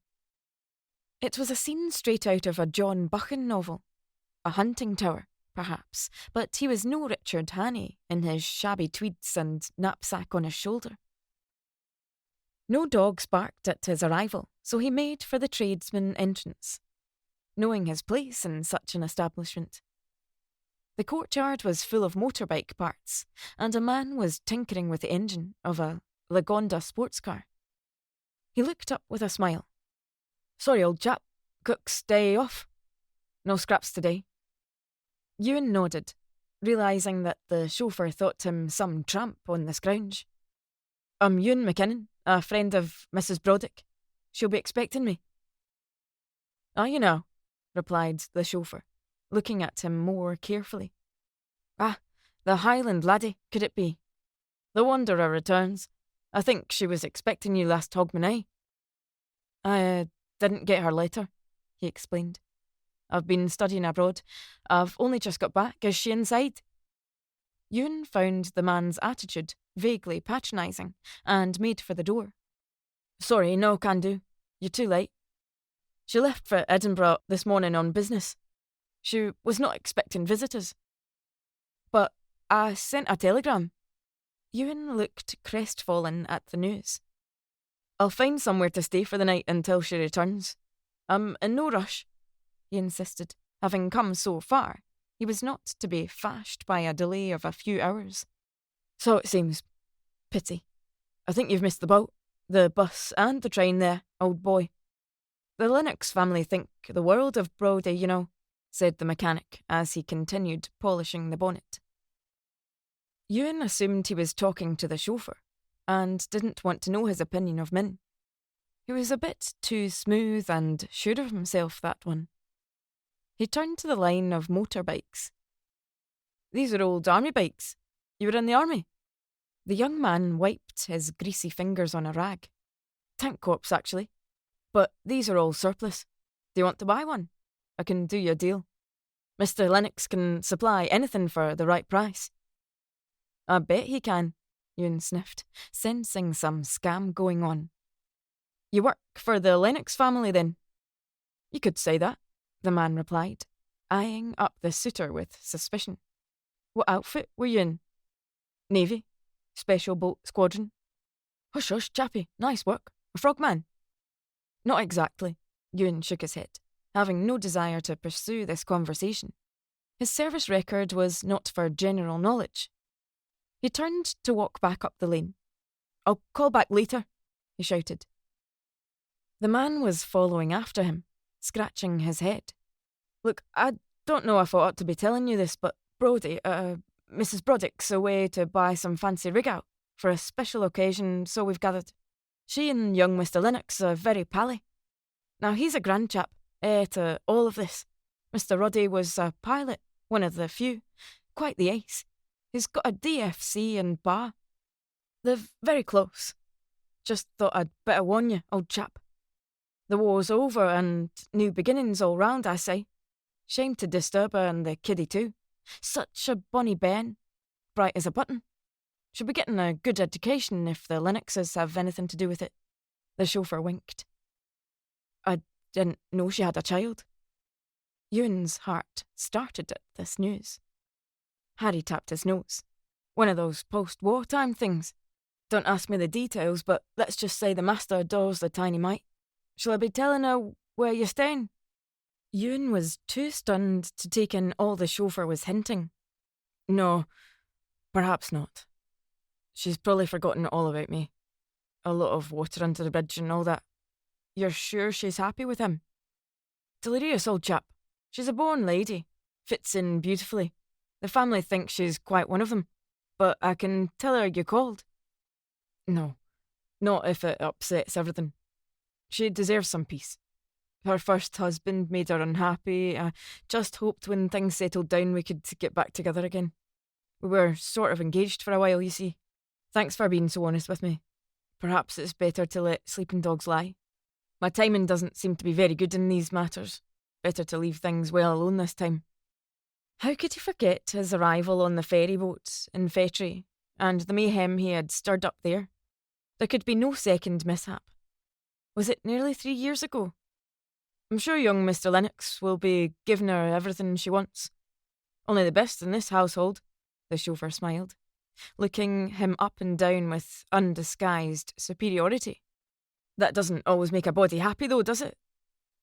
S1: It was a scene straight out of a John Buchan novel, a hunting tower, perhaps, but he was no Richard Hannay in his shabby tweeds and knapsack on his shoulder. No dogs barked at his arrival, so he made for the tradesman entrance, knowing his place in such an establishment. The courtyard was full of motorbike parts, and a man was tinkering with the engine of a Lagonda sports car. He looked up with a smile. "Sorry, old chap, cook's day off? No scraps today?" Ewan nodded, realising that the chauffeur thought him some tramp on the scrounge. "I'm Ewan McKinnon, a friend of Mrs. Broddick. She'll be expecting me." "Are you now?" replied the chauffeur, looking at him more carefully. "Ah, the Highland laddie, could it be? The Wanderer returns. I think she was expecting you last Hogmanay." "I didn't get her letter," he explained. "I've been studying abroad. I've only just got back. Is she inside?" Ewan found the man's attitude vaguely patronising and made for the door. "Sorry, no can do. You're too late. She left for Edinburgh this morning on business. She was not expecting visitors. But I sent a telegram. Ewan looked crestfallen at the news. I'll find somewhere to stay for the night until she returns. I'm in no rush, he insisted. Having come so far, he was not to be fashed by a delay of a few hours. So it seems. Pity. I think you've missed the boat, the bus and the train there, old boy. The Lennox family think the world of Brodie, you know, said the mechanic as he continued polishing the bonnet. Ewan assumed he was talking to the chauffeur and didn't want to know his opinion of Min. He was a bit too smooth and sure of himself, that one. He turned to the line of motorbikes. These are old army bikes. You were in the army? The young man wiped his greasy fingers on a rag. Tank corps, actually. But these are all surplus. Do you want to buy one? I can do you a deal. Mr. Lennox can supply anything for the right price. I bet he can, Ewan sniffed, sensing some scam going on. You work for the Lennox family, then? You could say that, the man replied, eyeing up the suitor with suspicion. What outfit were you in? Navy. Special boat squadron. Hush, hush, chappie, nice work. A frogman? Not exactly, Ewan shook his head, having no desire to pursue this conversation. His service record was not for general knowledge. He turned to walk back up the lane. I'll call back later, he shouted. The man was following after him, scratching his head. Look, I don't know if I ought to be telling you this, but Brodie, Mrs. Broddick's away to buy some fancy rig-out for a special occasion, so we've gathered. She and young Mr. Lennox are very pally. Now, he's a grand chap, heir to all of this. Mr. Roddy was a pilot, one of the few, quite the ace. He's got a DFC in Bar. They're very close. Just thought I'd better warn you, old chap. The war's over and new beginnings all round, I say. Shame to disturb her and the kiddie too. Such a bonny bairn, bright as a button. She'll be getting a good education if the Lennoxes have anything to do with it. The chauffeur winked. I didn't know she had a child. Ewan's heart started at this news. Harry tapped his nose. One of those post-war-time things. Don't ask me the details, but let's just say the master adores the tiny mite. Shall I be telling her where you're staying? Ewan was too stunned to take in all the chauffeur was hinting. No, perhaps not. She's probably forgotten all about me. A lot of water under the bridge and all that. You're sure she's happy with him? Delirious old chap. She's a born lady. Fits in beautifully. The family thinks she's quite one of them. But I can tell her you called. No, not if it upsets everything. She deserves some peace. Her first husband made her unhappy. I just hoped when things settled down we could get back together again. We were sort of engaged for a while, you see. Thanks for being so honest with me. Perhaps it's better to let sleeping dogs lie. My timing doesn't seem to be very good in these matters. Better to leave things well alone this time. How could he forget his arrival on the ferry boat in Fetri and the mayhem he had stirred up there? There could be no second mishap. Was it nearly 3 years ago? I'm sure young Mr. Lennox will be giving her everything she wants. Only the best in this household, the chauffeur smiled, looking him up and down with undisguised superiority. That doesn't always make a body happy though, does it?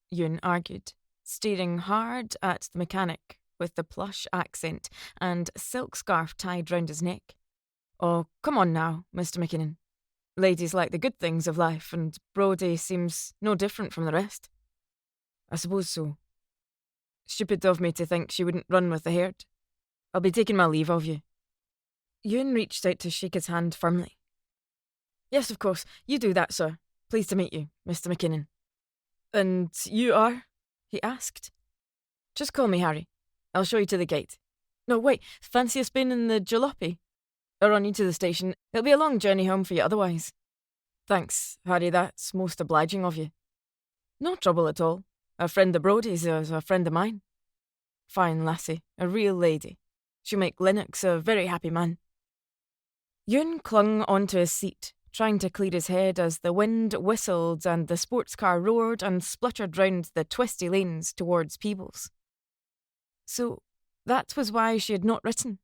S1: Ewan argued, staring hard at the mechanic with the plush accent and silk scarf tied round his neck. Oh, come on now, Mr. McKinnon. Ladies like the good things of life, and Brodie seems no different from the rest. I suppose so. Stupid of me to think she wouldn't run with the herd. I'll be taking my leave of you. Ewan reached out to shake his hand firmly. Yes, of course, you do that, sir. Pleased to meet you, Mr. McKinnon. And you are? He asked. Just call me Harry. I'll show you to the gate. No, wait, fancy a spin in the jalopy? I'll run you to the station. It'll be a long journey home for you otherwise. Thanks, Harry, that's most obliging of you. No trouble at all. A friend of Brodie's is a friend of mine. Fine lassie, a real lady. She'll make Lennox a very happy man. Ewan clung onto his seat, trying to clear his head as the wind whistled and the sports car roared and spluttered round the twisty lanes towards Peebles. So that was why she had not written.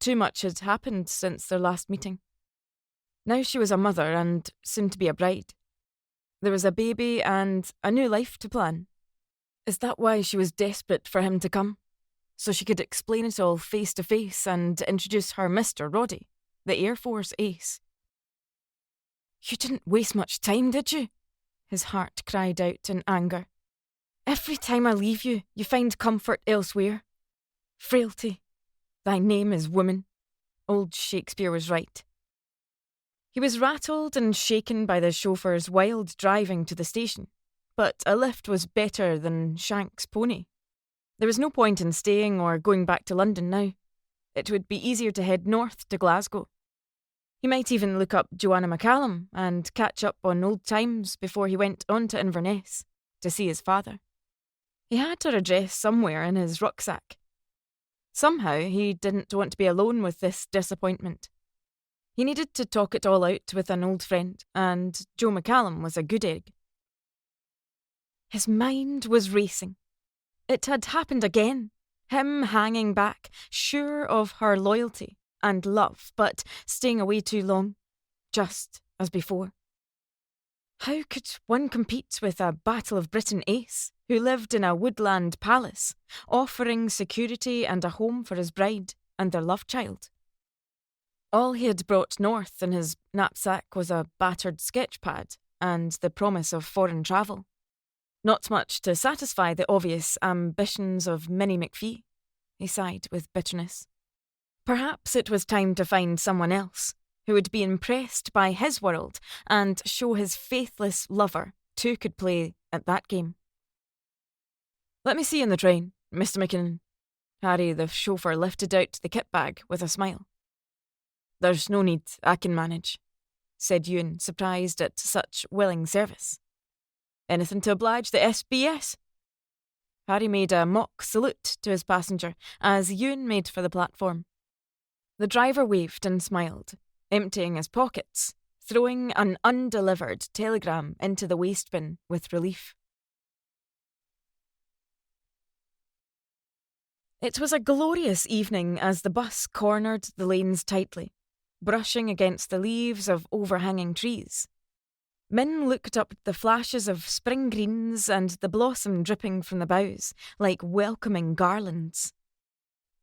S1: Too much had happened since their last meeting. Now she was a mother and soon to be a bride. There was a baby and a new life to plan. Is that why she was desperate for him to come? So she could explain it all face to face and introduce her Mr. Roddy, the Air Force ace. You didn't waste much time, did you? His heart cried out in anger. Every time I leave you, you find comfort elsewhere. Frailty. Thy name is woman. Old Shakespeare was right. He was rattled and shaken by the chauffeur's wild driving to the station, but a lift was better than Shank's pony. There was no point in staying or going back to London now. It would be easier to head north to Glasgow. He might even look up Joanna McCallum and catch up on old times before he went on to Inverness to see his father. He had her address somewhere in his rucksack. Somehow he didn't want to be alone with this disappointment. He needed to talk it all out with an old friend, and Joe McCallum was a good egg. His mind was racing. It had happened again. Him hanging back, sure of her loyalty and love, but staying away too long, just as before. How could one compete with a Battle of Britain ace who lived in a woodland palace, offering security and a home for his bride and their love child? All he had brought north in his knapsack was a battered sketch pad and the promise of foreign travel. Not much to satisfy the obvious ambitions of Minnie McPhee, he sighed with bitterness. Perhaps it was time to find someone else who would be impressed by his world and show his faithless lover two could play at that game. Let me see you in the train, Mr. McKinnon. Harry, the chauffeur, lifted out the kit bag with a smile. There's no need, I can manage, said Ewan, surprised at such willing service. Anything to oblige the SBS? Harry made a mock salute to his passenger as Ewan made for the platform. The driver waved and smiled, emptying his pockets, throwing an undelivered telegram into the waste bin with relief. It was a glorious evening as the bus cornered the lanes tightly, brushing against the leaves of overhanging trees. Min looked up at the flashes of spring greens and the blossom dripping from the boughs like welcoming garlands.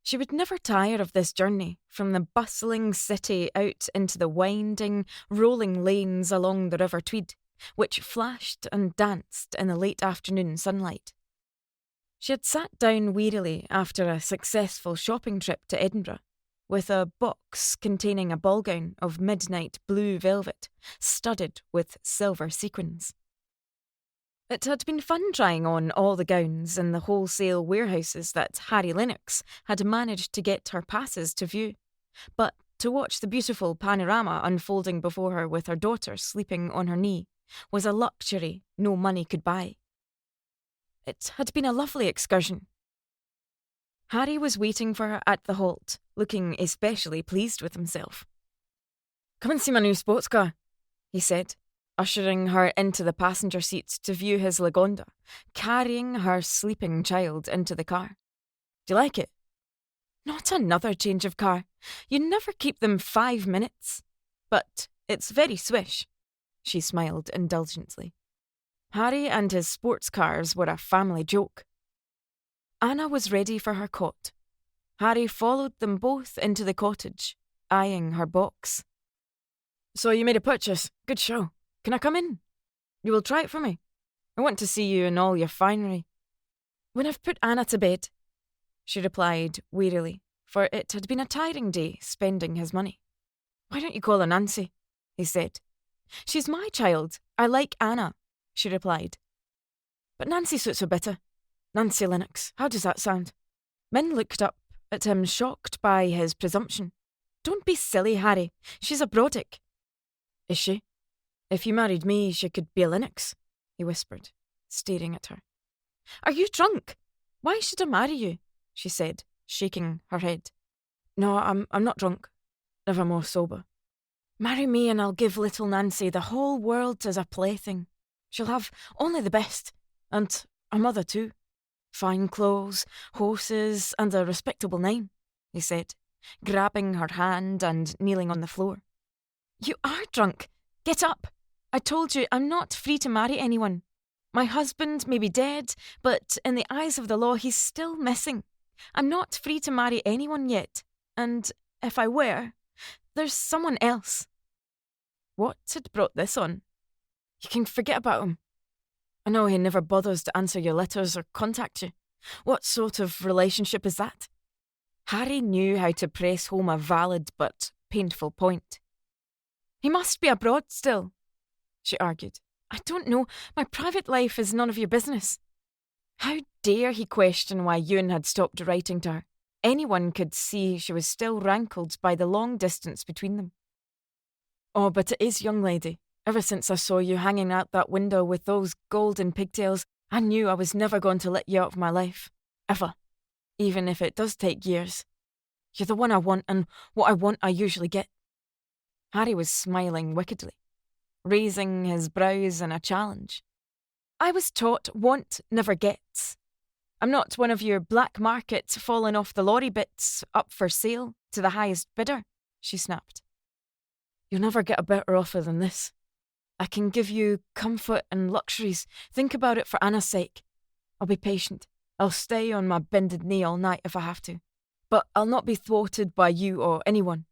S1: She would never tire of this journey from the bustling city out into the winding, rolling lanes along the River Tweed, which flashed and danced in the late afternoon sunlight. She had sat down wearily after a successful shopping trip to Edinburgh, with a box containing a ball gown of midnight blue velvet, studded with silver sequins. It had been fun trying on all the gowns in the wholesale warehouses that Harry Lennox had managed to get her passes to view, but to watch the beautiful panorama unfolding before her with her daughter sleeping on her knee was a luxury no money could buy. It had been a lovely excursion. Harry was waiting for her at the halt, looking especially pleased with himself. Come and see my new sports car, he said, ushering her into the passenger seat to view his Lagonda, carrying her sleeping child into the car. Do you like it? Not another change of car. You never keep them 5 minutes. But it's very swish, she smiled indulgently. Harry and his sports cars were a family joke. Anna was ready for her cot. Harry followed them both into the cottage, eyeing her box. So you made a purchase. Good show. Can I come in? You will try it for me. I want to see you in all your finery. When I've put Anna to bed, she replied wearily, for it had been a tiring day spending his money. Why don't you call her Nancy? He said. She's my child. I like Anna, she replied. But Nancy suits her better. Nancy Lennox, how does that sound? Min looked up at him, shocked by his presumption. Don't be silly, Harry. She's a Brodick. Is she? If you married me, she could be a Lennox, he whispered, staring at her. Are you drunk? Why should I marry you? She said, shaking her head. No, I'm not drunk. Never more sober. Marry me and I'll give little Nancy the whole world as a plaything. She'll have only the best, and a mother too. Fine clothes, horses, and a respectable name, he said, grabbing her hand and kneeling on the floor. You are drunk. Get up. I told you I'm not free to marry anyone. My husband may be dead, but in the eyes of the law, he's still missing. I'm not free to marry anyone yet, and if I were, there's someone else. What had brought this on? You can forget about him. I know he never bothers to answer your letters or contact you. What sort of relationship is that? Harry knew how to press home a valid but painful point. He must be abroad still, she argued. I don't know. My private life is none of your business. How dare he question why Ewan had stopped writing to her? Anyone could see she was still rankled by the long distance between them. Oh, but it is, young lady. Ever since I saw you hanging out that window with those golden pigtails, I knew I was never going to let you out of my life. Ever. Even if it does take years. You're the one I want, and what I want I usually get. Harry was smiling wickedly, raising his brows in a challenge. I was taught want never gets. I'm not one of your black market falling off the lorry bits up for sale to the highest bidder, she snapped. You'll never get a better offer than this. I can give you comfort and luxuries. Think about it for Anna's sake. I'll be patient. I'll stay on my bended knee all night if I have to. But I'll not be thwarted by you or anyone.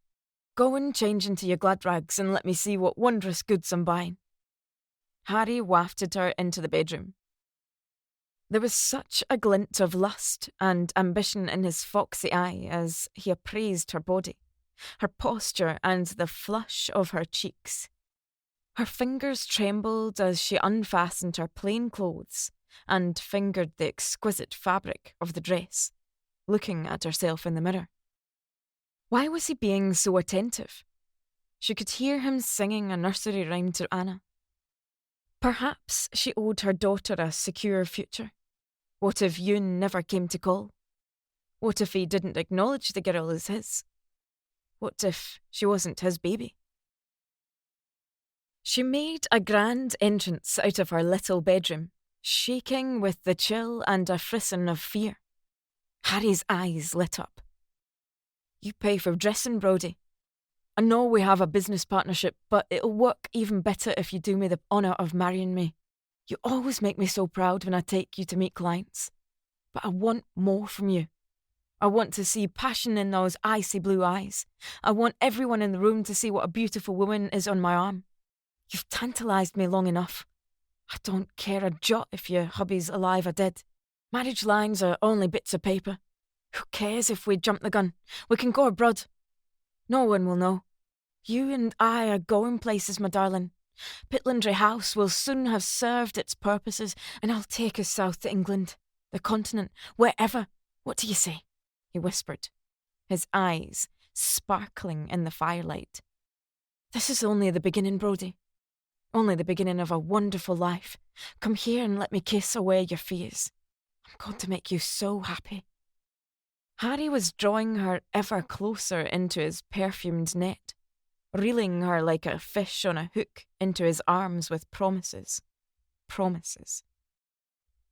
S1: Go and change into your glad rags and let me see what wondrous goods I'm buying. Harry wafted her into the bedroom. There was such a glint of lust and ambition in his foxy eye as he appraised her body, her posture and the flush of her cheeks. Her fingers trembled as she unfastened her plain clothes and fingered the exquisite fabric of the dress, looking at herself in the mirror. Why was he being so attentive? She could hear him singing a nursery rhyme to Anna. Perhaps she owed her daughter a secure future. What if Ewan never came to call? What if he didn't acknowledge the girl as his? What if she wasn't his baby? She made a grand entrance out of her little bedroom, shaking with the chill and a frisson of fear. Harry's eyes lit up. You pay for dressing, Brodie. I know we have a business partnership, but it'll work even better if you do me the honour of marrying me. You always make me so proud when I take you to meet clients. But I want more from you. I want to see passion in those icy blue eyes. I want everyone in the room to see what a beautiful woman is on my arm. You've tantalised me long enough. I don't care a jot if your hubby's alive or dead. Marriage lines are only bits of paper. Who cares if we jump the gun? We can go abroad. No one will know. You and I are going places, my darling. Pitlandry House will soon have served its purposes, and I'll take us south to England, the continent, wherever. What do you say? He whispered, his eyes sparkling in the firelight. This is only the beginning, Brodie. Only the beginning of a wonderful life. Come here and let me kiss away your fears. I'm going to make you so happy. Harry was drawing her ever closer into his perfumed net, reeling her like a fish on a hook into his arms with promises. Promises.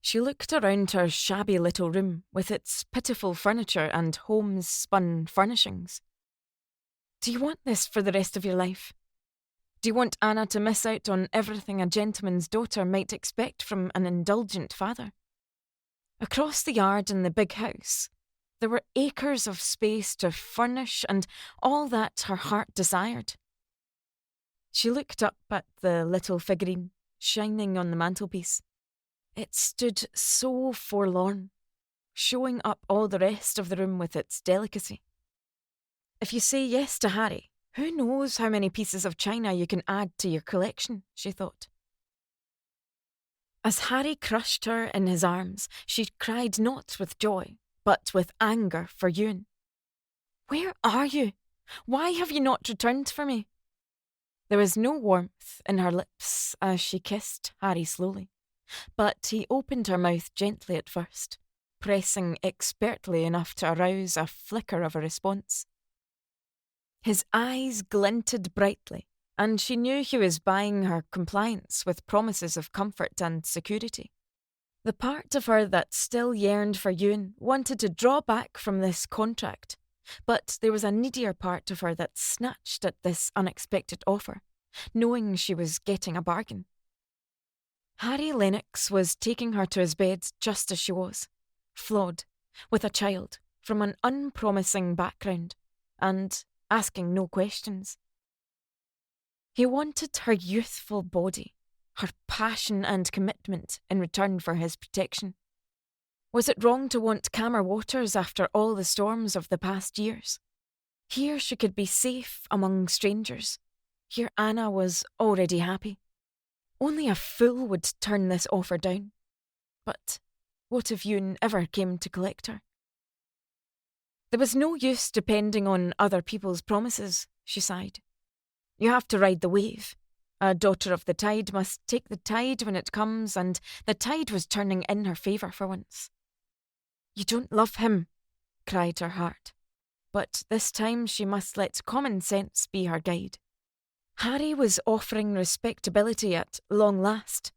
S1: She looked around her shabby little room with its pitiful furniture and homespun furnishings. Do you want this for the rest of your life? Do you want Anna to miss out on everything a gentleman's daughter might expect from an indulgent father? Across the yard in the big house, there were acres of space to furnish and all that her heart desired. She looked up at the little figurine shining on the mantelpiece. It stood so forlorn, showing up all the rest of the room with its delicacy. If you say yes to Harry, who knows how many pieces of china you can add to your collection, she thought. As Harry crushed her in his arms, she cried not with joy, but with anger for Ewan. Where are you? Why have you not returned for me? There was no warmth in her lips as she kissed Harry slowly, but he opened her mouth gently at first, pressing expertly enough to arouse a flicker of a response. His eyes glinted brightly, and she knew he was buying her compliance with promises of comfort and security. The part of her that still yearned for Ewan wanted to draw back from this contract, But there was a needier part of her that snatched at this unexpected offer, knowing she was getting a bargain. Harry Lennox was taking her to his bed just as she was, flawed, with a child, from an unpromising background, and asking no questions. He wanted her youthful body, her passion and commitment in return for his protection. Was it wrong to want calmer waters after all the storms of the past years? Here she could be safe among strangers. Here Anna was already happy. Only a fool would turn this offer down. But what if Ewan ever came to collect her? There was no use depending on other people's promises, she sighed. You have to ride the wave. A daughter of the tide must take the tide when it comes, and the tide was turning in her favour for once. You don't love him, cried her heart. But this time she must let common sense be her guide. Harry was offering respectability at long last.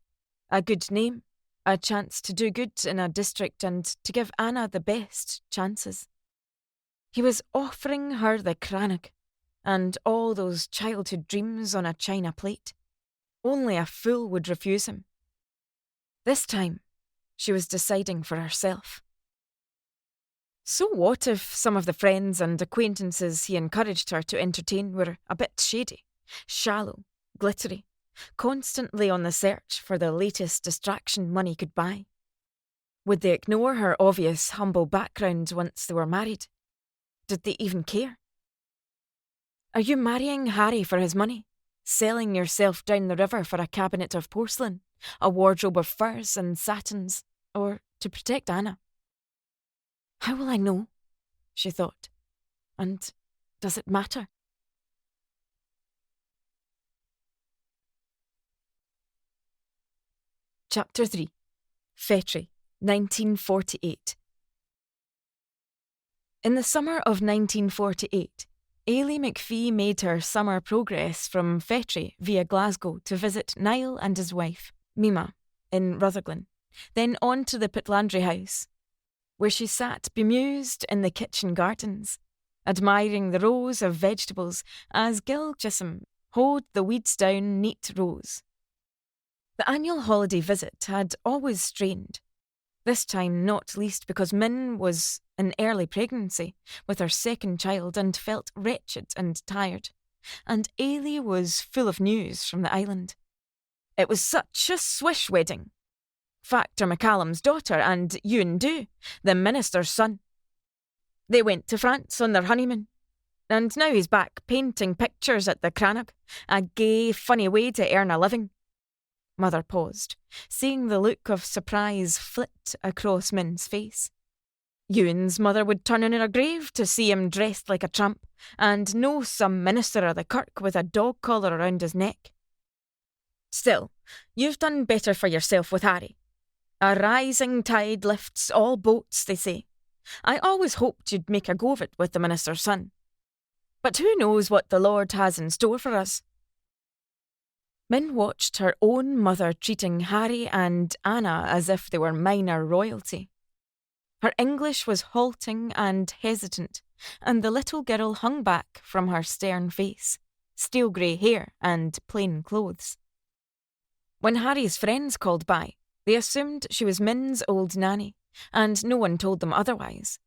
S1: A good name, a chance to do good in a district and to give Anna the best chances. He was offering her the Cranach and all those childhood dreams on a china plate. Only a fool would refuse him. This time, she was deciding for herself. So what if some of the friends and acquaintances he encouraged her to entertain were a bit shady, shallow, glittery, constantly on the search for the latest distraction money could buy? Would they ignore her obvious humble background once they were married? Did they even care? Are you marrying Harry for his money? Selling yourself down the river for a cabinet of porcelain, a wardrobe of furs and satins, or to protect Anna? How will I know? She thought. And does it matter? Chapter 3. Fetri, 1948. In the summer of 1948, Ailey McPhee made her summer progress from Fetri via Glasgow to visit Niall and his wife, Mima, in Rutherglen, then on to the Pitlandry House, where she sat bemused in the kitchen gardens, admiring the rows of vegetables as Gil Chisholm hoed the weeds down neat rows. The annual holiday visit had always strained, this time not least because Min was in early pregnancy with her second child and felt wretched and tired, and Ailey was full of news from the island. It was such a swish wedding. Factor McCallum's daughter and Ewan Dhu, the minister's son. They went to France on their honeymoon, and now he's back painting pictures at the Cranach, a gay, funny way to earn a living. Mother paused, seeing the look of surprise flit across Min's face. Ewan's mother would turn in her grave to see him dressed like a tramp, and know some minister of the kirk with a dog collar around his neck. Still, you've done better for yourself with Harry. A rising tide lifts all boats, they say. I always hoped you'd make a go of it with the minister's son. But who knows what the Lord has in store for us? Min watched her own mother treating Harry and Anna as if they were minor royalty. Her English was halting and hesitant, and the little girl hung back from her stern face, steel grey hair and plain clothes. When Harry's friends called by, they assumed she was Min's old nanny, and no one told them otherwise.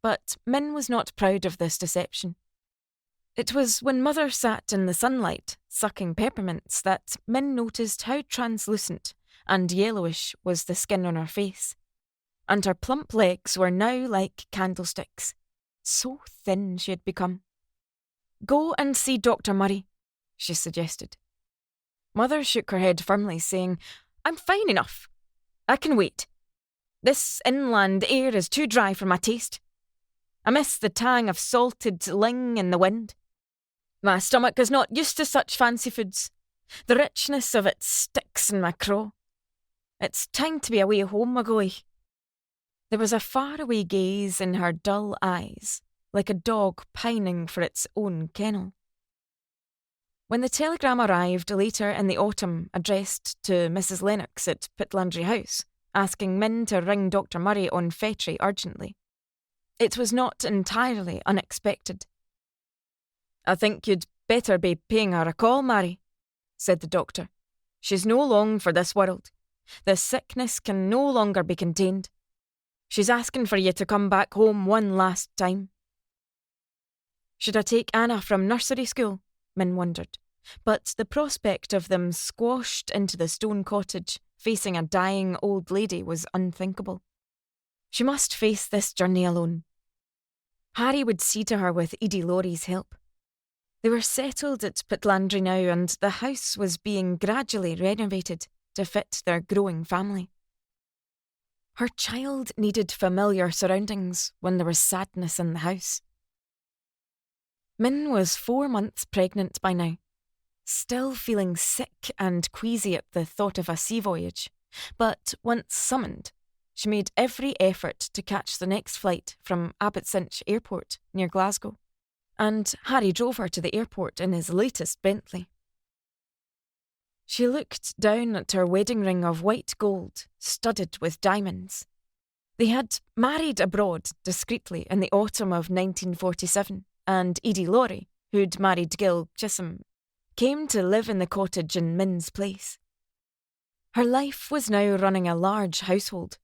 S1: But Min was not proud of this deception. It was when Mother sat in the sunlight, sucking peppermints, that Min noticed how translucent and yellowish was the skin on her face, and her plump legs were now like candlesticks. So thin she had become. Go and see Dr. Murray, she suggested. Mother shook her head firmly, saying, I'm fine enough. I can wait. This inland air is too dry for my taste. I miss the tang of salted ling in the wind. My stomach is not used to such fancy foods. The richness of it sticks in my craw. It's time to be away home, Magoy. There was a faraway gaze in her dull eyes, like a dog pining for its own kennel. When the telegram arrived later in the autumn addressed to Mrs. Lennox at Pitlandry House, asking Min to ring Dr. Murray on Fetri urgently, It was not entirely unexpected. "I think you'd better be paying her a call, Mary," said the doctor. "She's no long for this world. The sickness can no longer be contained. She's asking for you to come back home one last time." Should I take Anna from nursery school? Min wondered. But the prospect of them squashed into the stone cottage, facing a dying old lady, was unthinkable. She must face this journey alone. Harry would see to her with Edie Laurie's help. They were settled at Pitlandry now, and the house was being gradually renovated to fit their growing family. Her child needed familiar surroundings when there was sadness in the house. Min was 4 months pregnant by now, still feeling sick and queasy at the thought of a sea voyage, but once summoned, she made every effort to catch the next flight from Abbotssinch Airport near Glasgow, and Harry drove her to the airport in his latest Bentley. She looked down at her wedding ring of white gold, studded with diamonds. They had married abroad discreetly in the autumn of 1947, and Edie Laurie, who'd married Gil Chisholm, came to live in the cottage in Min's place. Her life was now running a large household.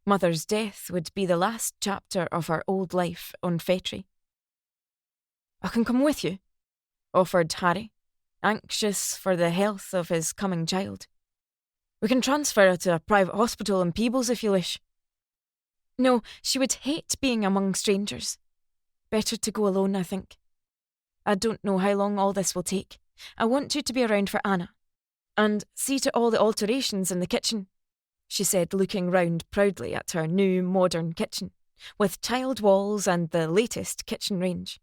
S1: Mother's death would be the last chapter of her old life on Fetri. "I can come with you," offered Harry, anxious for the health of his coming child. "We can transfer her to a private hospital in Peebles if you wish." "No, she would hate being among strangers. Better to go alone, I think. I don't know how long all this will take. I want you to be around for Anna. And see to all the alterations in the kitchen," she said, looking round proudly at her new modern kitchen, with tiled walls and the latest kitchen range.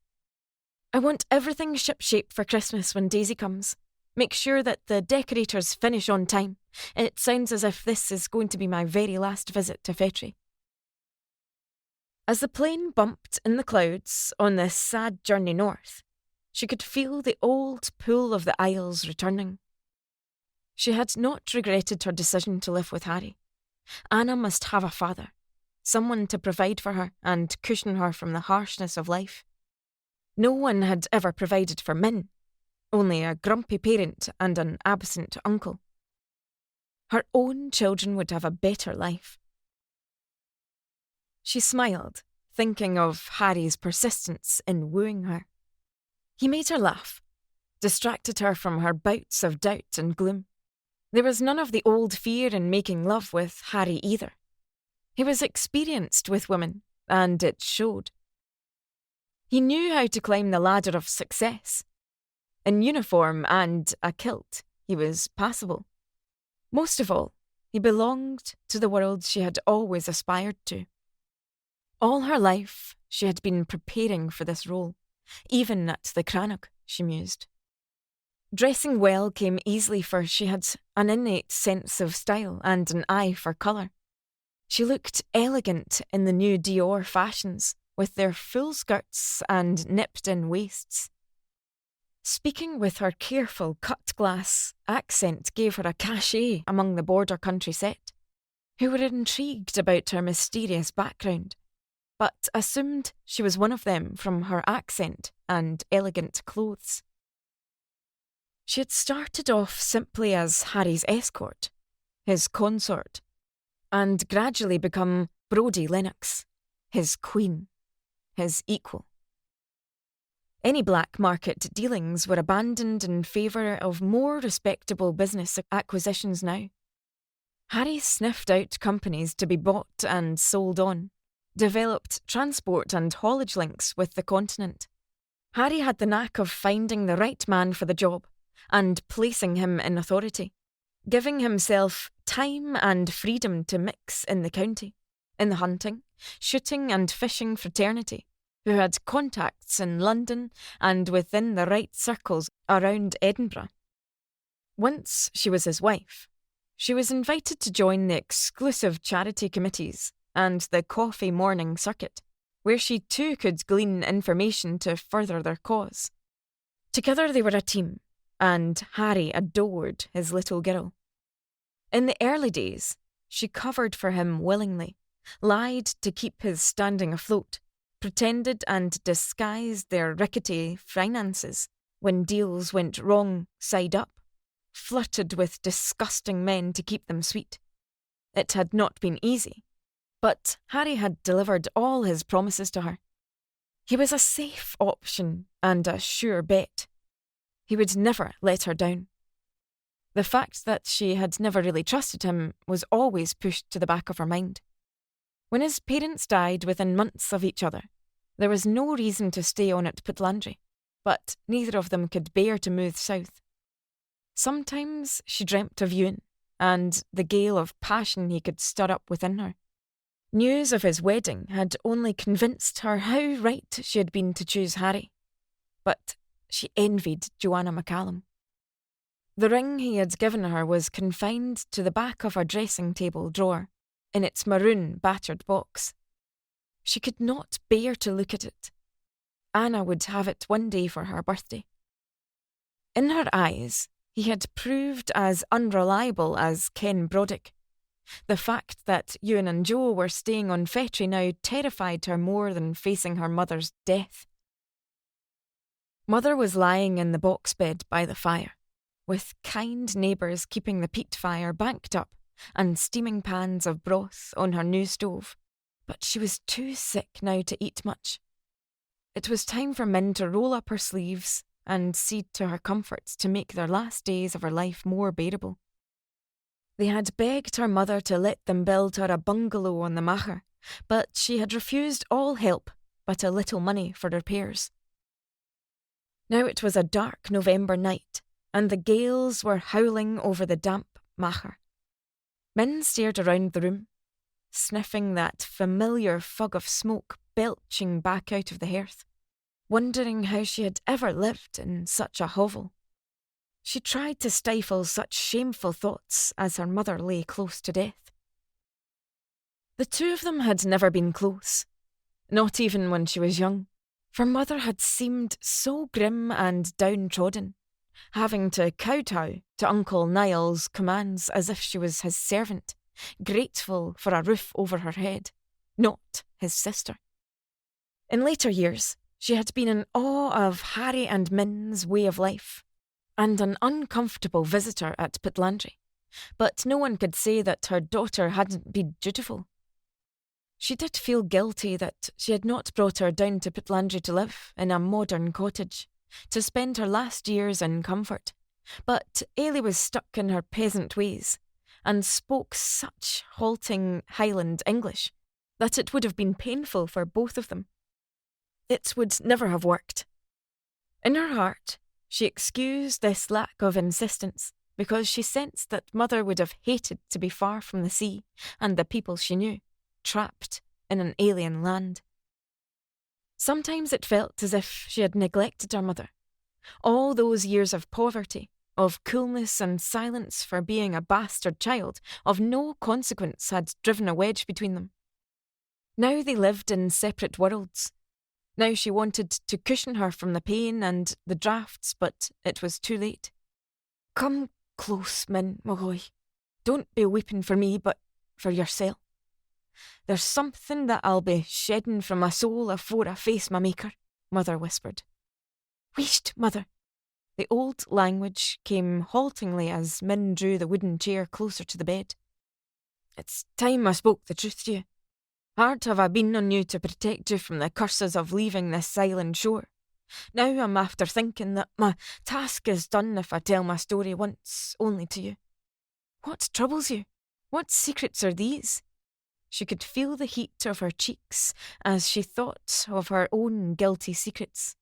S1: "I want everything shipshape for Christmas when Daisy comes. Make sure that the decorators finish on time. It sounds as if this is going to be my very last visit to Fetri." As the plane bumped in the clouds on this sad journey north, she could feel the old pull of the Isles returning. She had not regretted her decision to live with Harry. Anna must have a father, someone to provide for her and cushion her from the harshness of life. No one had ever provided for Min, only a grumpy parent and an absent uncle. Her own children would have a better life. She smiled, thinking of Harry's persistence in wooing her. He made her laugh, distracted her from her bouts of doubt and gloom. There was none of the old fear in making love with Harry either. He was experienced with women, and it showed. He knew how to climb the ladder of success. In uniform and a kilt, he was passable. Most of all, he belonged to the world she had always aspired to. All her life, she had been preparing for this role, even at the Cranach, she mused. Dressing well came easily, for she had an innate sense of style and an eye for colour. She looked elegant in the new Dior fashions, with their full skirts and nipped-in waists. Speaking with her careful cut-glass accent gave her a cachet among the border country set, who were intrigued about her mysterious background, but assumed she was one of them from her accent and elegant clothes. She had started off simply as Harry's escort, his consort, and gradually become Brodie Lennox, his queen, his equal. Any black market dealings were abandoned in favour of more respectable business acquisitions now. Harry sniffed out companies to be bought and sold on, developed transport and haulage links with the continent. Harry had the knack of finding the right man for the job and placing him in authority, giving himself time and freedom to mix in the county, in the hunting, shooting and fishing fraternity, who had contacts in London and within the right circles around Edinburgh. Once she was his wife, she was invited to join the exclusive charity committees and the coffee morning circuit, where she too could glean information to further their cause. Together they were a team, and Harry adored his little girl. In the early days, she covered for him willingly, lied to keep his standing afloat, pretended and disguised their rickety finances when deals went wrong side up, flirted with disgusting men to keep them sweet. It had not been easy, but Harry had delivered all his promises to her. He was a safe option and a sure bet. He would never let her down. The fact that she had never really trusted him was always pushed to the back of her mind. When his parents died within months of each other, there was no reason to stay on at Pitlandry, but neither of them could bear to move south. Sometimes she dreamt of Ewan and the gale of passion he could stir up within her. News of his wedding had only convinced her how right she had been to choose Harry, but she envied Joanna McCallum. The ring he had given her was confined to the back of her dressing table drawer, in its maroon battered box. She could not bear to look at it. Anna would have it one day for her birthday. In her eyes, he had proved as unreliable as Ken Broddick. The fact that Ewan and Jo were staying on Fetri now terrified her more than facing her mother's death. Mother was lying in the box bed by the fire, with kind neighbours keeping the peat fire banked up and steaming pans of broth on her new stove, but she was too sick now to eat much. It was time for Min to roll up her sleeves and cede to her comforts to make their last days of her life more bearable. They had begged her mother to let them build her a bungalow on the Macher, but she had refused all help but a little money for repairs. Now it was a dark November night, and the gales were howling over the damp Macher. Min stared around the room, sniffing that familiar fug of smoke belching back out of the hearth, wondering how she had ever lived in such a hovel. She tried to stifle such shameful thoughts as her mother lay close to death. The two of them had never been close, not even when she was young, for Mother had seemed so grim and downtrodden, having to kowtow to Uncle Niall's commands as if she was his servant, grateful for a roof over her head, not his sister. In later years, she had been in awe of Harry and Min's way of life, and an uncomfortable visitor at Pitlandry, but no one could say that her daughter hadn't been dutiful. She did feel guilty that she had not brought her down to Pitlandry to live in a modern cottage, to spend her last years in comfort, but Ailey was stuck in her peasant ways, and spoke such halting Highland English that it would have been painful for both of them. It would never have worked. In her heart, she excused this lack of insistence because she sensed that Mother would have hated to be far from the sea and the people she knew, trapped in an alien land. Sometimes it felt as if she had neglected her mother. All those years of poverty, of coolness and silence for being a bastard child, of no consequence had driven a wedge between them. Now they lived in separate worlds. Now she wanted to cushion her from the pain and the draughts, but it was too late. Come close, Min Mahoy. Don't be weeping for me, but for yoursel. There's something that I'll be shedding from my soul afore I face my Maker, Mother whispered. Wheesht, Mother. The old language came haltingly as Min drew the wooden chair closer to the bed. It's time I spoke the truth to you. Hard have I been on you to protect you from the curses of leaving this island shore. Now I'm after thinking that my task is done if I tell my story once only to you. What troubles you? What secrets are these? She could feel the heat of her cheeks as she thought of her own guilty secrets.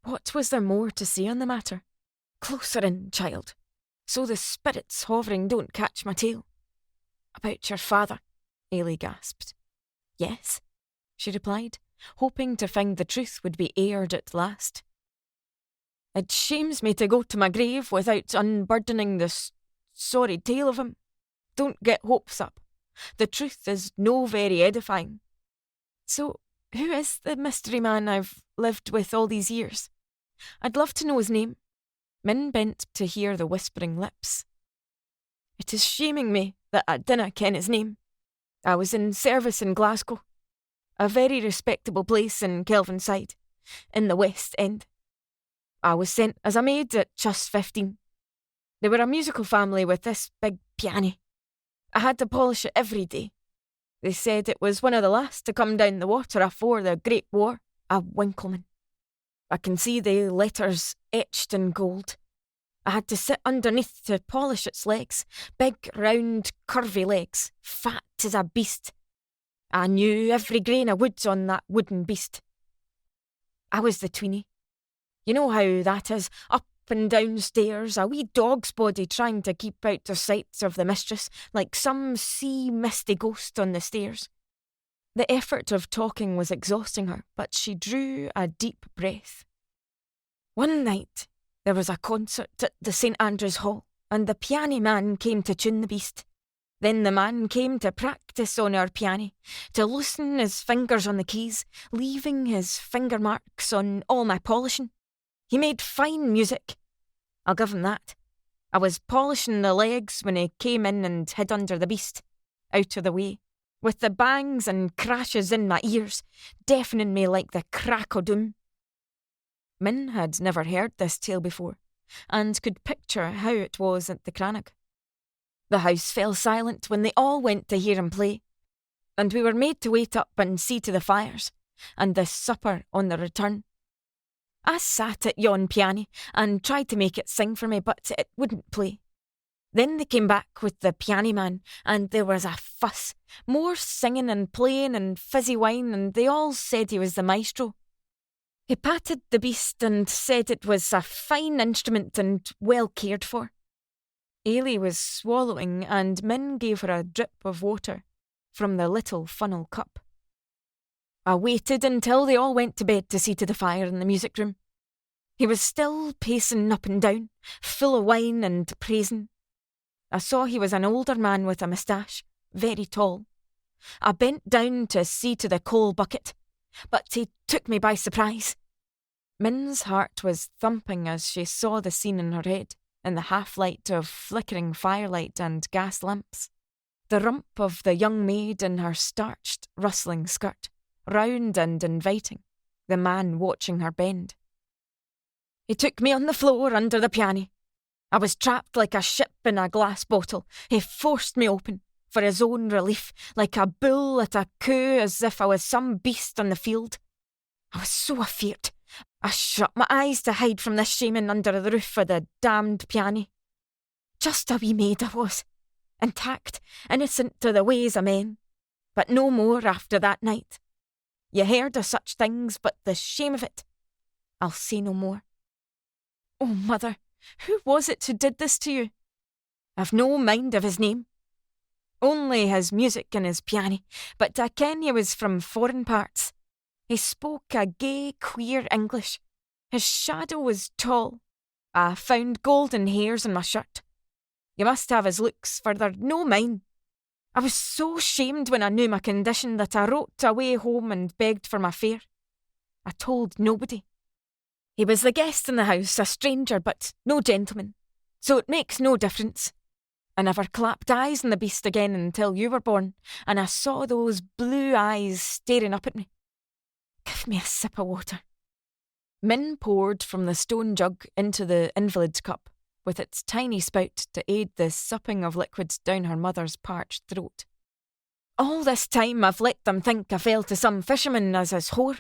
S1: What was there more to say on the matter? Closer in, child, so the spirits hovering don't catch my tail. About your father, Ailey gasped. Yes, she replied, hoping to find the truth would be aired at last. It shames me to go to my grave without unburdening the sorry tale of him. Don't get hopes up. The truth is no very edifying. So, who is the mystery man I've lived with all these years? I'd love to know his name. Min bent to hear the whispering lips. It is shaming me that I dinna ken his name. I was in service in Glasgow, a very respectable place in Kelvinside, in the West End. I was sent as a maid at just 15. They were a musical family with this big piano. I had to polish it every day. They said it was one of the last to come down the water afore the Great War, a Winkleman. I can see the letters etched in gold. I had to sit underneath to polish its legs, big, round, curvy legs, fat as a beast. I knew every grain of wood on that wooden beast. I was the tweenie. You know how that is, up and down stairs, a wee dog's body trying to keep out of sight of the mistress, like some sea misty ghost on the stairs. The effort of talking was exhausting her, but she drew a deep breath. One night, there was a concert at the St Andrew's Hall, and the piano man came to tune the beast. Then the man came to practice on our piano, to loosen his fingers on the keys, leaving his finger marks on all my polishing. He made fine music. I'll give him that. I was polishing the legs when he came in and hid under the beast, out of the way, with the bangs and crashes in my ears, deafening me like the crack o' doom. Min had never heard this tale before, and could picture how it was at the Cranach. The house fell silent when they all went to hear him play, and we were made to wait up and see to the fires, and the supper on the return. I sat at yon piano and tried to make it sing for me, but it wouldn't play. Then they came back with the piano man, and there was a fuss, more singing and playing and fizzy wine, and they all said he was the maestro. He patted the beast and said it was a fine instrument and well cared for. Ailey was swallowing, and Min gave her a drip of water from the little funnel cup. I waited until they all went to bed to see to the fire in the music room. He was still pacing up and down, full of wine and praising. I saw he was an older man with a moustache, very tall. I bent down to see to the coal bucket, but he took me by surprise. Min's heart was thumping as she saw the scene in her head, in the half-light of flickering firelight and gas lamps. The rump of the young maid in her starched, rustling skirt, round and inviting, the man watching her bend. He took me on the floor under the piano. I was trapped like a ship in a glass bottle. He forced me open, for his own relief, like a bull at a coup, as if I was some beast on the field. I was so afeard. I shut my eyes to hide from this shaman under the roof of the damned piano. Just a wee maid I was, intact, innocent to the ways of men, but no more after that night. You heard of such things, but the shame of it, I'll say no more. Oh, mother, who was it who did this to you? I've no mind of his name. Only his music and his piano, but I ken he was from foreign parts. He spoke a gay, queer English. His shadow was tall. I found golden hairs in my shirt. You must have his looks, for they're no mine. I was so shamed when I knew my condition that I wrote away home and begged for my fare. I told nobody. He was the guest in the house, a stranger, but no gentleman, so it makes no difference. I never clapped eyes on the beast again until you were born, and I saw those blue eyes staring up at me. Give me a sip of water. Min poured from the stone jug into the invalid's cup, with its tiny spout to aid the supping of liquids down her mother's parched throat. All this time I've let them think I fell to some fisherman as his whore.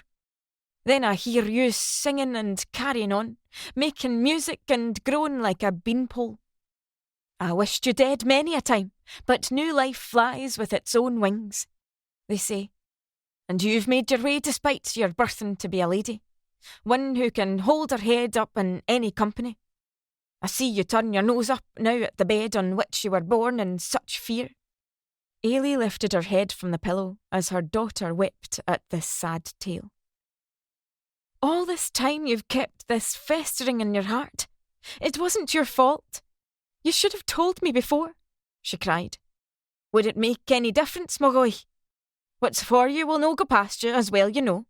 S1: Then I hear you singing and carrying on, making music and growing like a beanpole. I wished you dead many a time, but new life flies with its own wings, they say. And you've made your way despite your birthing to be a lady, one who can hold her head up in any company. I see you turn your nose up now at the bed on which you were born in such fear. Ailey lifted her head from the pillow as her daughter wept at this sad tale. All this time you've kept this festering in your heart. It wasn't your fault. You should have told me before, she cried. Would it make any difference, Mogoy? What's for you will no go past you, as well you know.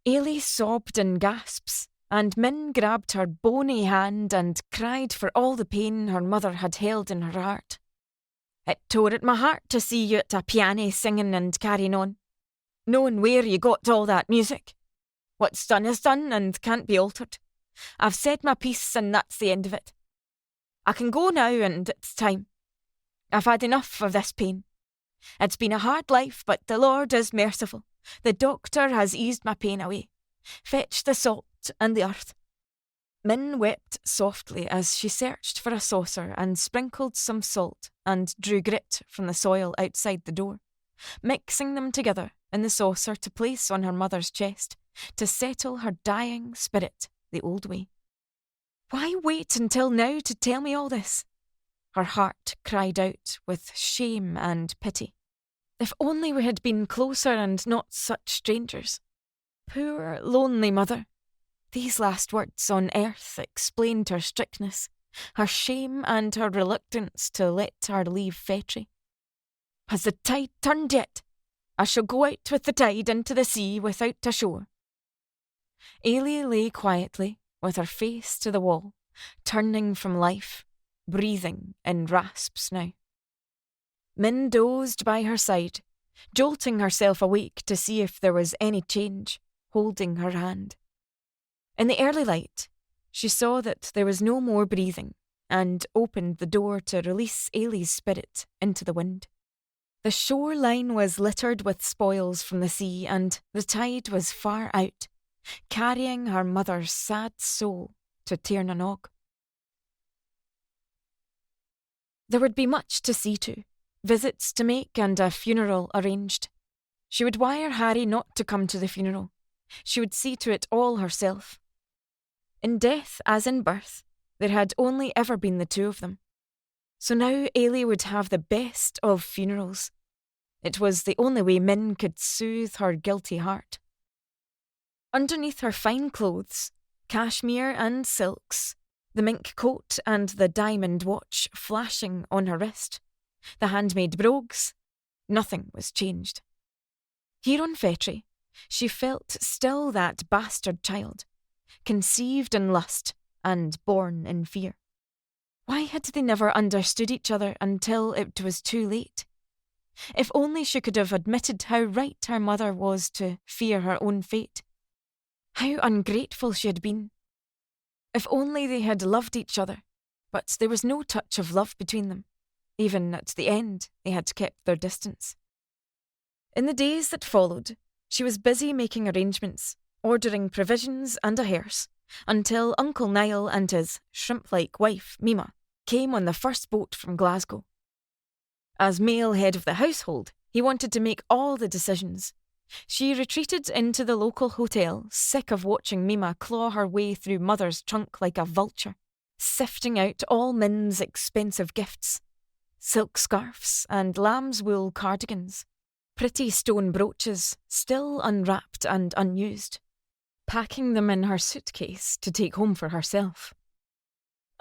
S1: Ailey sobbed in gasps, and Min grabbed her bony hand and cried for all the pain her mother had held in her heart. It tore at my heart to see you at a piano singing and carrying on, knowing where you got all that music. What's done is done and can't be altered. I've said my piece and that's the end of it. I can go now and it's time. I've had enough of this pain. It's been a hard life, but the Lord is merciful. The doctor has eased my pain away. Fetch the salt and the earth. Min wept softly as she searched for a saucer and sprinkled some salt and drew grit from the soil outside the door, mixing them together in the saucer to place on her mother's chest to settle her dying spirit the old way. Why wait until now to tell me all this? Her heart cried out with shame and pity. If only we had been closer and not such strangers. Poor, lonely mother. These last words on earth explained her strictness, her shame and her reluctance to let her leave Fetri. Has the tide turned yet? I shall go out with the tide into the sea without a shore. Ailey lay quietly, with her face to the wall, turning from life, breathing in rasps now. Min dozed by her side, jolting herself awake to see if there was any change, holding her hand. In the early light, she saw that there was no more breathing and opened the door to release Ailey's spirit into the wind. The shoreline was littered with spoils from the sea and the tide was far out, carrying her mother's sad soul to Tirnanog. There would be much to see to, visits to make and a funeral arranged. She would wire Harry not to come to the funeral. She would see to it all herself. In death as in birth, there had only ever been the two of them. So now Ailey would have the best of funerals. It was the only way Min could soothe her guilty heart. Underneath her fine clothes, cashmere and silks, the mink coat and the diamond watch flashing on her wrist, the handmade brogues, nothing was changed. Here on Fetri, she felt still that bastard child, conceived in lust and born in fear. Why had they never understood each other until it was too late? If only she could have admitted how right her mother was to fear her own fate. How ungrateful she had been. If only they had loved each other, but there was no touch of love between them. Even at the end, they had kept their distance. In the days that followed, she was busy making arrangements, ordering provisions and a hearse, until Uncle Niall and his shrimp-like wife, Mima, came on the first boat from Glasgow. As male head of the household, he wanted to make all the decisions. She retreated into the local hotel, sick of watching Mima claw her way through Mother's trunk like a vulture, sifting out all Min's expensive gifts. Silk scarves and lamb's wool cardigans, pretty stone brooches, still unwrapped and unused, packing them in her suitcase to take home for herself.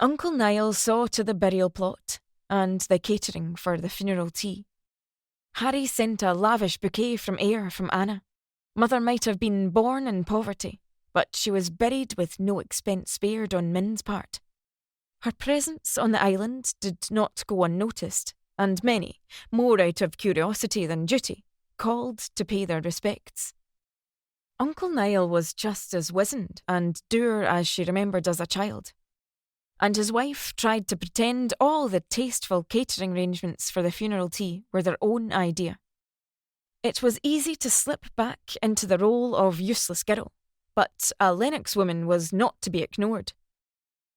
S1: Uncle Niall saw to the burial plot and the catering for the funeral tea. Harry sent a lavish bouquet from Ayr from Anna. Mother might have been born in poverty, but she was buried with no expense spared on Min's part. Her presence on the island did not go unnoticed, and many, more out of curiosity than duty, called to pay their respects. Uncle Niall was just as wizened and dour as she remembered as a child, and his wife tried to pretend all the tasteful catering arrangements for the funeral tea were their own idea. It was easy to slip back into the role of useless girl, but a Lennox woman was not to be ignored.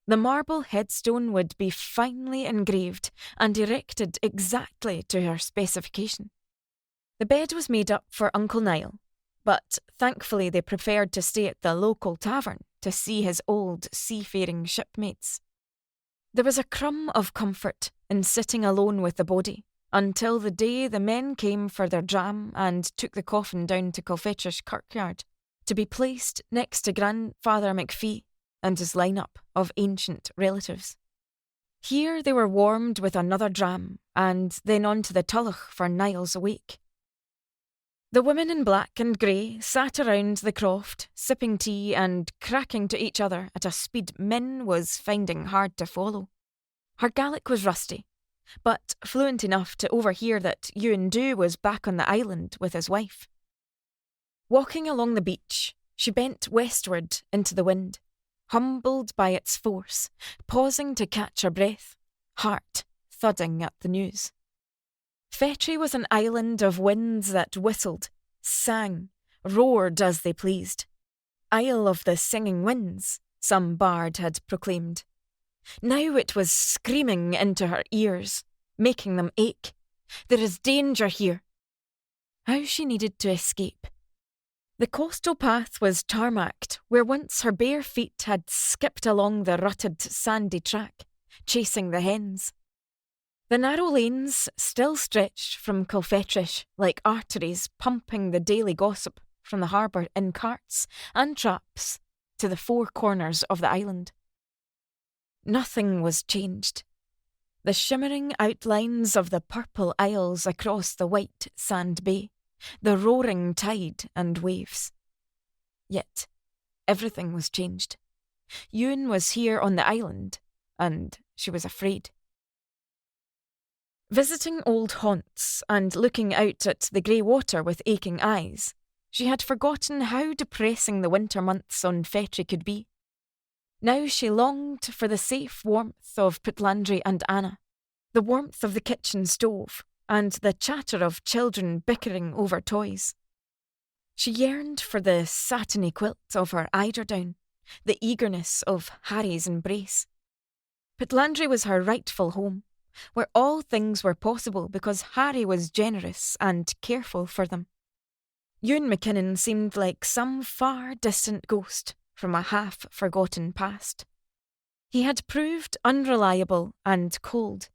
S1: The marble headstone would be finely engraved and erected exactly to her specification. The bed was made up for Uncle Niall, but thankfully they preferred to stay at the local tavern to see his old seafaring shipmates. There was a crumb of comfort in sitting alone with the body until the day the men came for their dram and took the coffin down to Colfetrish kirkyard to be placed next to Grandfather McPhee and his lineup of ancient relatives. Here they were warmed with another dram and then on to the Tullach for Niall's wake. The women in black and grey sat around the croft, sipping tea and cracking to each other at a speed Min was finding hard to follow. Her Gaelic was rusty, but fluent enough to overhear that Yuan Du was back on the island with his wife. Walking along the beach, she bent westward into the wind, humbled by its force, pausing to catch her breath, heart thudding at the news. Fetri was an island of winds that whistled, sang, roared as they pleased. Isle of the Singing Winds, some bard had proclaimed. Now it was screaming into her ears, making them ache. There is danger here. How she needed to escape. The coastal path was tarmacked, where once her bare feet had skipped along the rutted, sandy track, chasing the hens. The narrow lanes still stretched from Colfetrish like arteries pumping the daily gossip from the harbour in carts and traps to the four corners of the island. Nothing was changed. The shimmering outlines of the purple isles across the white sand bay, the roaring tide and waves. Yet, everything was changed. Yuan was here on the island, and she was afraid. Visiting old haunts and looking out at the grey water with aching eyes, she had forgotten how depressing the winter months on Fetri could be. Now she longed for the safe warmth of Putlandri and Anna, the warmth of the kitchen stove, and the chatter of children bickering over toys. She yearned for the satiny quilt of her eiderdown, the eagerness of Harry's embrace. Putlandri was her rightful home, where all things were possible because Harry was generous and careful for them. Ewan McKinnon seemed like some far distant ghost from a half-forgotten past. He had proved unreliable and cold.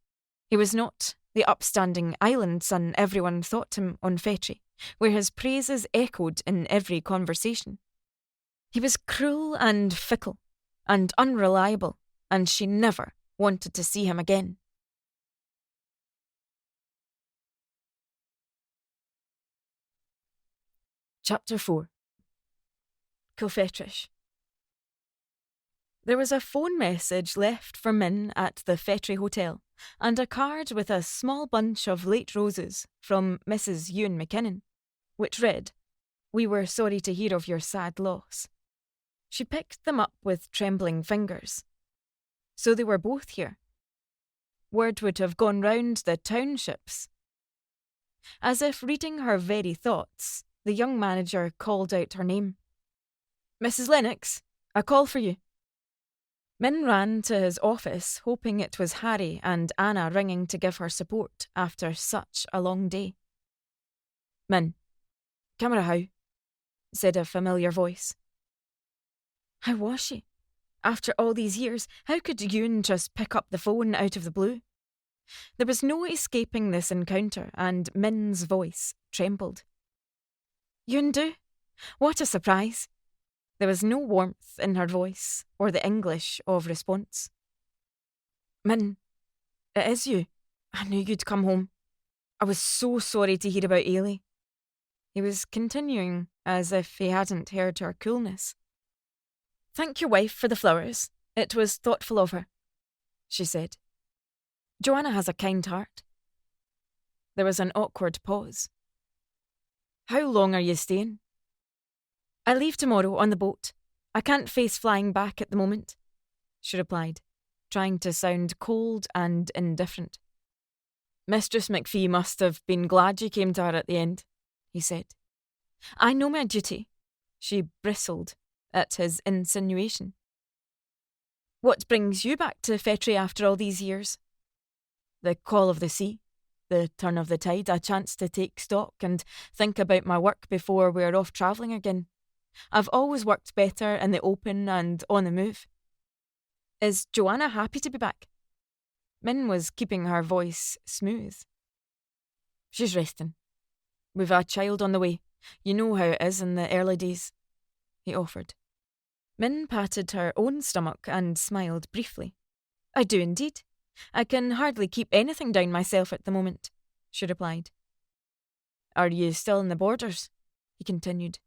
S1: He was not the upstanding island son everyone thought him on Fetri, where his praises echoed in every conversation. He was cruel and fickle and unreliable, and she never wanted to see him again. Chapter 4. Colfetrish. There was a phone message left for Min at the Fetri Hotel, and a card with a small bunch of late roses from Mrs. Ewan McKinnon, which read, "We were sorry to hear of your sad loss." She picked them up with trembling fingers. So they were both here. Word would have gone round the townships. As if reading her very thoughts, the young manager called out her name. "Mrs. Lennox, a call for you." Min ran to his office, hoping it was Harry and Anna ringing to give her support after such a long day. "Min, camera how?" said a familiar voice. How was she? After all these years, how could Ewan just pick up the phone out of the blue? There was no escaping this encounter, and Min's voice trembled. "Yuan Du? What a surprise!" There was no warmth in her voice or the English of response. "Min, it is you. I knew you'd come home. I was so sorry to hear about Ailey." He was continuing as if he hadn't heard her coolness. "Thank your wife for the flowers. It was thoughtful of her," she said. "Joanna has a kind heart." There was an awkward pause. "How long are you staying?" "I leave tomorrow on the boat. I can't face flying back at the moment," she replied, trying to sound cold and indifferent. "Mistress McPhee must have been glad you came to her at the end," he said. "I know my duty." She bristled at his insinuation. "What brings you back to Fetri after all these years?" "The call of the sea, the turn of the tide, a chance to take stock and think about my work before we're off travelling again. I've always worked better in the open and on the move." "Is Joanna happy to be back?" Min was keeping her voice smooth. "She's resting. We've a child on the way. You know how it is in the early days," he offered. Min patted her own stomach and smiled briefly. "I do indeed. I can hardly keep anything down myself at the moment," she replied. "Are you still in the Borders?" he continued.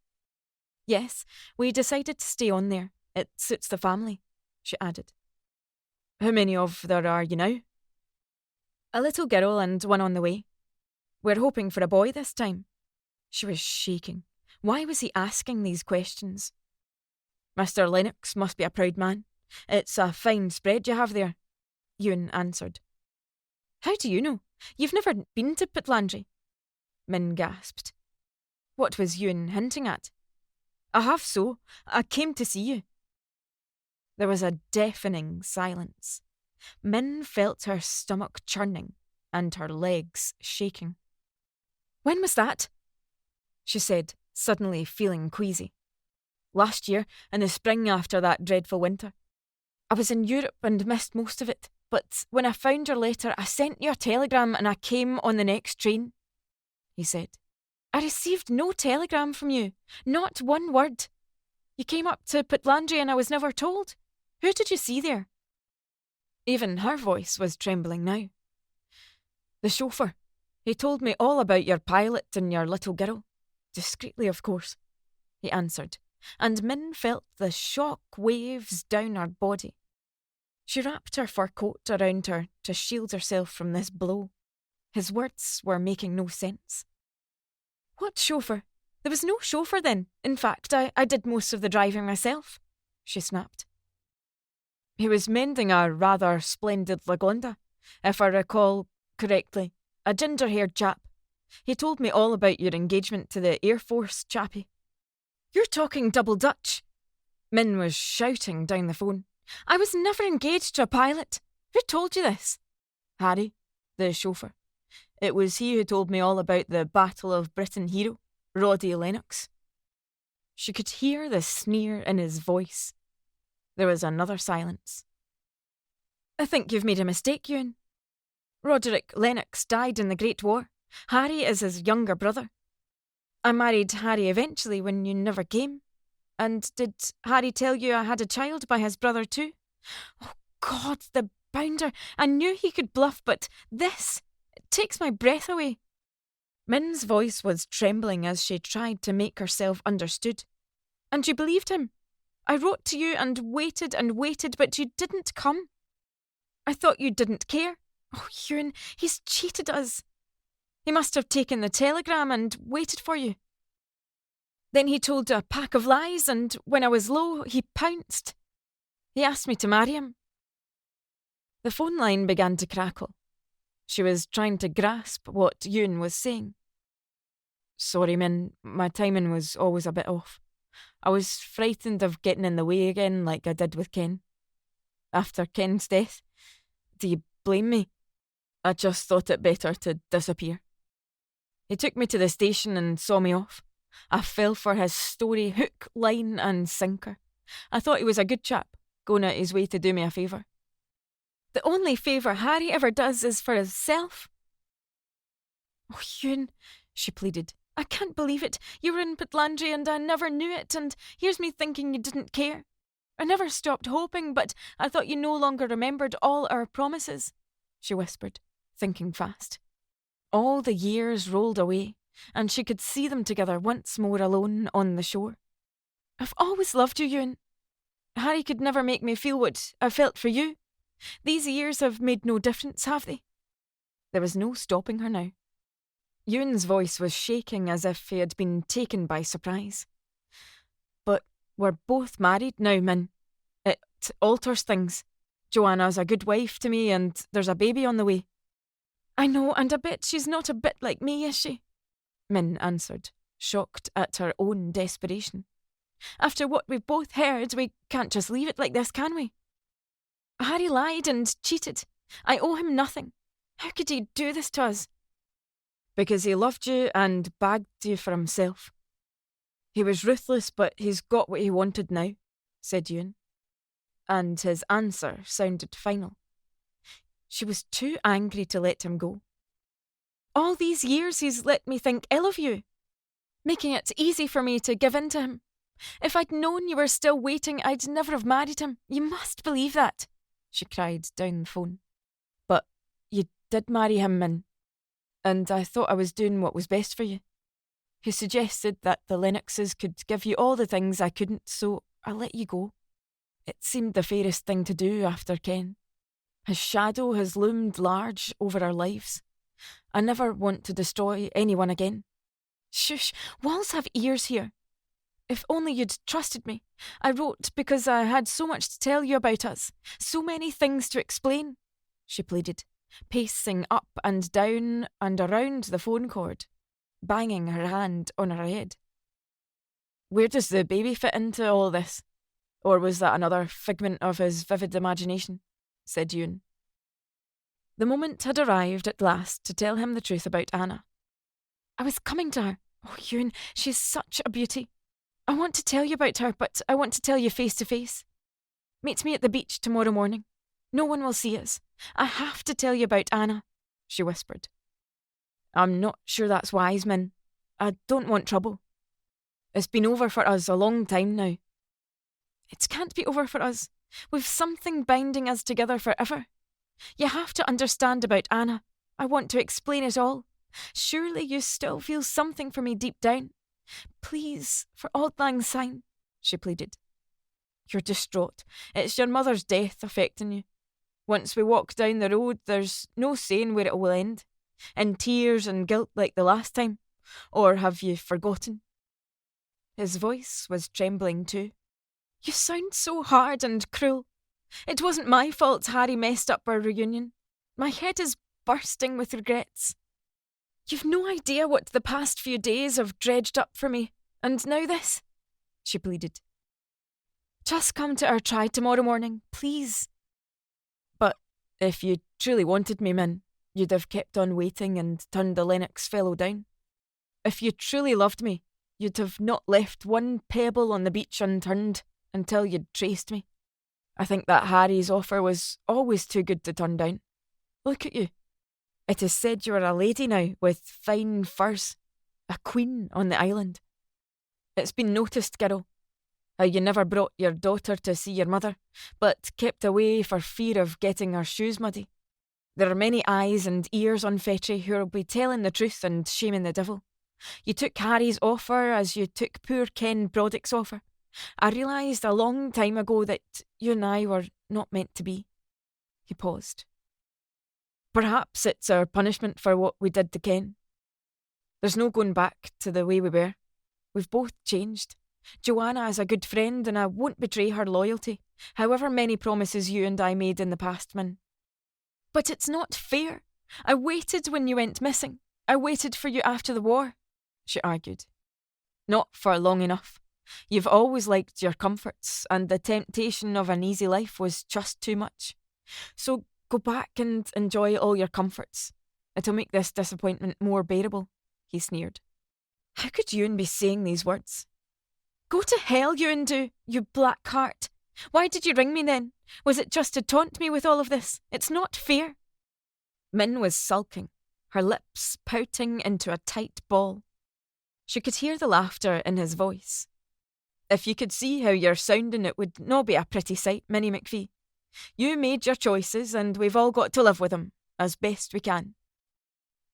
S1: "Yes, we decided to stay on there. It suits the family," she added. "How many of there are you now?" A little girl and one on the way. We're hoping for a boy this time. She was shaking. Why was he asking these questions? Mr. Lennox must be a proud man. It's a fine spread you have there, Ewan answered. How do you know? You've never been to Pitlandry? Min gasped. What was Ewan hinting at? I have so. I came to see you. There was a deafening silence. Min felt her stomach churning and her legs shaking. When was that? She said, suddenly feeling queasy. Last year, in the spring after that dreadful winter. I was in Europe and missed most of it, but when I found your letter, I sent you a telegram and I came on the next train, he said. I received no telegram from you, not one word. You came up to Pitlandry and I was never told. Who did you see there? Even her voice was trembling now. The chauffeur. He told me all about your pilot and your little girl. Discreetly, of course, he answered, and Min felt the shock waves down her body. She wrapped her fur coat around her to shield herself from this blow. His words were making no sense. What chauffeur? There was no chauffeur then. In fact, I did most of the driving myself, she snapped. He was mending a rather splendid Lagonda, if I recall correctly, a ginger-haired chap. He told me all about your engagement to the Air Force chappie. You're talking double Dutch. Min was shouting down the phone. I was never engaged to a pilot. Who told you this? Harry, the chauffeur. It was he who told me all about the Battle of Britain hero, Roddy Lennox. She could hear the sneer in his voice. There was another silence. I think you've made a mistake, Ewan. Roderick Lennox died in the Great War. Harry is his younger brother. I married Harry eventually when you never came. And did Harry tell you I had a child by his brother too? Oh, God, the bounder. I knew he could bluff, but this, it takes my breath away. Min's voice was trembling as she tried to make herself understood. And you believed him? I wrote to you and waited, but you didn't come. I thought you didn't care. Oh, Ewan, he's cheated us. He must have taken the telegram and waited for you. Then he told a pack of lies, and when I was low, he pounced. He asked me to marry him. The phone line began to crackle. She was trying to grasp what Ewan was saying. Sorry, Min, my timing was always a bit off. I was frightened of getting in the way again like I did with Ken. After Ken's death, do you blame me? I just thought it better to disappear. He took me to the station and saw me off. I fell for his story hook, line and sinker. I thought he was a good chap, going out his way to do me a favour. The only favour Harry ever does is for himself. Oh, Ewan, she pleaded. I can't believe it. You were in Pitlandry and I never knew it, and here's me thinking you didn't care. I never stopped hoping, but I thought you no longer remembered all our promises, she whispered, thinking fast. All the years rolled away, and she could see them together once more alone on the shore. I've always loved you, Ewan. Harry could never make me feel what I felt for you. These years have made no difference, have they? There was no stopping her now. Ewan's voice was shaking as if he had been taken by surprise. But we're both married now, Min. It alters things. Joanna's a good wife to me and there's a baby on the way. I know, and I bet she's not a bit like me, is she? Min answered, shocked at her own desperation. After what we've both heard, we can't just leave it like this, can we? Harry lied and cheated. I owe him nothing. How could he do this to us? Because he loved you and bagged you for himself. He was ruthless, but he's got what he wanted now, said Ewan. And his answer sounded final. She was too angry to let him go. All these years he's let me think ill of you, making it easy for me to give in to him. If I'd known you were still waiting, I'd never have married him. You must believe that, she cried down the phone. But you did marry him, Min, and I thought I was doing what was best for you. He suggested that the Lennoxes could give you all the things I couldn't, so I let you go. It seemed the fairest thing to do after Ken. His shadow has loomed large over our lives. I never want to destroy anyone again. Shush, walls have ears here. If only you'd trusted me. I wrote because I had so much to tell you about us, so many things to explain, she pleaded, pacing up and down and around the phone cord, banging her hand on her head. Where does the baby fit into all this? Or was that another figment of his vivid imagination? Said Ewan. The moment had arrived at last to tell him the truth about Anna. I was coming to her. Oh, Ewan, she's such a beauty. I want to tell you about her, but I want to tell you face to face. Meet me at the beach tomorrow morning. No one will see us. I have to tell you about Anna, she whispered. I'm not sure that's wise, Min. I don't want trouble. It's been over for us a long time now. It can't be over for us. We've something binding us together forever. You have to understand about Anna. I want to explain it all. Surely you still feel something for me deep down. Please, for Auld Lang Syne, she pleaded. You're distraught. It's your mother's death affecting you. Once we walk down the road, there's no saying where it will end. In tears and guilt like the last time. Or have you forgotten? His voice was trembling too. You sound so hard and cruel. It wasn't my fault Harry messed up our reunion. My head is bursting with regrets. You've no idea what the past few days have dredged up for me. And now this, she pleaded. Just come to our try tomorrow morning, please. But if you truly wanted me, Min, you'd have kept on waiting and turned the Lennox fellow down. If you truly loved me, you'd have not left one pebble on the beach unturned until you'd traced me. I think that Harry's offer was always too good to turn down. Look at you. It is said you are a lady now with fine furs, a queen on the island. It's been noticed, girl, how you never brought your daughter to see your mother, but kept away for fear of getting her shoes muddy. There are many eyes and ears on Fetchy who will be telling the truth and shaming the devil. You took Harry's offer as you took poor Ken Broddick's offer. I realised a long time ago that you and I were not meant to be. He paused. Perhaps it's our punishment for what we did to Ken. There's no going back to the way we were. We've both changed. Joanna is a good friend and I won't betray her loyalty, however many promises you and I made in the past, Min. But it's not fair. I waited when you went missing. I waited for you after the war, she argued. Not for long enough. You've always liked your comforts, and the temptation of an easy life was just too much. So go back and enjoy all your comforts. It'll make this disappointment more bearable, he sneered. How could Ewan be saying these words? Go to hell, Ewan do, you black heart. Why did you ring me then? Was it just to taunt me with all of this? It's not fair. Min was sulking, her lips pouting into a tight ball. She could hear the laughter in his voice. If you could see how you're sounding, it would not be a pretty sight, Minnie McPhee. You made your choices and we've all got to live with them, as best we can.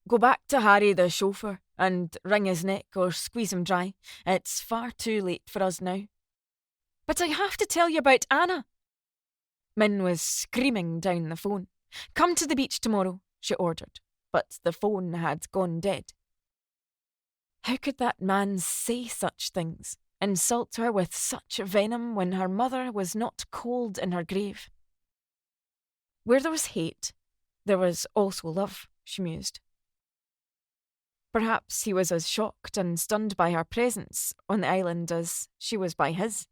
S1: Go back to Harry the chauffeur and wring his neck or squeeze him dry. It's far too late for us now. But I have to tell you about Anna. Min was screaming down the phone. Come to the beach tomorrow, she ordered, but the phone had gone dead. How could that man say such things? Insult her with such venom when her mother was not cold in her grave? Where there was hate, there was also love, she mused. Perhaps he was as shocked and stunned by her presence on the island as she was by his.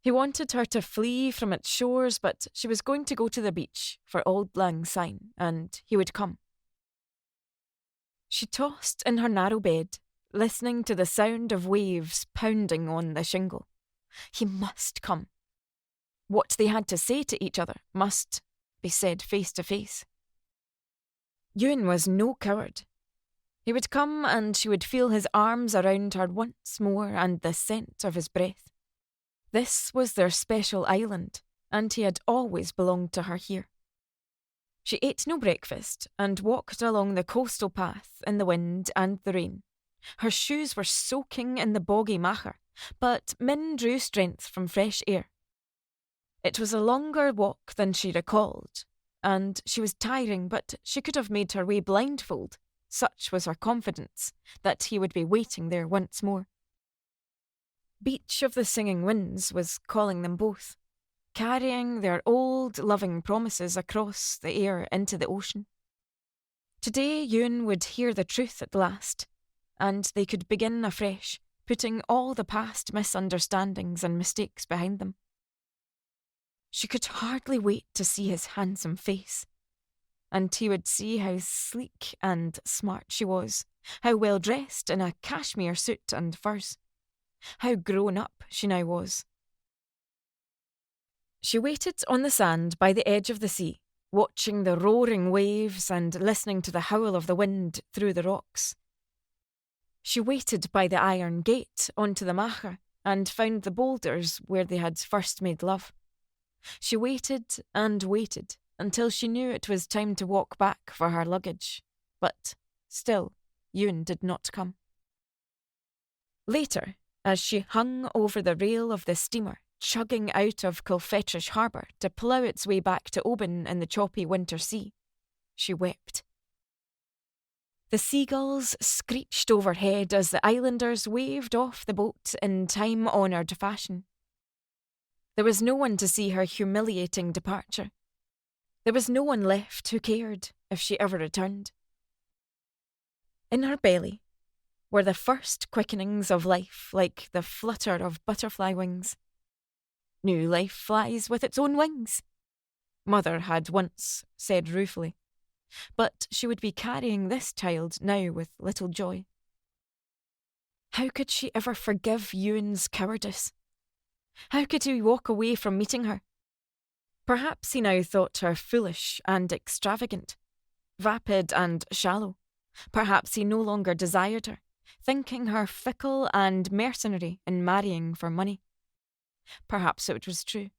S1: He wanted her to flee from its shores, but she was going to go to the beach for Auld Lang Syne, and he would come. She tossed in her narrow bed, listening to the sound of waves pounding on the shingle. He must come. What they had to say to each other must be said face to face. Ewan was no coward. He would come and she would feel his arms around her once more and the scent of his breath. This was their special island, and he had always belonged to her here. She ate no breakfast and walked along the coastal path in the wind and the rain. Her shoes were soaking in the boggy macher, but Min drew strength from fresh air. It was a longer walk than she recalled, and she was tiring, but she could have made her way blindfold. Such was her confidence that he would be waiting there once more. Beach of the Singing Winds was calling them both, carrying their old loving promises across the air into the ocean. Today Ewan would hear the truth at last, and they could begin afresh, putting all the past misunderstandings and mistakes behind them. She could hardly wait to see his handsome face, and he would see how sleek and smart she was, how well dressed in a cashmere suit and furs, how grown up she now was. She waited on the sand by the edge of the sea, watching the roaring waves and listening to the howl of the wind through the rocks. She waited by the iron gate onto the Macha and found the boulders where they had first made love. She waited and waited until she knew it was time to walk back for her luggage, but still Ewan did not come. Later, as she hung over the rail of the steamer, chugging out of Colfetrish harbour to plough its way back to Oban in the choppy winter sea, she wept. The seagulls screeched overhead as the islanders waved off the boat in time-honoured fashion. There was no one to see her humiliating departure. There was no one left who cared if she ever returned. In her belly were the first quickenings of life, like the flutter of butterfly wings. New life flies with its own wings, Mother had once said ruefully, but she would be carrying this child now with little joy. How could she ever forgive Ewan's cowardice? How could he walk away from meeting her? Perhaps he now thought her foolish and extravagant, vapid and shallow. Perhaps he no longer desired her, thinking her fickle and mercenary in marrying for money. Perhaps it was true.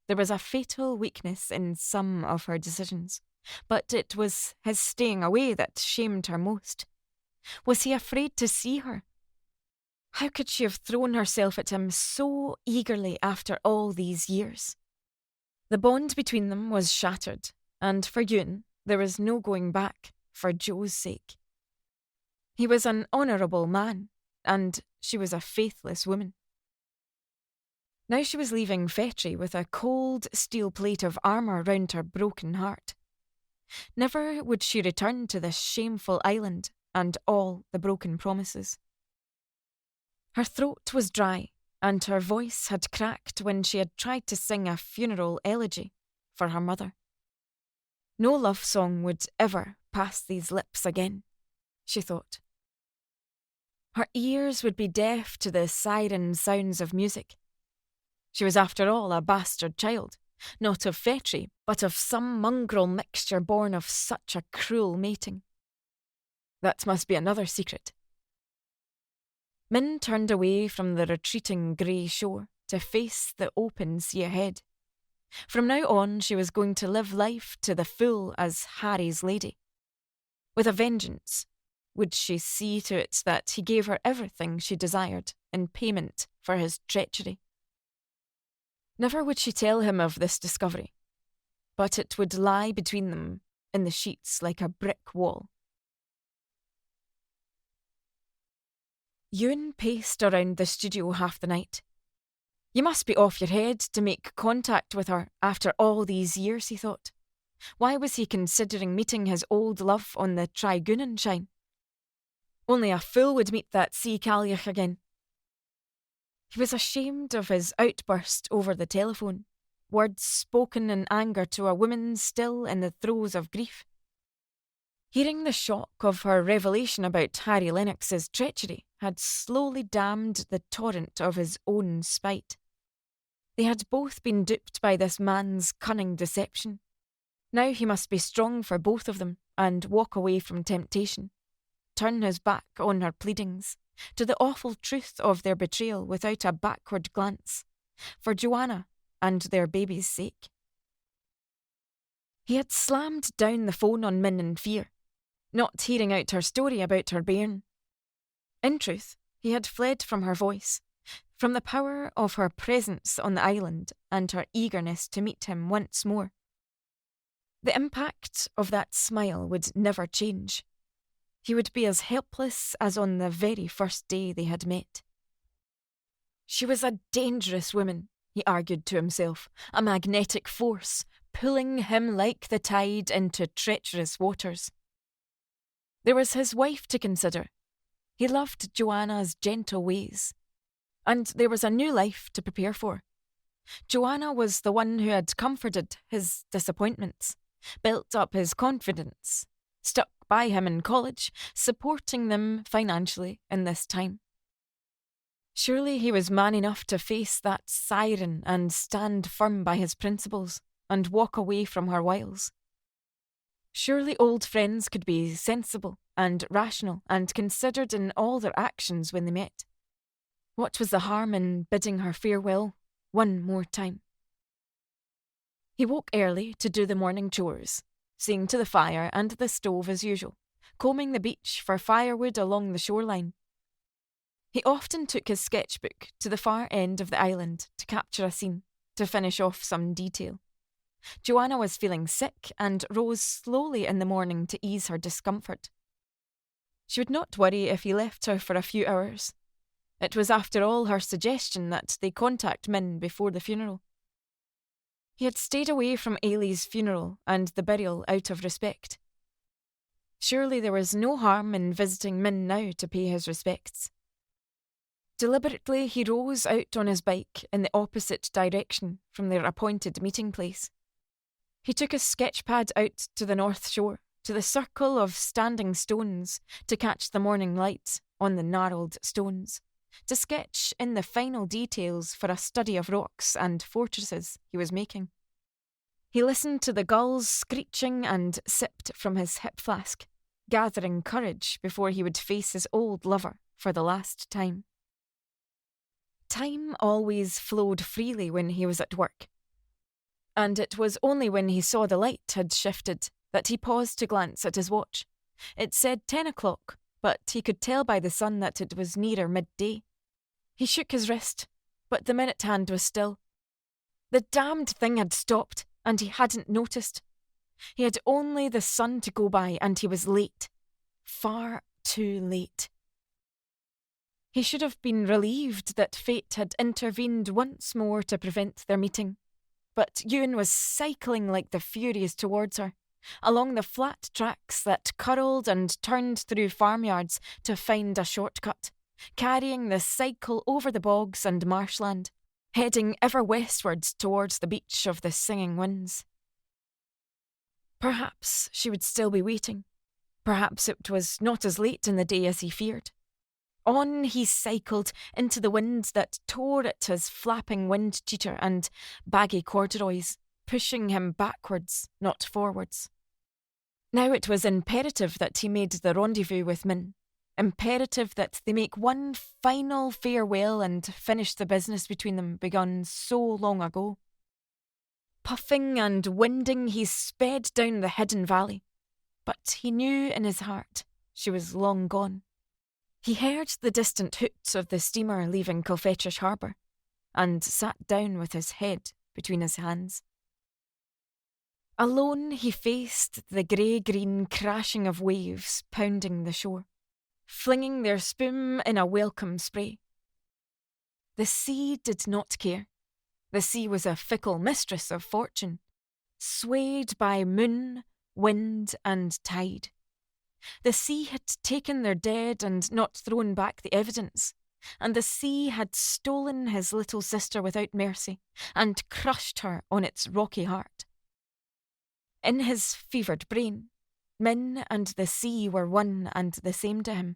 S1: There was a fatal weakness in some of her decisions, but it was his staying away that shamed her most. Was he afraid to see her? How could she have thrown herself at him so eagerly after all these years? The bond between them was shattered, and for Ewan there was no going back for Joe's sake. He was an honourable man, and she was a faithless woman. Now she was leaving Fetri with a cold steel plate of armour round her broken heart. Never would she return to this shameful island and all the broken promises. Her throat was dry, and her voice had cracked when she had tried to sing a funeral elegy for her mother. No love song would ever pass these lips again, she thought. Her ears would be deaf to the siren sounds of music. She was after all a bastard child, not of Fetri, but of some mongrel mixture born of such a cruel mating. That must be another secret. Min turned away from the retreating grey shore to face the open sea ahead. From now on she was going to live life to the full as Harry's lady. With a vengeance would she see to it that he gave her everything she desired in payment for his treachery. Never would she tell him of this discovery, but it would lie between them in the sheets like a brick wall. Ewan paced around the studio half the night. You must be off your head to make contact with her after all these years, he thought. Why was he considering meeting his old love on the Trigunanshine? Only a fool would meet that sea Cailleach again. He was ashamed of his outburst over the telephone, words spoken in anger to a woman still in the throes of grief. Hearing the shock of her revelation about Harry Lennox's treachery had slowly dammed the torrent of his own spite. They had both been duped by this man's cunning deception. Now he must be strong for both of them and walk away from temptation, turn his back on her pleadings, to the awful truth of their betrayal without a backward glance, for Joanna and their baby's sake. He had slammed down the phone on Min in fear, not hearing out her story about her bairn. In truth, he had fled from her voice, from the power of her presence on the island and her eagerness to meet him once more. The impact of that smile would never change. He would be as helpless as on the very first day they had met. She was a dangerous woman, he argued to himself, a magnetic force, pulling him like the tide into treacherous waters. There was his wife to consider. He loved Joanna's gentle ways. And there was a new life to prepare for. Joanna was the one who had comforted his disappointments, built up his confidence, stuck by him in college, supporting them financially in this time. Surely he was man enough to face that siren and stand firm by his principles and walk away from her wiles. Surely old friends could be sensible and rational and considered in all their actions when they met. What was the harm in bidding her farewell one more time? He woke early to do the morning chores, seeing to the fire and the stove as usual, combing the beach for firewood along the shoreline. He often took his sketchbook to the far end of the island to capture a scene, to finish off some detail. Joanna was feeling sick and rose slowly in the morning to ease her discomfort. She would not worry if he left her for a few hours. It was after all her suggestion that they contact Min before the funeral. He had stayed away from Ailey's funeral and the burial out of respect. Surely there was no harm in visiting Min now to pay his respects. Deliberately he rose out on his bike in the opposite direction from their appointed meeting place. He took his sketchpad out to the north shore, to the circle of standing stones, to catch the morning light on the gnarled stones, to sketch in the final details for a study of rocks and fortresses he was making. He listened to the gulls screeching and sipped from his hip flask, gathering courage before he would face his old lover for the last time. Time always flowed freely when he was at work, and it was only when he saw the light had shifted that he paused to glance at his watch. It said 10 o'clock, but he could tell by the sun that it was nearer midday. He shook his wrist, but the minute hand was still. The damned thing had stopped, and he hadn't noticed. He had only the sun to go by, and he was late. Far too late. He should have been relieved that fate had intervened once more to prevent their meeting. But Ewan was cycling like the Furies towards her, along the flat tracks that curled and turned through farmyards to find a shortcut, carrying the cycle over the bogs and marshland, heading ever westwards towards the beach of the Singing Winds. Perhaps she would still be waiting. Perhaps it was not as late in the day as he feared. On he cycled into the wind that tore at his flapping wind cheater and baggy corduroys, pushing him backwards, not forwards. Now it was imperative that he made the rendezvous with Min, imperative that they make one final farewell and finish the business between them begun so long ago. Puffing and winding, he sped down the hidden valley, but he knew in his heart she was long gone. He heard the distant hoots of the steamer leaving Colfetrish Harbour, and sat down with his head between his hands. Alone he faced the grey-green crashing of waves pounding the shore, flinging their spume in a welcome spray. The sea did not care. The sea was a fickle mistress of fortune, swayed by moon, wind and tide. The sea had taken their dead and not thrown back the evidence, and the sea had stolen his little sister without mercy and crushed her on its rocky heart. In his fevered brain, Min and the sea were one and the same to him.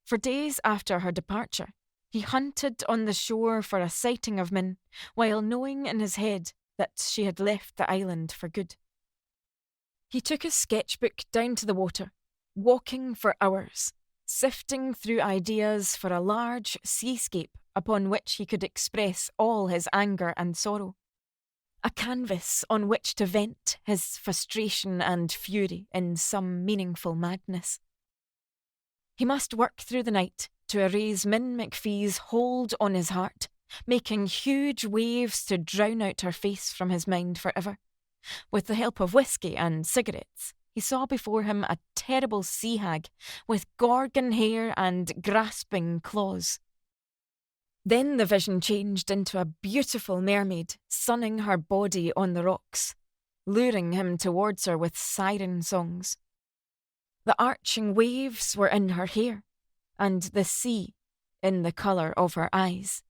S1: For days after her departure, he hunted on the shore for a sighting of Min, while knowing in his head that she had left the island for good. He took his sketchbook down to the water, walking for hours, sifting through ideas for a large seascape upon which he could express all his anger and sorrow. A canvas on which to vent his frustration and fury in some meaningful madness. He must work through the night to erase Min McPhee's hold on his heart, making huge waves to drown out her face from his mind forever, With the help of whiskey and cigarettes, he saw before him a terrible sea hag with gorgon hair and grasping claws. Then the vision changed into a beautiful mermaid sunning her body on the rocks, luring him towards her with siren songs. The arching waves were in her hair, and the sea in the colour of her eyes.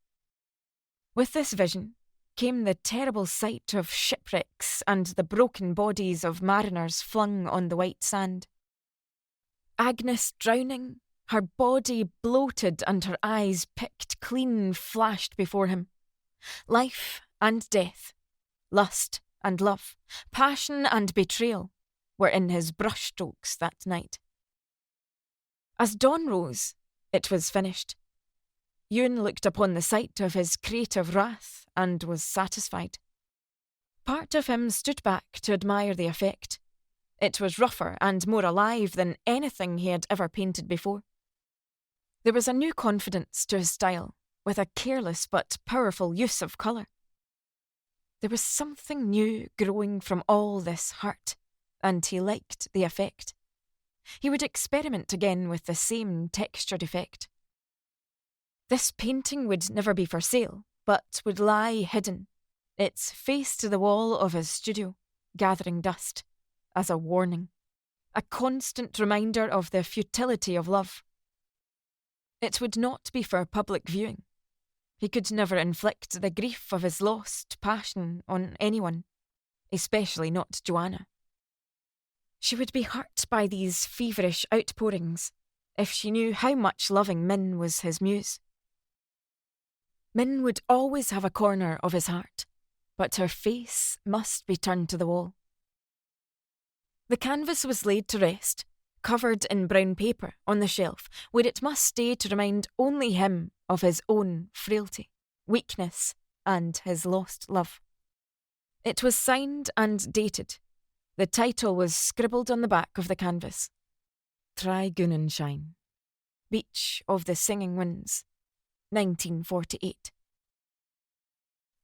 S1: With this vision came the terrible sight of shipwrecks and the broken bodies of mariners flung on the white sand. Agnes drowning, her body bloated and her eyes picked clean, flashed before him. Life and death, lust and love, passion and betrayal were in his brushstrokes that night. As dawn rose, it was finished. Ewan looked upon the sight of his creative wrath and was satisfied. Part of him stood back to admire the effect. It was rougher and more alive than anything he had ever painted before. There was a new confidence to his style, with a careless but powerful use of colour. There was something new growing from all this hurt, and he liked the effect. He would experiment again with the same textured effect. This painting would never be for sale, but would lie hidden, its face to the wall of his studio, gathering dust, as a warning, a constant reminder of the futility of love. It would not be for public viewing. He could never inflict the grief of his lost passion on anyone, especially not Joanna. She would be hurt by these feverish outpourings if she knew how much loving Min was his muse. Min would always have a corner of his heart, but her face must be turned to the wall. The canvas was laid to rest, covered in brown paper on the shelf, where it must stay to remind only him of his own frailty, weakness, and his lost love. It was signed and dated. The title was scribbled on the back of the canvas. Try Gunenschein, Beach of the Singing Winds, 1948.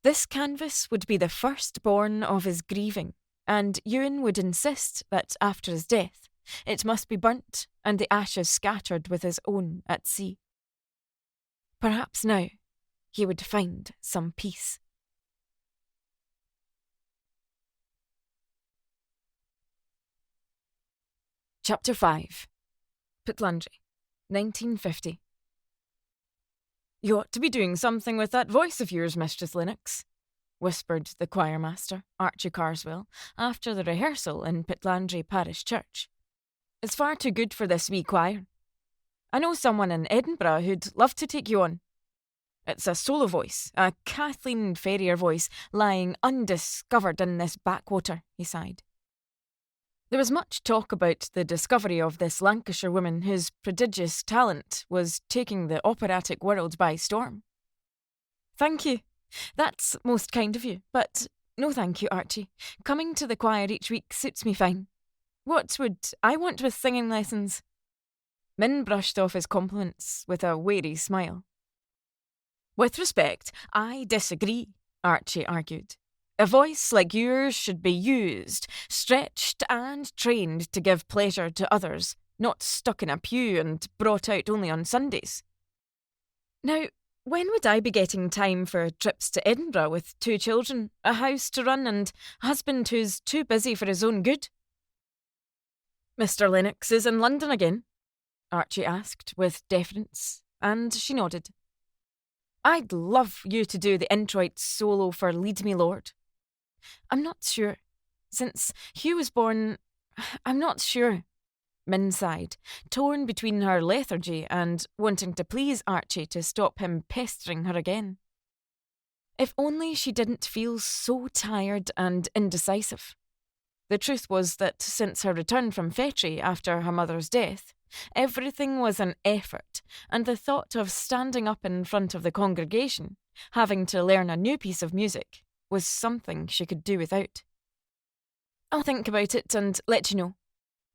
S1: This canvas would be the firstborn of his grieving, and Ewan would insist that after his death, it must be burnt and the ashes scattered with his own at sea. Perhaps now he would find some peace. Chapter 5. Pitlandry, 1950. You ought to be doing something with that voice of yours, Mistress Lennox, whispered the choirmaster, Archie Carswell, after the rehearsal in Pitlandry Parish Church. It's far too good for this wee choir. I know someone in Edinburgh who'd love to take you on. It's a solo voice, a Kathleen Ferrier voice, lying undiscovered in this backwater, he sighed. There was much talk about the discovery of this Lancashire woman whose prodigious talent was taking the operatic world by storm. Thank you. That's most kind of you, but no thank you, Archie. Coming to the choir each week suits me fine. What would I want with singing lessons? Min brushed off his compliments with a wary smile. With respect, I disagree, Archie argued. A voice like yours should be used, stretched and trained to give pleasure to others, not stuck in a pew and brought out only on Sundays. Now, when would I be getting time for trips to Edinburgh with 2 children, a house to run and a husband who's too busy for his own good? Mr. Lennox is in London again? Archie asked with deference, and she nodded. I'd love you to do the introit solo for Lead Me Lord. I'm not sure. Since Hugh was born, I'm not sure. Min sighed, torn between her lethargy and wanting to please Archie to stop him pestering her again. If only she didn't feel so tired and indecisive. The truth was that since her return from Fetri after her mother's death, everything was an effort, and the thought of standing up in front of the congregation, having to learn a new piece of music, was something she could do without. I'll think about it and let you know,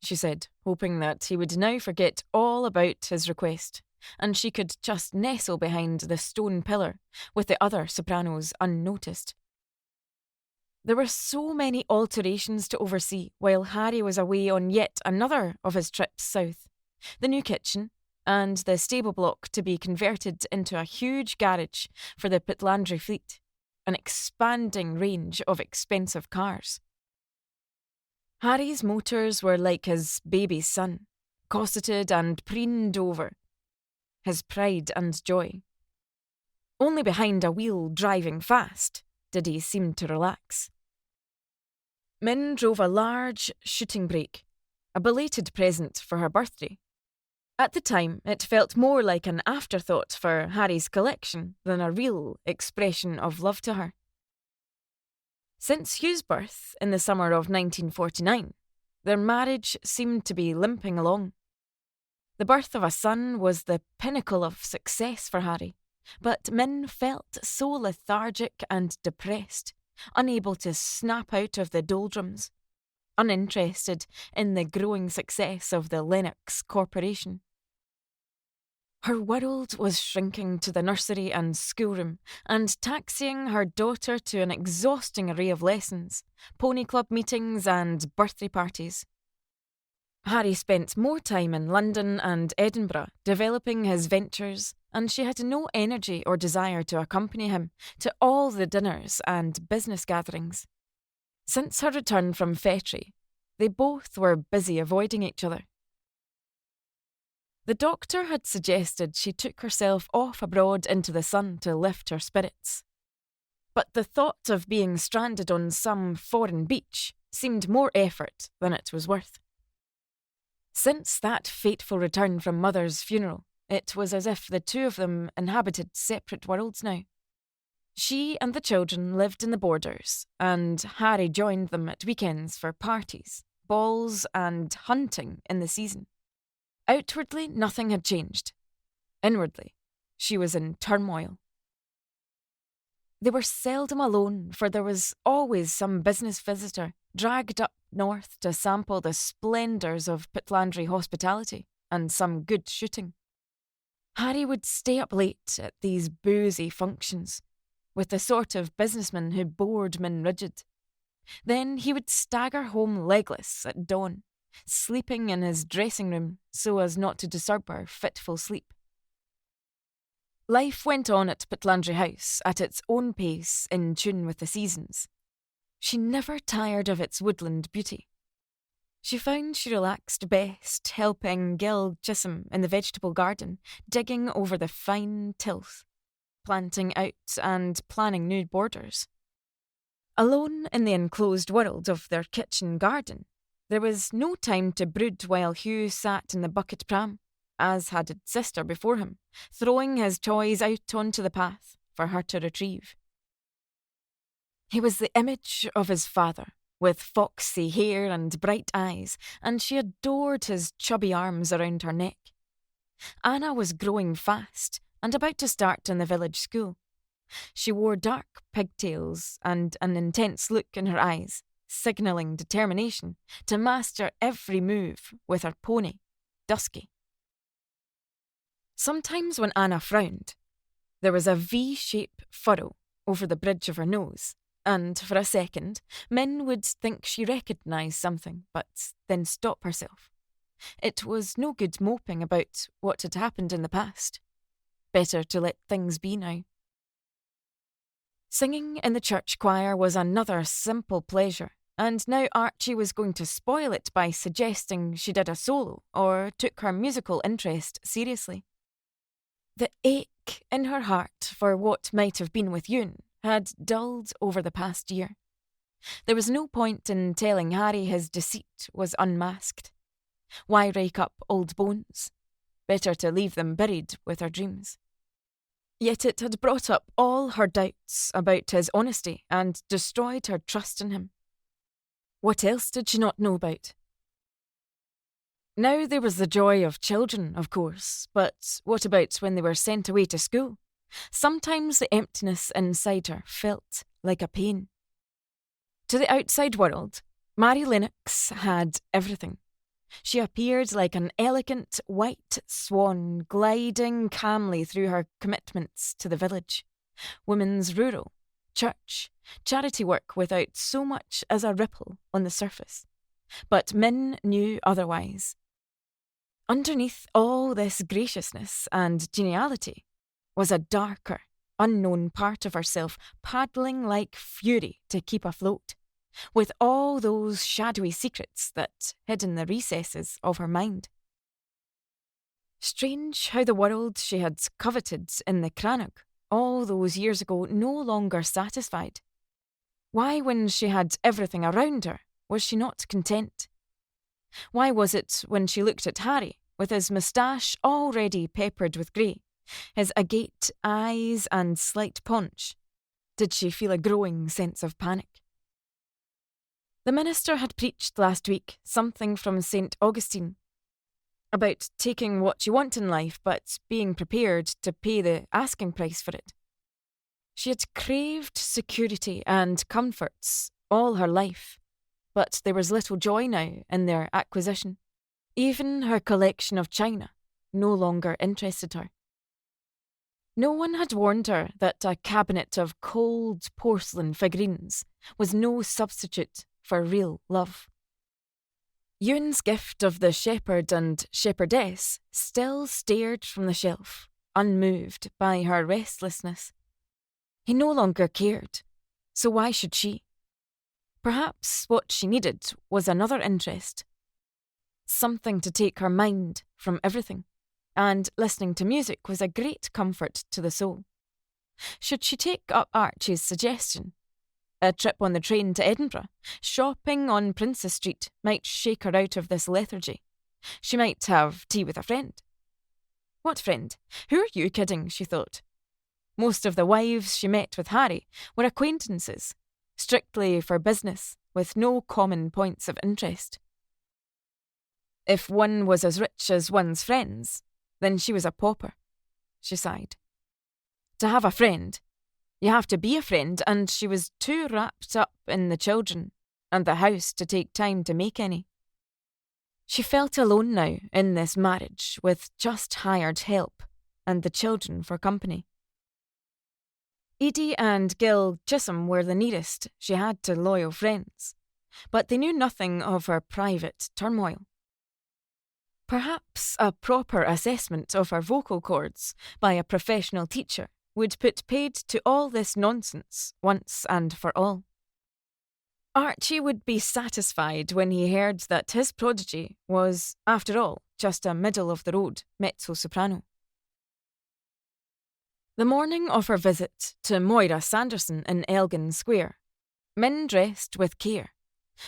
S1: she said, hoping that he would now forget all about his request, and she could just nestle behind the stone pillar with the other sopranos unnoticed. There were so many alterations to oversee while Harry was away on yet another of his trips south. The new kitchen and the stable block to be converted into a huge garage for the Pitlandry fleet, an expanding range of expensive cars. Harry's motors were like his baby son, cosseted and preened over, his pride and joy. Only behind a wheel driving fast did he seem to relax. Min drove a large shooting brake, a belated present for her birthday. At the time, it felt more like an afterthought for Harry's collection than a real expression of love to her. Since Hugh's birth in the summer of 1949, their marriage seemed to be limping along. The birth of a son was the pinnacle of success for Harry, but Min felt so lethargic and depressed, unable to snap out of the doldrums, uninterested in the growing success of the Lennox Corporation. Her world was shrinking to the nursery and schoolroom and taxiing her daughter to an exhausting array of lessons, pony club meetings and birthday parties. Harry spent more time in London and Edinburgh developing his ventures, and she had no energy or desire to accompany him to all the dinners and business gatherings. Since her return from Fetri, they both were busy avoiding each other. The doctor had suggested she took herself off abroad into the sun to lift her spirits. But the thought of being stranded on some foreign beach seemed more effort than it was worth. Since that fateful return from Mother's funeral, it was as if the two of them inhabited separate worlds now. She and the children lived in the Borders, and Harry joined them at weekends for parties, balls, and hunting in the season. Outwardly, nothing had changed. Inwardly, she was in turmoil. They were seldom alone, for there was always some business visitor dragged up north to sample the splendours of Pitlandry hospitality and some good shooting. Harry would stay up late at these boozy functions, with the sort of businessman who bored Min rigid. Then he would stagger home legless at dawn, sleeping in his dressing room so as not to disturb her fitful sleep. Life went on at Pitlandry House at its own pace, in tune with the seasons. She never tired of its woodland beauty. She found she relaxed best helping Gil Chisholm in the vegetable garden, digging over the fine tilth, planting out and planning new borders. Alone in the enclosed world of their kitchen garden, there was no time to brood while Hugh sat in the bucket pram, as had his sister before him, throwing his toys out onto the path for her to retrieve. He was the image of his father, with foxy hair and bright eyes, and she adored his chubby arms around her neck. Anna was growing fast and about to start in the village school. She wore dark pigtails and an intense look in her eyes, signalling determination to master every move with her pony, Dusky. Sometimes when Anna frowned, there was a V-shaped furrow over the bridge of her nose, and for a second, Min would think she recognised something, but then stop herself. It was no good moping about what had happened in the past. Better to let things be now. Singing in the church choir was another simple pleasure, and now Archie was going to spoil it by suggesting she did a solo or took her musical interest seriously. The ache in her heart for what might have been with Ewan had dulled over the past year. There was no point in telling Harry his deceit was unmasked. Why rake up old bones? Better to leave them buried with her dreams. Yet it had brought up all her doubts about his honesty and destroyed her trust in him. What else did she not know about? Now there was the joy of children, of course, but what about when they were sent away to school? Sometimes the emptiness inside her felt like a pain. To the outside world, Mary Lennox had everything. She appeared like an elegant white swan gliding calmly through her commitments to the village. Women's rural, church, charity work without so much as a ripple on the surface. But Min knew otherwise. Underneath all this graciousness and geniality was a darker, unknown part of herself paddling like fury to keep afloat, with all those shadowy secrets that hid in the recesses of her mind. Strange how the world she had coveted in the Crannog all those years ago no longer satisfied. Why, when she had everything around her, was she not content? Why was it when she looked at Harry, with his moustache already peppered with grey, his agate eyes and slight paunch, did she feel a growing sense of panic? The minister had preached last week something from St. Augustine about taking what you want in life but being prepared to pay the asking price for it. She had craved security and comforts all her life, but there was little joy now in their acquisition. Even her collection of china no longer interested her. No one had warned her that a cabinet of cold porcelain figurines was no substitute for real love. Ewan's gift of the shepherd and shepherdess still stared from the shelf, unmoved by her restlessness. He no longer cared, so why should she? Perhaps what she needed was another interest. Something to take her mind from everything, and listening to music was a great comfort to the soul. Should she take up Archie's suggestion? A trip on the train to Edinburgh, shopping on Princess Street, might shake her out of this lethargy. She might have tea with a friend. What friend? Who are you kidding, she thought. Most of the wives she met with Harry were acquaintances, strictly for business, with no common points of interest. If one was as rich as one's friends, then she was a pauper, she sighed. To have a friend, you have to be a friend, and she was too wrapped up in the children and the house to take time to make any. She felt alone now in this marriage with just hired help and the children for company. Edie and Gil Chisholm were the nearest she had to loyal friends, but they knew nothing of her private turmoil. Perhaps a proper assessment of her vocal cords by a professional teacher would put paid to all this nonsense once and for all. Archie would be satisfied when he heard that his prodigy was, after all, just a middle-of-the-road mezzo-soprano. The morning of her visit to Moira Sanderson in Elgin Square, Min dressed with care,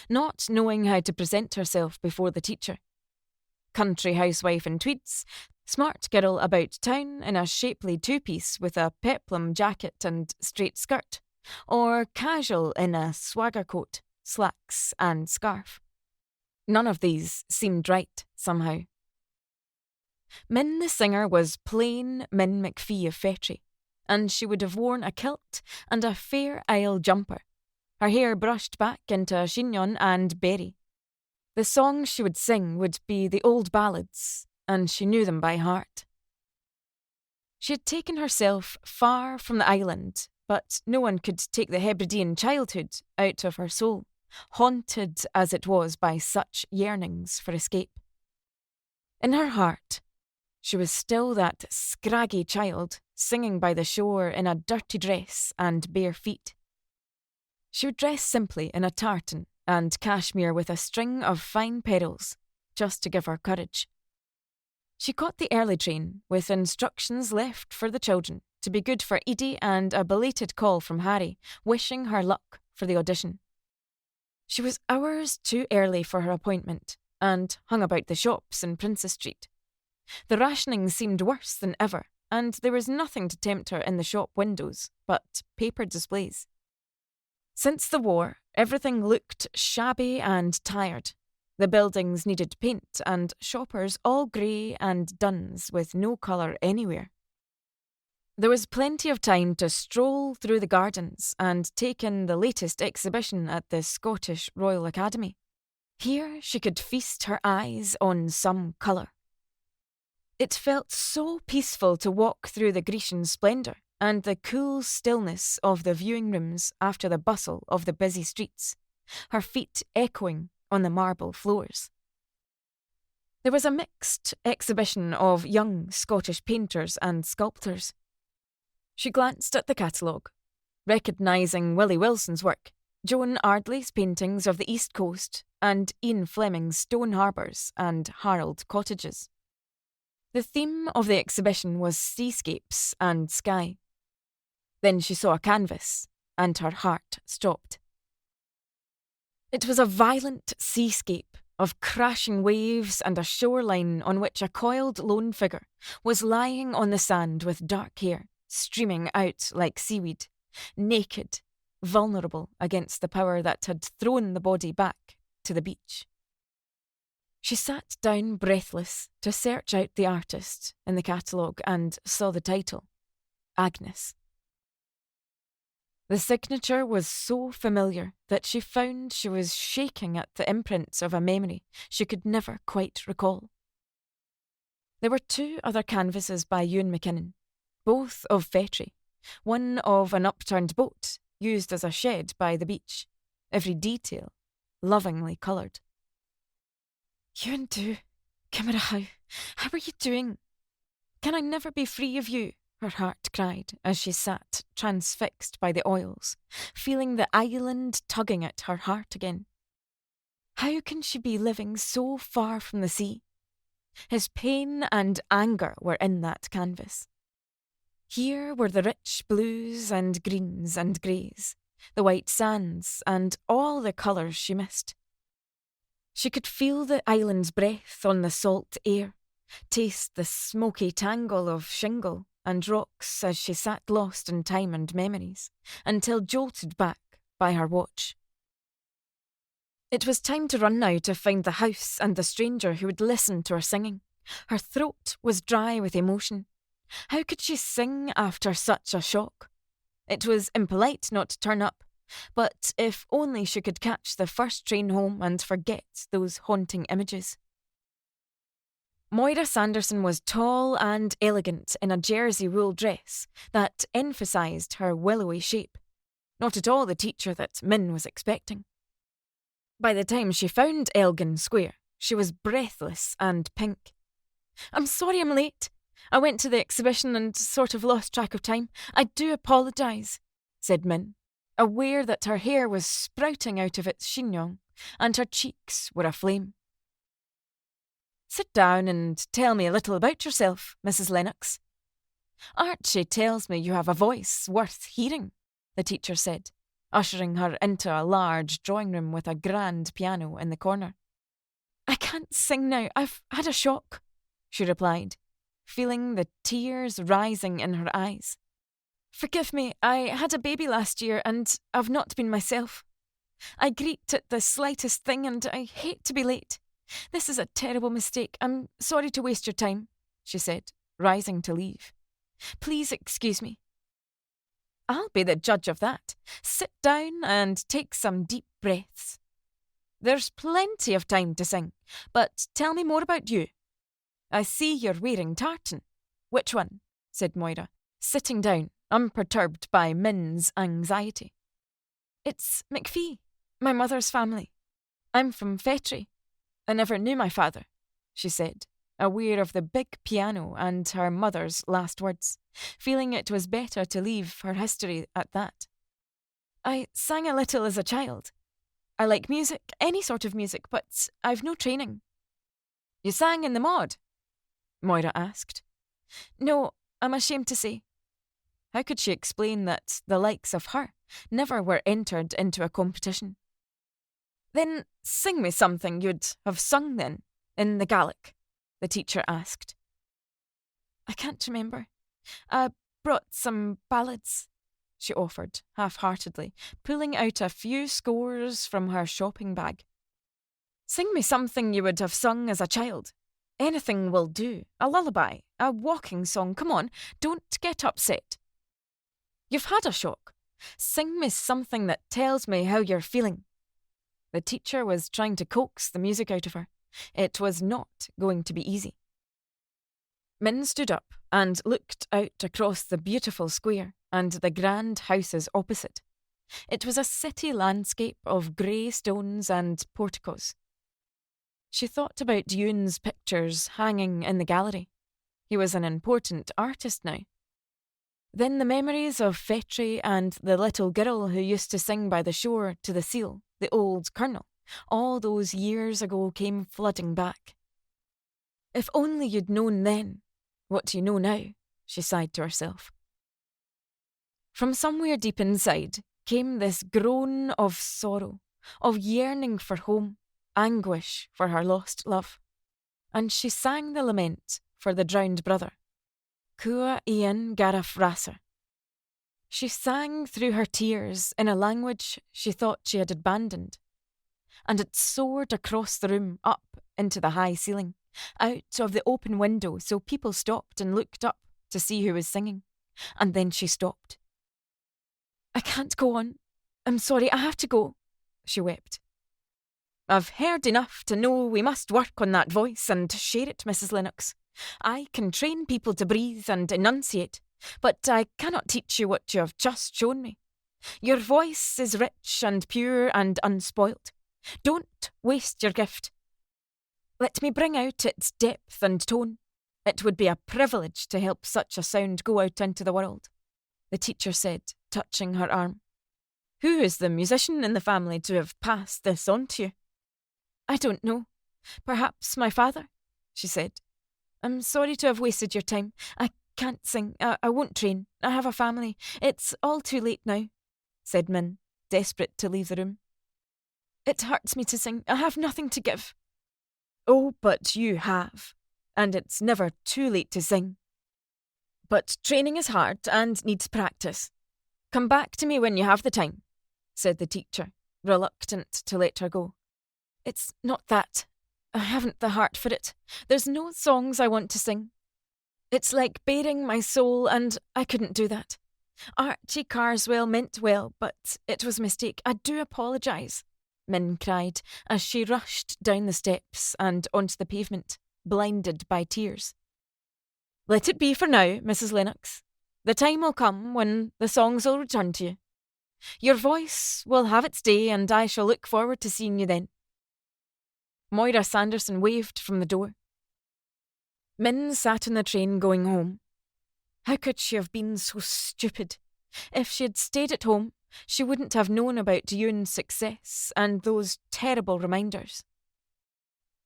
S1: not knowing how to present herself before the teacher. Country housewife in tweeds, smart girl about town in a shapely two-piece with a peplum jacket and straight skirt, or casual in a swagger coat, slacks and scarf. None of these seemed right, somehow. Min the singer was plain Min McPhee of Fetry, and she would have worn a kilt and a Fair Isle jumper, her hair brushed back into a chignon and berry. The songs she would sing would be the old ballads, and she knew them by heart. She had taken herself far from the island, but no one could take the Hebridean childhood out of her soul, haunted as it was by such yearnings for escape. In her heart, she was still that scraggy child singing by the shore in a dirty dress and bare feet. She would dress simply in a tartan and cashmere with a string of fine pearls, just to give her courage. She caught the early train, with instructions left for the children to be good for Edie and a belated call from Harry, wishing her luck for the audition. She was hours too early for her appointment, and hung about the shops in Princess Street. The rationing seemed worse than ever, and there was nothing to tempt her in the shop windows but paper displays. Since the war, everything looked shabby and tired. The buildings needed paint, and shoppers all grey and duns with no colour anywhere. There was plenty of time to stroll through the gardens and take in the latest exhibition at the Scottish Royal Academy. Here she could feast her eyes on some colour. It felt so peaceful to walk through the Grecian splendour and the cool stillness of the viewing rooms after the bustle of the busy streets, her feet echoing on the marble floors. There was a mixed exhibition of young Scottish painters and sculptors. She glanced at the catalogue, recognising Willie Wilson's work, Joan Ardley's paintings of the East Coast, and Ian Fleming's stone harbours and Harold cottages. The theme of the exhibition was seascapes and sky. Then she saw a canvas, and her heart stopped. It was a violent seascape of crashing waves and a shoreline on which a coiled lone figure was lying on the sand with dark hair streaming out like seaweed, naked, vulnerable against the power that had thrown the body back to the beach. She sat down breathless to search out the artist in the catalogue and saw the title, Agnes. The signature was so familiar that she found she was shaking at the imprints of a memory she could never quite recall. There were 2 other canvases by Ewan McKinnon, both of Fetri, one of an upturned boat used as a shed by the beach, every detail lovingly coloured. Ewan Du, Kimera, how are you doing? Can I never be free of you? Her heart cried as she sat transfixed by the oils, feeling the island tugging at her heart again. How can she be living so far from the sea? His pain and anger were in that canvas. Here were the rich blues and greens and greys, the white sands and all the colours she missed. She could feel the island's breath on the salt air, taste the smoky tangle of shingle and rocks as she sat lost in time and memories, until jolted back by her watch. It was time to run now to find the house and the stranger who would listen to her singing. Her throat was dry with emotion. How could she sing after such a shock? It was impolite not to turn up, but if only she could catch the first train home and forget those haunting images. Moira Sanderson was tall and elegant in a jersey wool dress that emphasised her willowy shape, not at all the teacher that Min was expecting. By the time she found Elgin Square, she was breathless and pink. "I'm sorry I'm late. I went to the exhibition and sort of lost track of time. I do apologise," said Min, aware that her hair was sprouting out of its chignon and her cheeks were aflame. "Sit down and tell me a little about yourself, Mrs. Lennox." "Archie tells me you have a voice worth hearing," the teacher said, ushering her into a large drawing room with a grand piano in the corner. "I can't sing now. I've had a shock," she replied, feeling the tears rising in her eyes. "Forgive me, I had a baby last year and I've not been myself. I greet at the slightest thing and I hate to be late. This is a terrible mistake. I'm sorry to waste your time," she said, rising to leave. "Please excuse me." "I'll be the judge of that. Sit down and take some deep breaths. There's plenty of time to sing, but tell me more about you. I see you're wearing tartan." "Which one?" said Moira, sitting down, unperturbed by Min's anxiety. "It's McPhee, my mother's family. I'm from Fetri. I never knew my father," she said, aware of the big piano and her mother's last words, feeling it was better to leave her history at that. "I sang a little as a child. I like music, any sort of music, but I've no training." "You sang in the Maud?" Moira asked. "No, I'm ashamed to say." How could she explain that the likes of her never were entered into a competition? "Then sing me something you'd have sung then, in the Gaelic," the teacher asked. "I can't remember. I brought some ballads," she offered, half-heartedly, pulling out a few scores from her shopping bag. "Sing me something you would have sung as a child. Anything will do. A lullaby, a walking song. Come on, don't get upset. You've had a shock. Sing me something that tells me how you're feeling." The teacher was trying to coax the music out of her. It was not going to be easy. Min stood up and looked out across the beautiful square and the grand houses opposite. It was a city landscape of grey stones and porticos. She thought about Yoon's pictures hanging in the gallery. He was an important artist now. Then the memories of Fetri and the little girl who used to sing by the shore to the seal, the old colonel, all those years ago came flooding back. If only you'd known then what you know now, she sighed to herself. From somewhere deep inside came this groan of sorrow, of yearning for home, anguish for her lost love. And she sang the lament for the drowned brother. Kua Ian Garaf Rasser. She sang through her tears in a language she thought she had abandoned. And it soared across the room, up into the high ceiling, out of the open window, so people stopped and looked up to see who was singing. And then she stopped. I can't go on. I'm sorry, I have to go, she wept. I've heard enough to know we must work on that voice and share it, Mrs. Lennox. I can train people to breathe and enunciate, but I cannot teach you what you have just shown me. Your voice is rich and pure and unspoilt. Don't waste your gift. Let me bring out its depth and tone. It would be a privilege to help such a sound go out into the world, the teacher said, touching her arm. Who is the musician in the family to have passed this on to you? I don't know. Perhaps my father, she said. I'm sorry to have wasted your time. I can't sing. I won't train. I have a family. It's all too late now, said Min, desperate to leave the room. It hurts me to sing. I have nothing to give. Oh, but you have. And it's never too late to sing. But training is hard and needs practice. Come back to me when you have the time, said the teacher, reluctant to let her go. It's not that. I haven't the heart for it. There's no songs I want to sing. It's like baring my soul, and I couldn't do that. Archie Carswell meant well, but it was a mistake. I do apologise, Min cried as she rushed down the steps and onto the pavement, blinded by tears. Let it be for now, Mrs. Lennox. The time will come when the songs will return to you. Your voice will have its day, and I shall look forward to seeing you then. Moira Sanderson waved from the door. Min sat in the train going home. How could she have been so stupid? If she had stayed at home, she wouldn't have known about Yoon's success and those terrible reminders.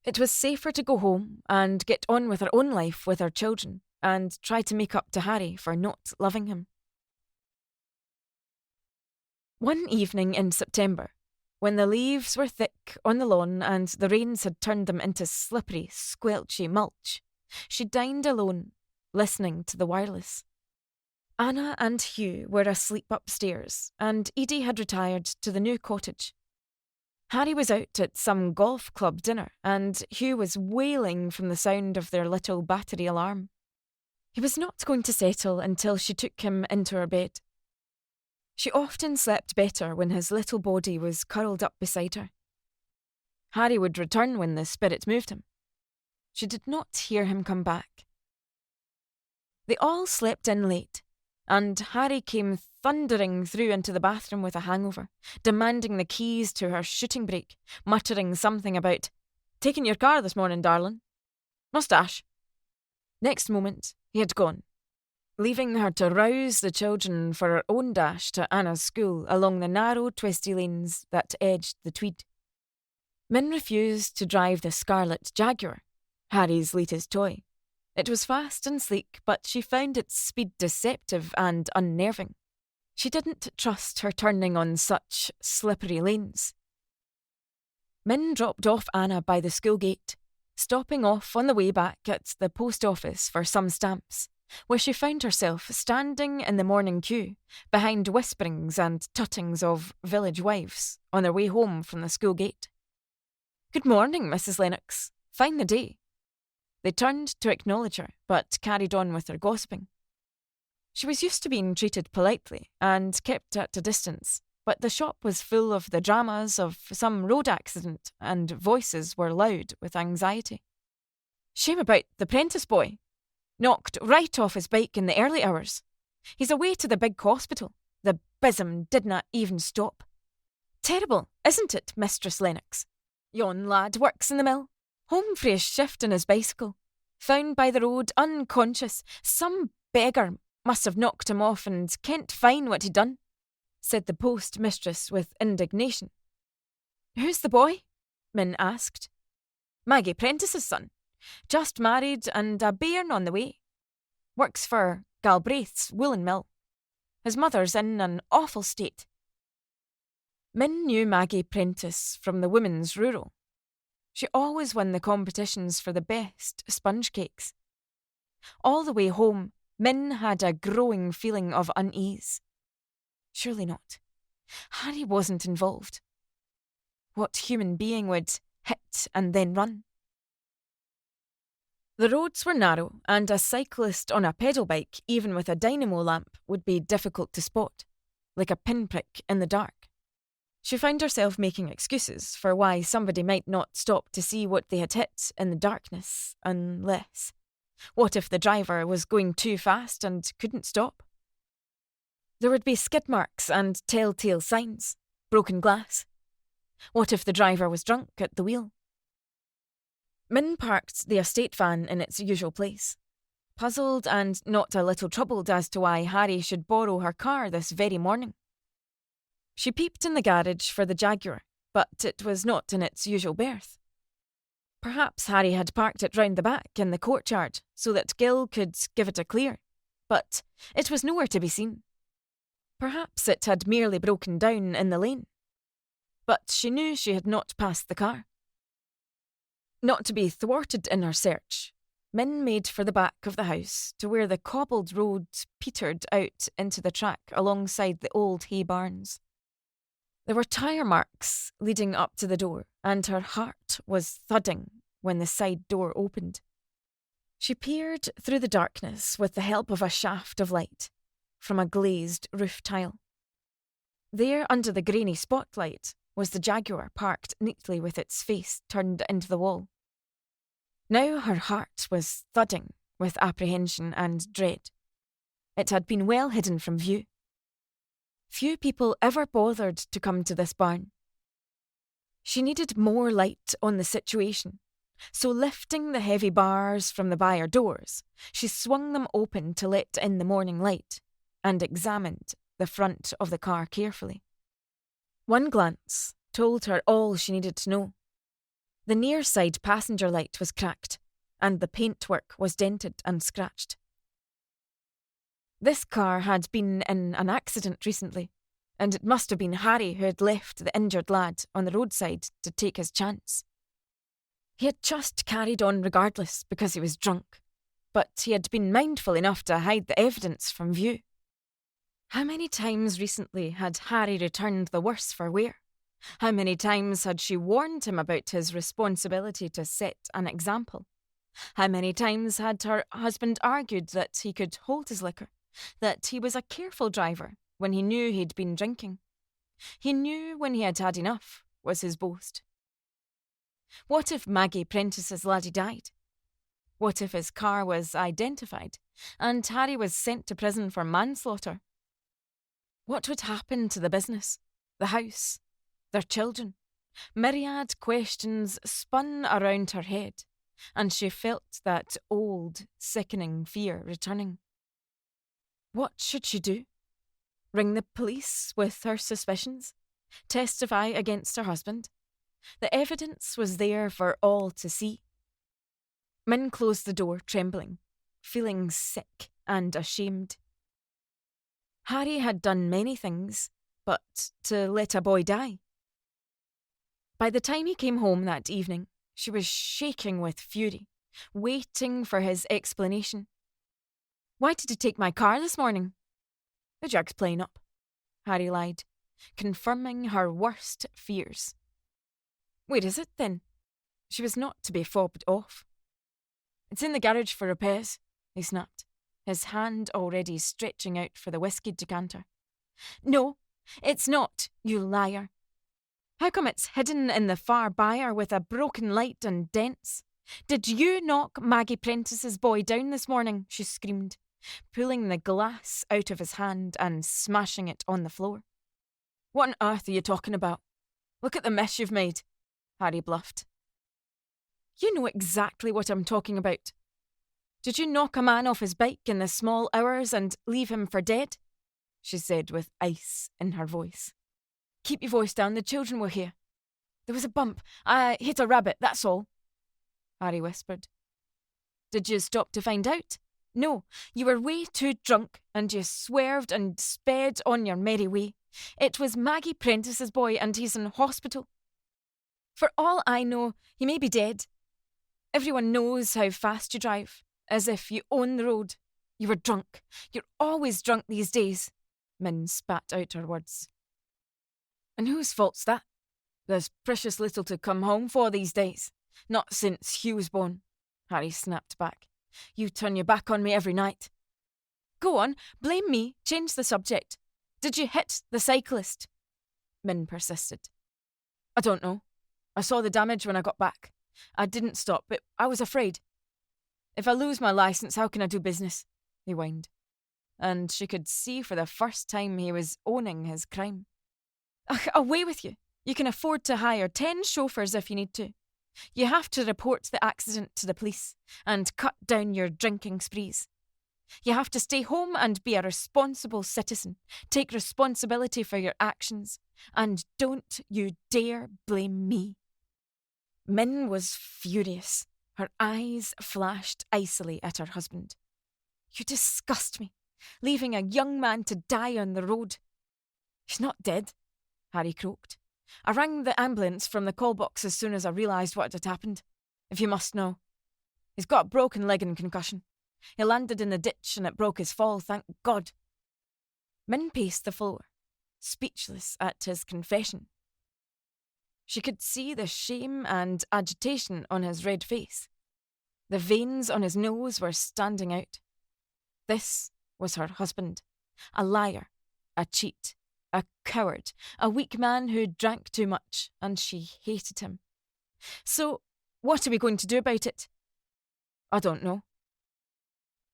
S1: It was safer to go home and get on with her own life with her children and try to make up to Harry for not loving him. One evening in September, when the leaves were thick on the lawn and the rains had turned them into slippery, squelchy mulch, she dined alone, listening to the wireless. Anna and Hugh were asleep upstairs, and Edie had retired to the new cottage. Harry was out at some golf club dinner, and Hugh was wailing from the sound of their little battery alarm. He was not going to settle until she took him into her bed. She often slept better when his little body was curled up beside her. Harry would return when the spirit moved him. She did not hear him come back. They all slept in late, and Harry came thundering through into the bathroom with a hangover, demanding the keys to her shooting brake, muttering something about, "Taking your car this morning, darling. Moustache." Next moment, he had gone, leaving her to rouse the children for her own dash to Anna's school along the narrow, twisty lanes that edged the Tweed. Min refused to drive the Scarlet Jaguar, Harry's latest toy. It was fast and sleek, but she found its speed deceptive and unnerving. She didn't trust her turning on such slippery lanes. Min dropped off Anna by the school gate, stopping off on the way back at the post office for some stamps, where she found herself standing in the morning queue behind whisperings and tuttings of village wives on their way home from the school gate. "Good morning, Mrs. Lennox. Fine the day." They turned to acknowledge her, but carried on with their gossiping. She was used to being treated politely and kept at a distance, but the shop was full of the dramas of some road accident, and voices were loud with anxiety. "Shame about the 'prentice boy," Knocked right off his bike in the early hours. He's away to the big hospital. The bism didna even stop. Terrible, isn't it, Mistress Lennox? Yon lad works in the mill, home frae his shift on his bicycle. Found by the road, unconscious. Some beggar must have knocked him off and can't find what he'd done, said the post-mistress with indignation. Who's the boy? Min asked. Maggie Prentice's son. Just married and a bairn on the way. Works for Galbraith's woolen mill. His mother's in an awful state. Min knew Maggie Prentice from the Women's Rural. She always won the competitions for the best sponge cakes. All the way home, Min had a growing feeling of unease. Surely not. Harry wasn't involved. What human being would hit and then run? The roads were narrow, and a cyclist on a pedal bike, even with a dynamo lamp, would be difficult to spot, like a pinprick in the dark. She found herself making excuses for why somebody might not stop to see what they had hit in the darkness, unless... What if the driver was going too fast and couldn't stop? There would be skid marks and telltale signs, broken glass. What if the driver was drunk at the wheel? Min parked the estate van in its usual place, puzzled and not a little troubled as to why Harry should borrow her car this very morning. She peeped in the garage for the Jaguar, but it was not in its usual berth. Perhaps Harry had parked it round the back in the courtyard so that Gil could give it a clear, but it was nowhere to be seen. Perhaps it had merely broken down in the lane. But she knew she had not passed the car. Not to be thwarted in her search, Min made for the back of the house to where the cobbled road petered out into the track alongside the old hay barns. There were tyre marks leading up to the door, and her heart was thudding when the side door opened. She peered through the darkness with the help of a shaft of light from a glazed roof tile. There, under the grainy spotlight, was the Jaguar parked neatly with its face turned into the wall. Now her heart was thudding with apprehension and dread. It had been well hidden from view. Few people ever bothered to come to this barn. She needed more light on the situation, so lifting the heavy bars from the byre doors, she swung them open to let in the morning light and examined the front of the car carefully. One glance told her all she needed to know. The near side passenger light was cracked, and the paintwork was dented and scratched. This car had been in an accident recently, and it must have been Harry who had left the injured lad on the roadside to take his chance. He had just carried on regardless because he was drunk, but he had been mindful enough to hide the evidence from view. How many times recently had Harry returned the worse for wear? How many times had she warned him about his responsibility to set an example? How many times had her husband argued that he could hold his liquor, that he was a careful driver when he knew he'd been drinking? He knew when he had had enough, was his boast. What if Maggie Prentice's laddie died? What if his car was identified and Harry was sent to prison for manslaughter? What would happen to the business, the house, their children? Myriad questions spun around her head, and she felt that old, sickening fear returning. What should she do? Ring the police with her suspicions? Testify against her husband? The evidence was there for all to see. Min closed the door, trembling, feeling sick and ashamed. Harry had done many things, but to let a boy die. By the time he came home that evening, she was shaking with fury, waiting for his explanation. Why did you take my car this morning? The jug's playing up, Harry lied, confirming her worst fears. Where is it, then? She was not to be fobbed off. It's in the garage for repairs, he snapped, his hand already stretching out for the whiskey decanter. No, it's not, you liar. How come it's hidden in the far byre with a broken light and dents? Did you knock Maggie Prentice's boy down this morning? She screamed, pulling the glass out of his hand and smashing it on the floor. What on earth are you talking about? Look at the mess you've made, Harry bluffed. You know exactly what I'm talking about. Did you knock a man off his bike in the small hours and leave him for dead? She said with ice in her voice. Keep your voice down, the children will hear. There was a bump. I hit a rabbit, that's all, Harry whispered. Did you stop to find out? No, you were way too drunk and you swerved and sped on your merry way. It was Maggie Prentice's boy and he's in hospital. For all I know, he may be dead. Everyone knows how fast you drive, as if you own the road. You were drunk. You're always drunk these days. Min spat out her words. And whose fault's that? There's precious little to come home for these days. Not since Hugh was born, Harry snapped back. You turn your back on me every night. Go on, blame me, change the subject. Did you hit the cyclist? Min persisted. I don't know. I saw the damage when I got back. I didn't stop, but I was afraid. If I lose my licence, how can I do business? He whined. And she could see for the first time he was owning his crime. Away with you. You can afford to hire 10 chauffeurs if you need to. You have to report the accident to the police and cut down your drinking sprees. You have to stay home and be a responsible citizen. Take responsibility for your actions. And don't you dare blame me. Min was furious. Her eyes flashed icily at her husband. You disgust me, leaving a young man to die on the road. He's not dead, Harry croaked. I rang the ambulance from the call box as soon as I realised what had happened, if you must know. He's got a broken leg and concussion. He landed in the ditch and it broke his fall, thank God. Min paced the floor, speechless at his confession. She could see the shame and agitation on his red face. The veins on his nose were standing out. This was her husband, a liar, a cheat, a coward, a weak man who drank too much, and she hated him. So, what are we going to do about it? I don't know.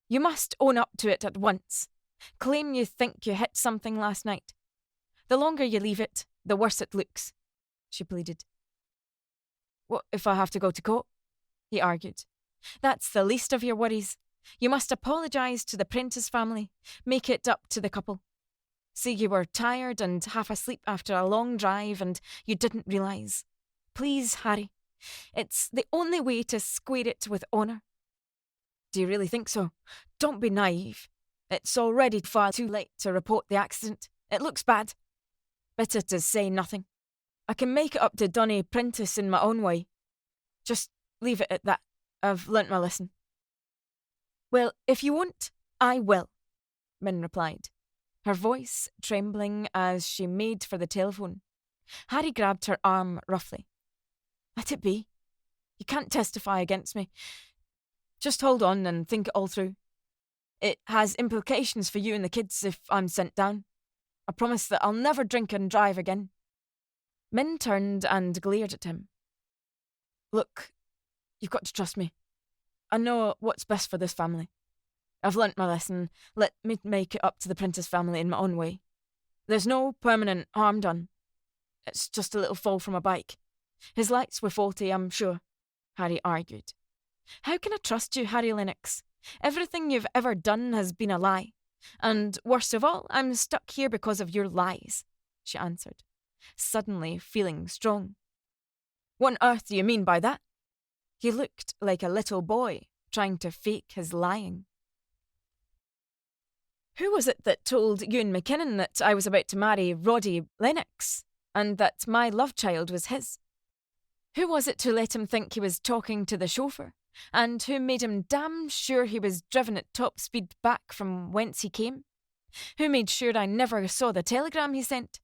S1: You must own up to it at once. Claim you think you hit something last night. The longer you leave it, the worse it looks, she pleaded. What if I have to go to court? He argued. That's the least of your worries. You must apologise to the Prentice family. Make it up to the couple. Say you were tired and half asleep after a long drive and you didn't realise. Please, Harry. It's the only way to square it with honour. Do you really think so? Don't be naive. It's already far too late to report the accident. It looks bad. Better to say nothing. I can make it up to Donny Prentice in my own way. Just leave it at that. I've learnt my lesson. Well, if you won't, I will, Min replied, her voice trembling as she made for the telephone. Harry grabbed her arm roughly. Let it be. You can't testify against me. Just hold on and think it all through. It has implications for you and the kids if I'm sent down. I promise that I'll never drink and drive again. Min turned and glared at him. Look, you've got to trust me. I know what's best for this family. I've learnt my lesson. Let me make it up to the Prentice family in my own way. There's no permanent harm done. It's just a little fall from a bike. His lights were faulty, I'm sure, Harry argued. How can I trust you, Harry Lennox? Everything you've ever done has been a lie. And worst of all, I'm stuck here because of your lies, she answered, suddenly feeling strong. What on earth do you mean by that? He looked like a little boy trying to fake his lying. Who was it that told Ewan McKinnon that I was about to marry Roddy Lennox and that my love child was his? Who was it who let him think he was talking to the chauffeur and who made him damn sure he was driven at top speed back from whence he came? Who made sure I never saw the telegram he sent?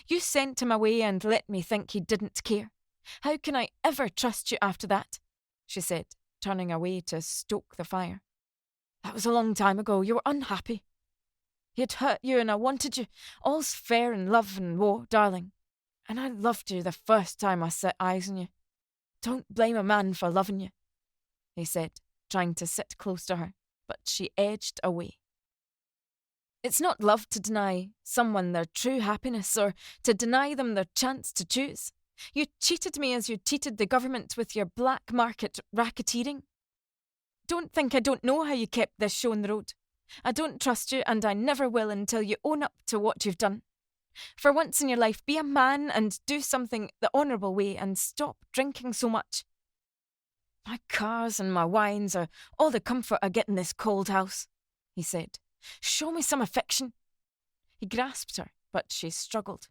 S1: You sent him away and let me think he didn't care. How can I ever trust you after that? She said, turning away to stoke the fire. That was a long time ago. You were unhappy. He had hurt you and I wanted you. All's fair in love and war, darling. And I loved you the first time I set eyes on you. Don't blame a man for loving you. he said, trying to sit close to her, but she edged away. It's not love to deny someone their true happiness or to deny them their chance to choose. You cheated me as you cheated the government with your black market racketeering. Don't think I don't know how you kept this show on the road. I don't trust you, and I never will until you own up to what you've done. For once in your life, be a man and do something the honourable way and stop drinking so much. My cars and my wines are all the comfort I get in this cold house, he said. Show me some affection. He grasped her, but she struggled.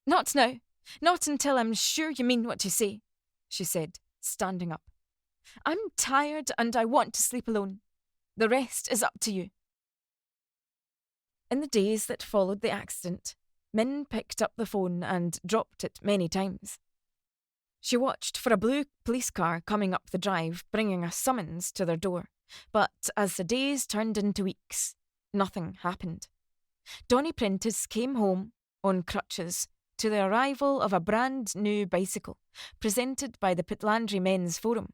S1: Not now. Not until I'm sure you mean what you say, she said, standing up. I'm tired and I want to sleep alone. The rest is up to you. In the days that followed the accident, Min picked up the phone and dropped it many times. She watched for a blue police car coming up the drive, bringing a summons to their door. But as the days turned into weeks, nothing happened. Donnie Prentice came home, on crutches, to the arrival of a brand new bicycle, presented by the Pitlandry Men's Forum,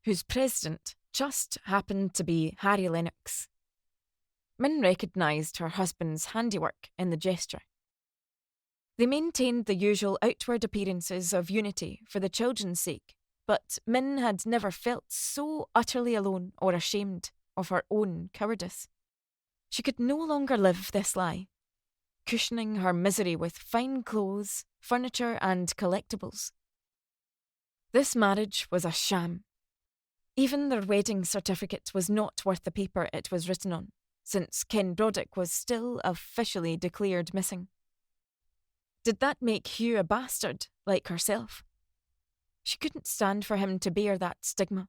S1: whose president just happened to be Harry Lennox. Min recognised her husband's handiwork in the gesture. They maintained the usual outward appearances of unity for the children's sake, but Min had never felt so utterly alone or ashamed of her own cowardice. She could no longer live this lie, cushioning her misery with fine clothes, furniture and collectibles. This marriage was a sham. Even their wedding certificate was not worth the paper it was written on, since Ken Broderick was still officially declared missing. Did that make Hugh a bastard, like herself? She couldn't stand for him to bear that stigma.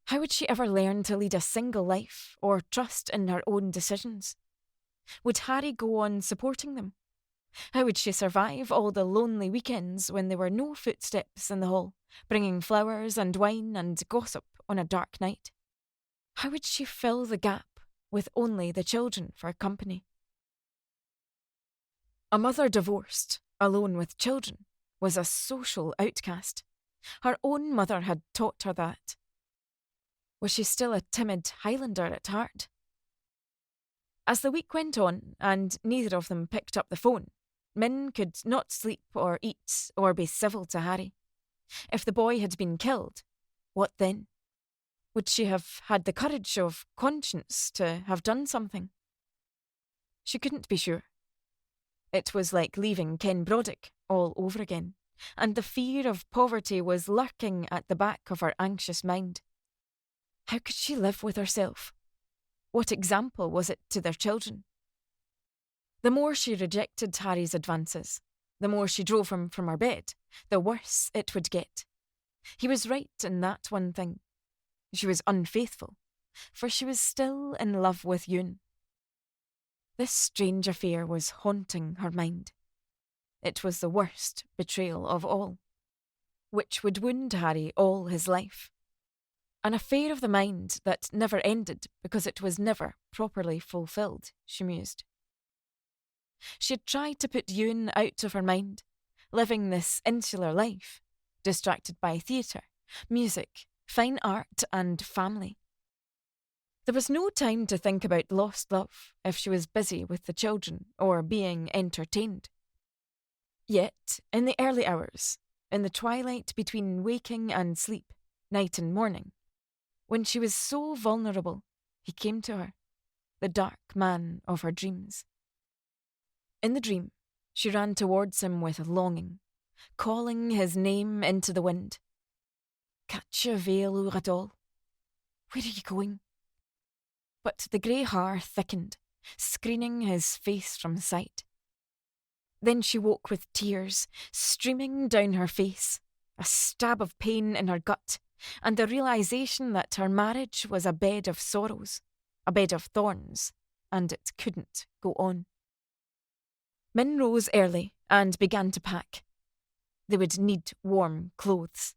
S1: How would she ever learn to lead a single life or trust in her own decisions? Would Harry go on supporting them? How would she survive all the lonely weekends when there were no footsteps in the hall, bringing flowers and wine and gossip on a dark night? How would she fill the gap with only the children for company? A mother divorced, alone with children, was a social outcast. Her own mother had taught her that. Was she still a timid Highlander at heart? As the week went on and neither of them picked up the phone, Min could not sleep or eat or be civil to Harry. If the boy had been killed, what then? Would she have had the courage of conscience to have done something? She couldn't be sure. It was like leaving Ken Broderick all over again, and the fear of poverty was lurking at the back of her anxious mind. How could she live with herself? What example was it to their children? The more she rejected Harry's advances, the more she drove him from her bed, the worse it would get. He was right in that one thing. She was unfaithful, for she was still in love with Ewan. This strange affair was haunting her mind. It was the worst betrayal of all, which would wound Harry all his life. An affair of the mind that never ended because it was never properly fulfilled, she mused. She had tried to put Ewan out of her mind, living this insular life, distracted by theatre, music, fine art and family. There was no time to think about lost love if she was busy with the children or being entertained. Yet, in the early hours, in the twilight between waking and sleep, night and morning, when she was so vulnerable, he came to her, the dark man of her dreams. In the dream, she ran towards him with longing, calling his name into the wind. Catcha veil Uradol. Where are you going? But the grey hair thickened, screening his face from sight. Then she woke with tears streaming down her face, a stab of pain in her gut, and the realisation that her marriage was a bed of sorrows, a bed of thorns, and it couldn't go on. Min rose early and began to pack. They would need warm clothes.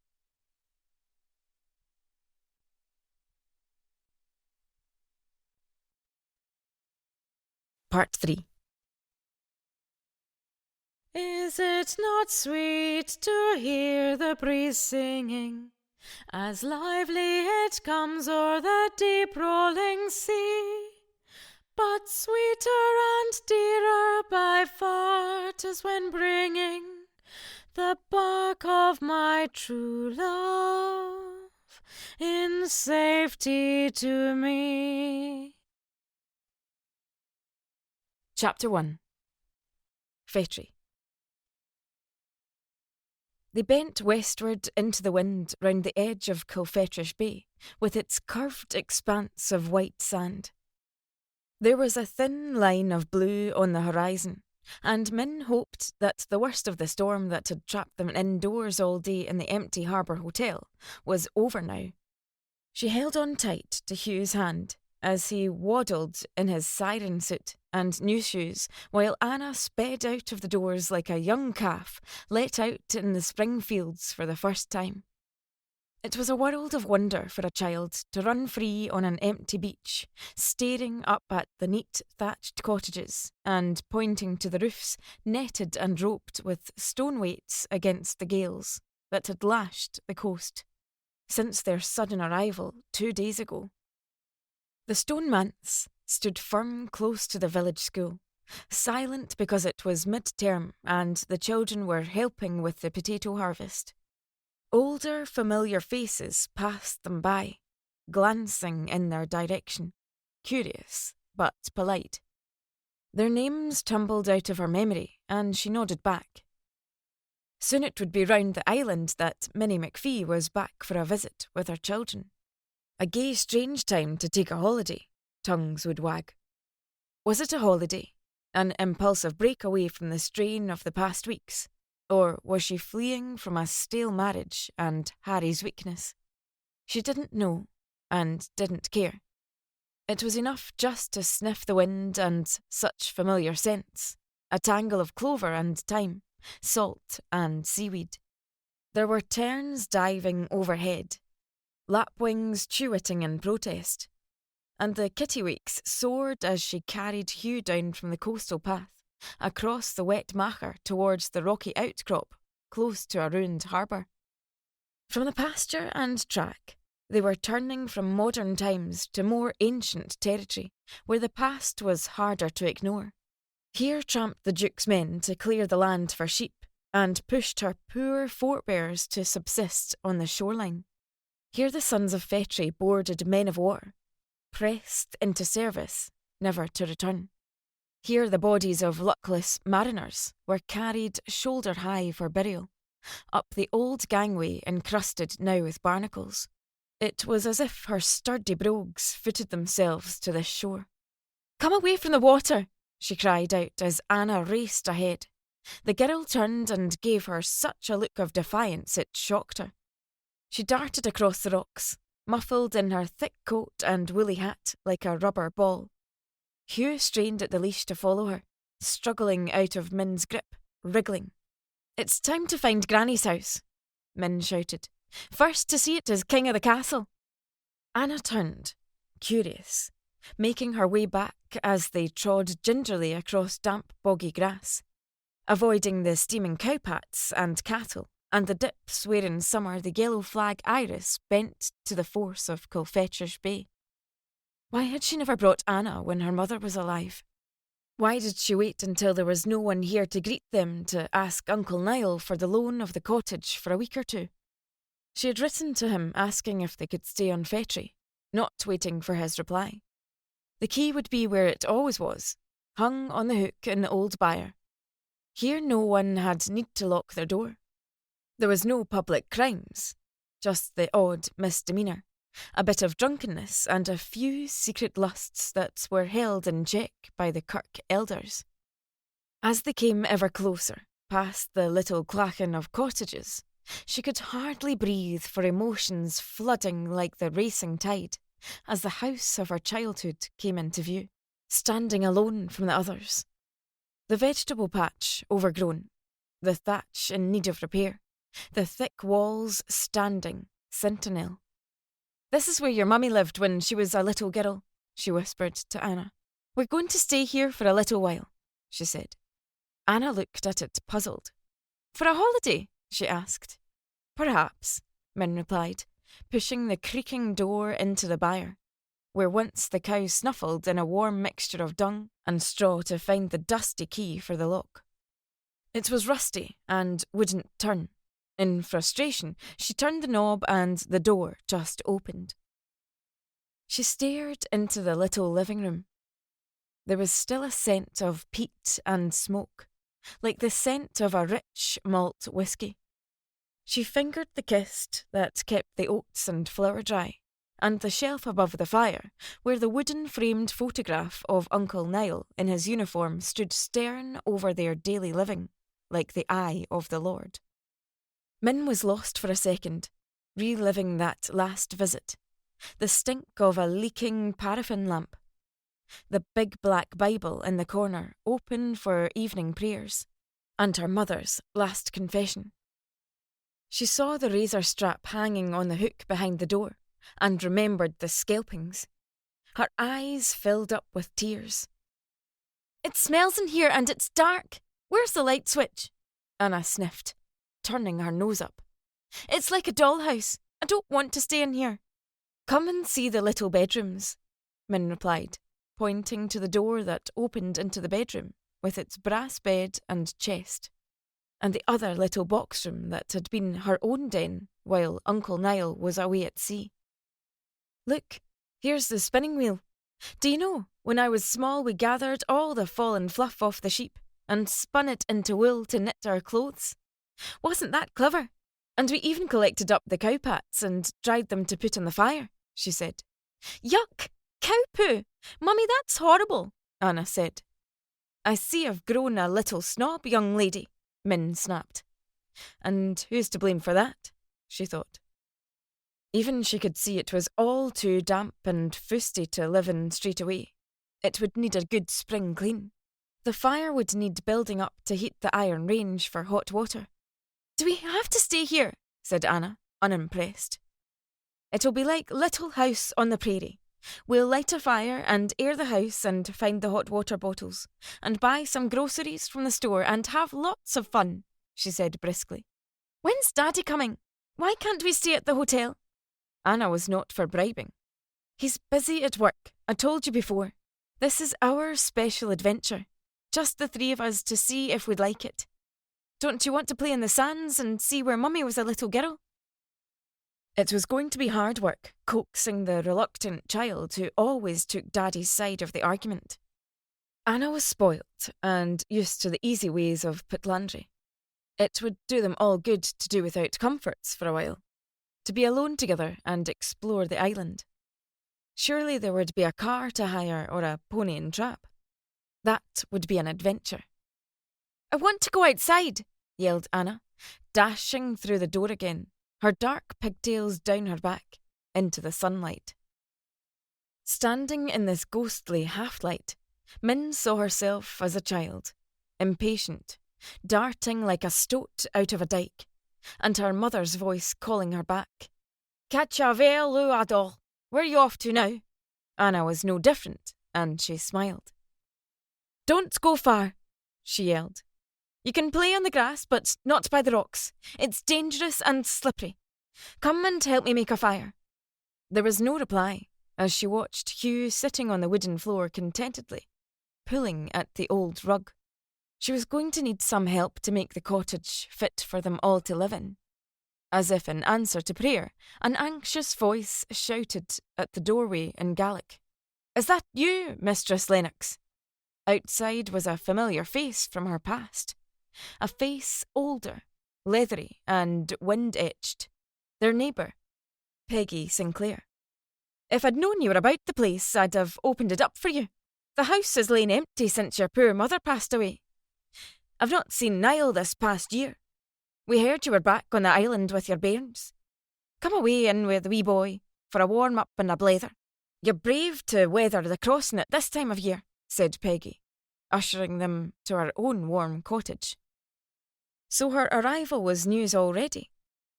S1: Part 3.
S2: Is it not sweet to hear the breeze singing as lively it comes o'er the deep rolling sea. But sweeter and dearer by far 'tis when bringing the bark of my true love in safety to me.
S1: Chapter 1. Fétri. They bent westward into the wind round the edge of Colfetrish Bay, with its curved expanse of white sand. There was a thin line of blue on the horizon, and Min hoped that the worst of the storm that had trapped them indoors all day in the empty harbour hotel was over now. She held on tight to Hugh's hand as he waddled in his siren suit and new shoes, while Anna sped out of the doors like a young calf let out in the spring fields for the first time. It was a world of wonder for a child to run free on an empty beach, staring up at the neat thatched cottages and pointing to the roofs netted and roped with stone weights against the gales that had lashed the coast since their sudden arrival 2 days ago. The stone manse stood firm close to the village school, silent because it was mid-term and the children were helping with the potato harvest. Older, familiar faces passed them by, glancing in their direction, curious but polite. Their names tumbled out of her memory, and she nodded back. Soon it would be round the island that Minnie McPhee was back for a visit with her children. A gay, strange time to take a holiday, tongues would wag. Was it a holiday, an impulsive break away from the strain of the past weeks? Or was she fleeing from a stale marriage and Harry's weakness? She didn't know and didn't care. It was enough just to sniff the wind and such familiar scents, a tangle of clover and thyme, salt and seaweed. There were terns diving overhead, lapwings chewitting in protest, and the kittiwakes soared as she carried Hugh down from the coastal path, across the wet macher towards the rocky outcrop close to a ruined harbour. From the pasture and track, they were turning from modern times to more ancient territory, where the past was harder to ignore. Here tramped the Duke's men to clear the land for sheep, and pushed her poor forebears to subsist on the shoreline. Here the sons of Fétri boarded men of war, pressed into service, never to return. Here the bodies of luckless mariners were carried shoulder high for burial, up the old gangway encrusted now with barnacles. It was as if her sturdy brogues footed themselves to this shore. "Come away from the water!" she cried out as Anna raced ahead. The girl turned and gave her such a look of defiance it shocked her. She darted across the rocks, muffled in her thick coat and woolly hat like a rubber ball. Hugh strained at the leash to follow her, struggling out of Min's grip, wriggling. "It's time to find Granny's house," Min shouted. "First to see it is king of the castle." Anna turned, curious, making her way back as they trod gingerly across damp boggy grass, avoiding the steaming cowpats and cattle and the dips where in summer the yellow flag iris bent to the force of Colfetrish Bay. Why had she never brought Anna when her mother was alive? Why did she wait until there was no one here to greet them to ask Uncle Niall for the loan of the cottage for a week or two? She had written to him asking if they could stay on Fétri, not waiting for his reply. The key would be where it always was, hung on the hook in the old byre. Here no one had need to lock their door. There was no public crimes, just the odd misdemeanour, a bit of drunkenness and a few secret lusts that were held in check by the Kirk elders. As they came ever closer, past the little clachan of cottages, she could hardly breathe for emotions flooding like the racing tide as the house of her childhood came into view, standing alone from the others. The vegetable patch overgrown, the thatch in need of repair, the thick walls standing sentinel. "This is where your mummy lived when she was a little girl," she whispered to Anna. "We're going to stay here for a little while," she said. Anna looked at it puzzled. "For a holiday?" she asked. "Perhaps," Min replied, pushing the creaking door into the byre, where once the cow snuffled in a warm mixture of dung and straw to find the dusty key for the lock. It was rusty and wouldn't turn. In frustration, she turned the knob and the door just opened. She stared into the little living room. There was still a scent of peat and smoke, like the scent of a rich malt whisky. She fingered the kist that kept the oats and flour dry, and the shelf above the fire, where the wooden-framed photograph of Uncle Niall in his uniform stood stern over their daily living, like the eye of the Lord. Min was lost for a second, reliving that last visit, the stink of a leaking paraffin lamp, the big black Bible in the corner open for evening prayers, and her mother's last confession. She saw the razor strap hanging on the hook behind the door and remembered the scalpings. Her eyes filled up with tears. "It smells in here and it's dark. Where's the light switch?" Anna sniffed, turning her nose up. "It's like a dollhouse. I don't want to stay in here." "Come and see the little bedrooms," Min replied, pointing to the door that opened into the bedroom with its brass bed and chest, and the other little box room that had been her own den while Uncle Niall was away at sea. "Look, here's the spinning wheel. Do you know, when I was small we gathered all the fallen fluff off the sheep and spun it into wool to knit our clothes. Wasn't that clever? And we even collected up the cow pats and dried them to put on the fire," she said. "Yuck! Cow poo! Mummy, that's horrible," Anna said. "I see I've grown a little snob, young lady," Min snapped. And who's to blame for that, she thought. Even she could see it was all too damp and fusty to live in straight away. It would need a good spring clean. The fire would need building up to heat the iron range for hot water. "Do we have to stay here?" said Anna, unimpressed. "It'll be like Little House on the Prairie. We'll light a fire and air the house and find the hot water bottles and buy some groceries from the store and have lots of fun," she said briskly. "When's Daddy coming? Why can't we stay at the hotel?" Anna was not for bribing. "He's busy at work, I told you before. This is our special adventure. Just the three of us to see if we'd like it. Don't you want to play in the sands and see where Mummy was a little girl?" It was going to be hard work coaxing the reluctant child who always took Daddy's side of the argument. Anna was spoilt and used to the easy ways of Putlandry. It would do them all good to do without comforts for a while, to be alone together and explore the island. Surely there would be a car to hire or a pony and trap. That would be an adventure. "I want to go outside," yelled Anna, dashing through the door again, her dark pigtails down her back, into the sunlight. Standing in this ghostly half-light, Min saw herself as a child, impatient, darting like a stoat out of a dike, and her mother's voice calling her back. "Catch a veil, Adol. Where are you off to now?" Anna was no different, and she smiled. "Don't go far," she yelled. "You can play on the grass, but not by the rocks. It's dangerous and slippery. Come and help me make a fire." There was no reply, as she watched Hugh sitting on the wooden floor contentedly, pulling at the old rug. She was going to need some help to make the cottage fit for them all to live in. As if in answer to prayer, an anxious voice shouted at the doorway in Gaelic. "Is that you, Mistress Lennox?" Outside was a familiar face from her past. A face older, leathery and wind-etched. Their neighbour, Peggy Sinclair. "If I'd known you were about the place, I'd have opened it up for you. The house has lain empty since your poor mother passed away. I've not seen Niall this past year. We heard you were back on the island with your bairns. Come away in with the wee boy for a warm-up and a blether. You're brave to weather the crossing at this time of year," said Peggy, ushering them to her own warm cottage. So her arrival was news already,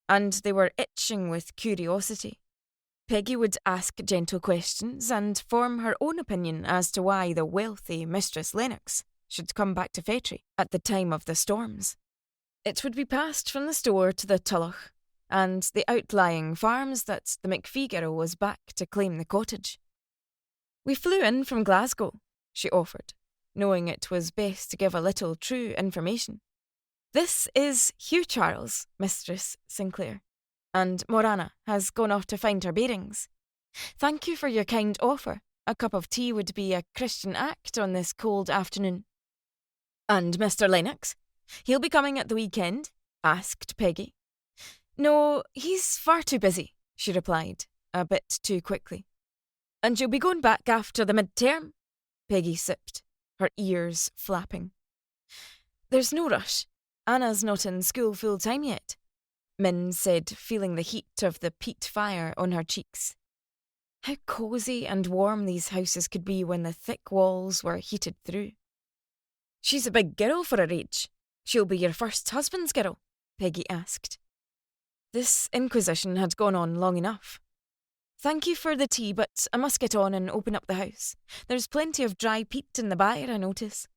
S1: and they were itching with curiosity. Peggy would ask gentle questions and form her own opinion as to why the wealthy Mistress Lennox should come back to Fetri at the time of the storms. It would be passed from the store to the Tullach,
S2: and the outlying farms that the McPhee girl was back to claim the cottage. "We flew in from Glasgow," she offered, knowing it was best to give a little true information. "This is Hugh Charles, Mistress Sinclair, and Morana has gone off to find her bearings. Thank you for your kind offer. A cup of tea would be a Christian act on this cold afternoon." "And Mr. Lennox? He'll be coming at the weekend?" asked Peggy. "No, he's far too busy," she replied, a bit too quickly. "And you'll be going back after the mid-term?" Peggy sipped, her ears flapping. "There's no rush. Anna's not in school full-time yet," Min said, feeling the heat of the peat fire on her cheeks. How cosy and warm these houses could be when the thick walls were heated through. "She's a big girl for her age. She'll be your first husband's girl?" Peggy asked. This inquisition had gone on long enough. "Thank you for the tea, but I must get on and open up the house. There's plenty of dry peat in the byre, I notice.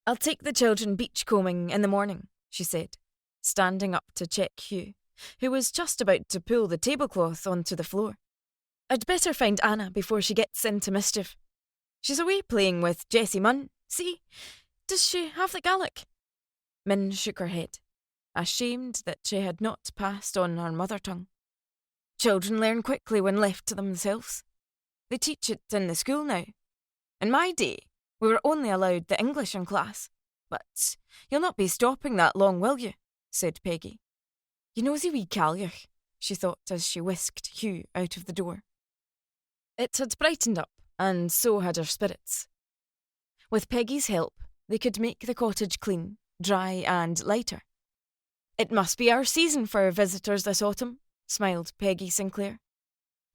S2: I'll take the children beachcombing in the morning," she said, standing up to check Hugh, who was just about to pull the tablecloth onto the floor. "I'd better find Anna before she gets into mischief. She's away playing with Jessie Munn. See? Does she have the Gaelic?" Min shook her head, ashamed that she had not passed on her mother tongue. "Children learn quickly when left to themselves. They teach it in the school now. In my day, we were only allowed the English in class. But you'll not be stopping that long, will you?" said Peggy. "You nosy wee Cailleach," she thought as she whisked Hugh out of the door. It had brightened up, and so had her spirits. With Peggy's help, they could make the cottage clean, dry and lighter. "It must be our season for visitors this autumn," smiled Peggy Sinclair.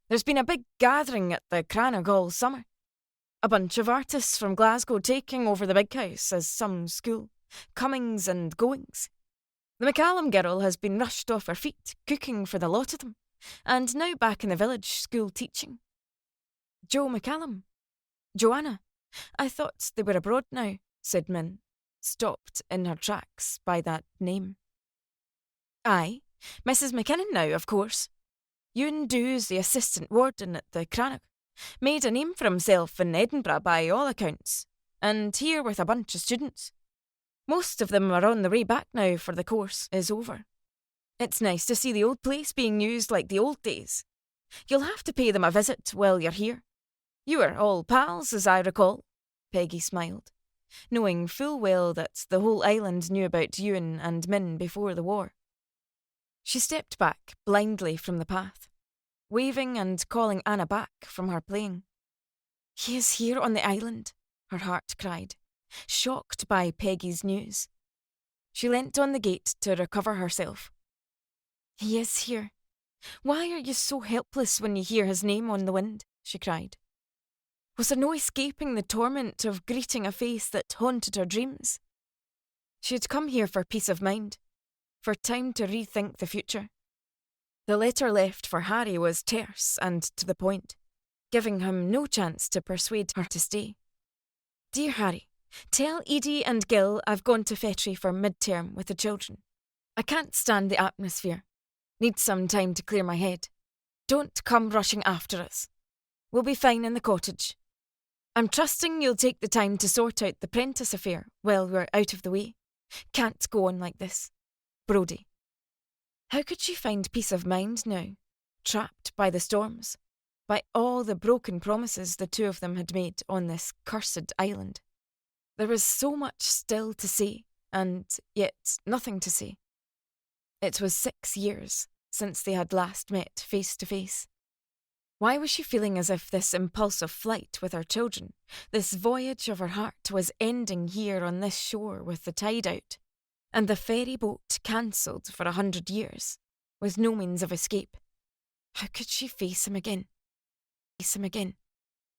S2: "There's been a big gathering at the Crannog all summer. A bunch of artists from Glasgow taking over the big house as some school, comings and goings. The McCallum girl has been rushed off her feet, cooking for the lot of them, and now back in the village school teaching." "Joe McCallum? Joanna? I thought they were abroad now," said Min, stopped in her tracks by that name. "Aye, Mrs. McKinnon now, of course. Ewan Dew's the assistant warden at the Crannog. Made a name for himself in Edinburgh by all accounts, and here with a bunch of students. Most of them are on the way back now, for the course is over. It's nice to see the old place being used like the old days. You'll have to pay them a visit while you're here. You are all pals, as I recall." Peggy smiled, knowing full well that the whole island knew about Ewan and Min before the war. She stepped back blindly from the path, waving and calling Anna back from her playing. "He is here on the island," her heart cried, shocked by Peggy's news. She leant on the gate to recover herself. "He is here. Why are you so helpless when you hear his name on the wind?" she cried. Was there no escaping the torment of greeting a face that haunted her dreams? She had come here for peace of mind, for time to rethink the future. The letter left for Harry was terse and to the point, giving him no chance to persuade her to stay. "Dear Harry, tell Edie and Gil I've gone to Fetri for mid-term with the children. I can't stand the atmosphere. Need some time to clear my head. Don't come rushing after us. We'll be fine in the cottage. I'm trusting you'll take the time to sort out the Prentice affair while we're out of the way. Can't go on like this. Brodie." How could she find peace of mind now, trapped by the storms, by all the broken promises the two of them had made on this cursed island? There was so much still to say, and yet nothing to say. It was 6 years since they had last met face to face. Why was she feeling as if this impulsive flight with her children, this voyage of her heart, was ending here on this shore with the tide out, and the ferry boat cancelled for 100 years, with no means of escape? How could she face him again?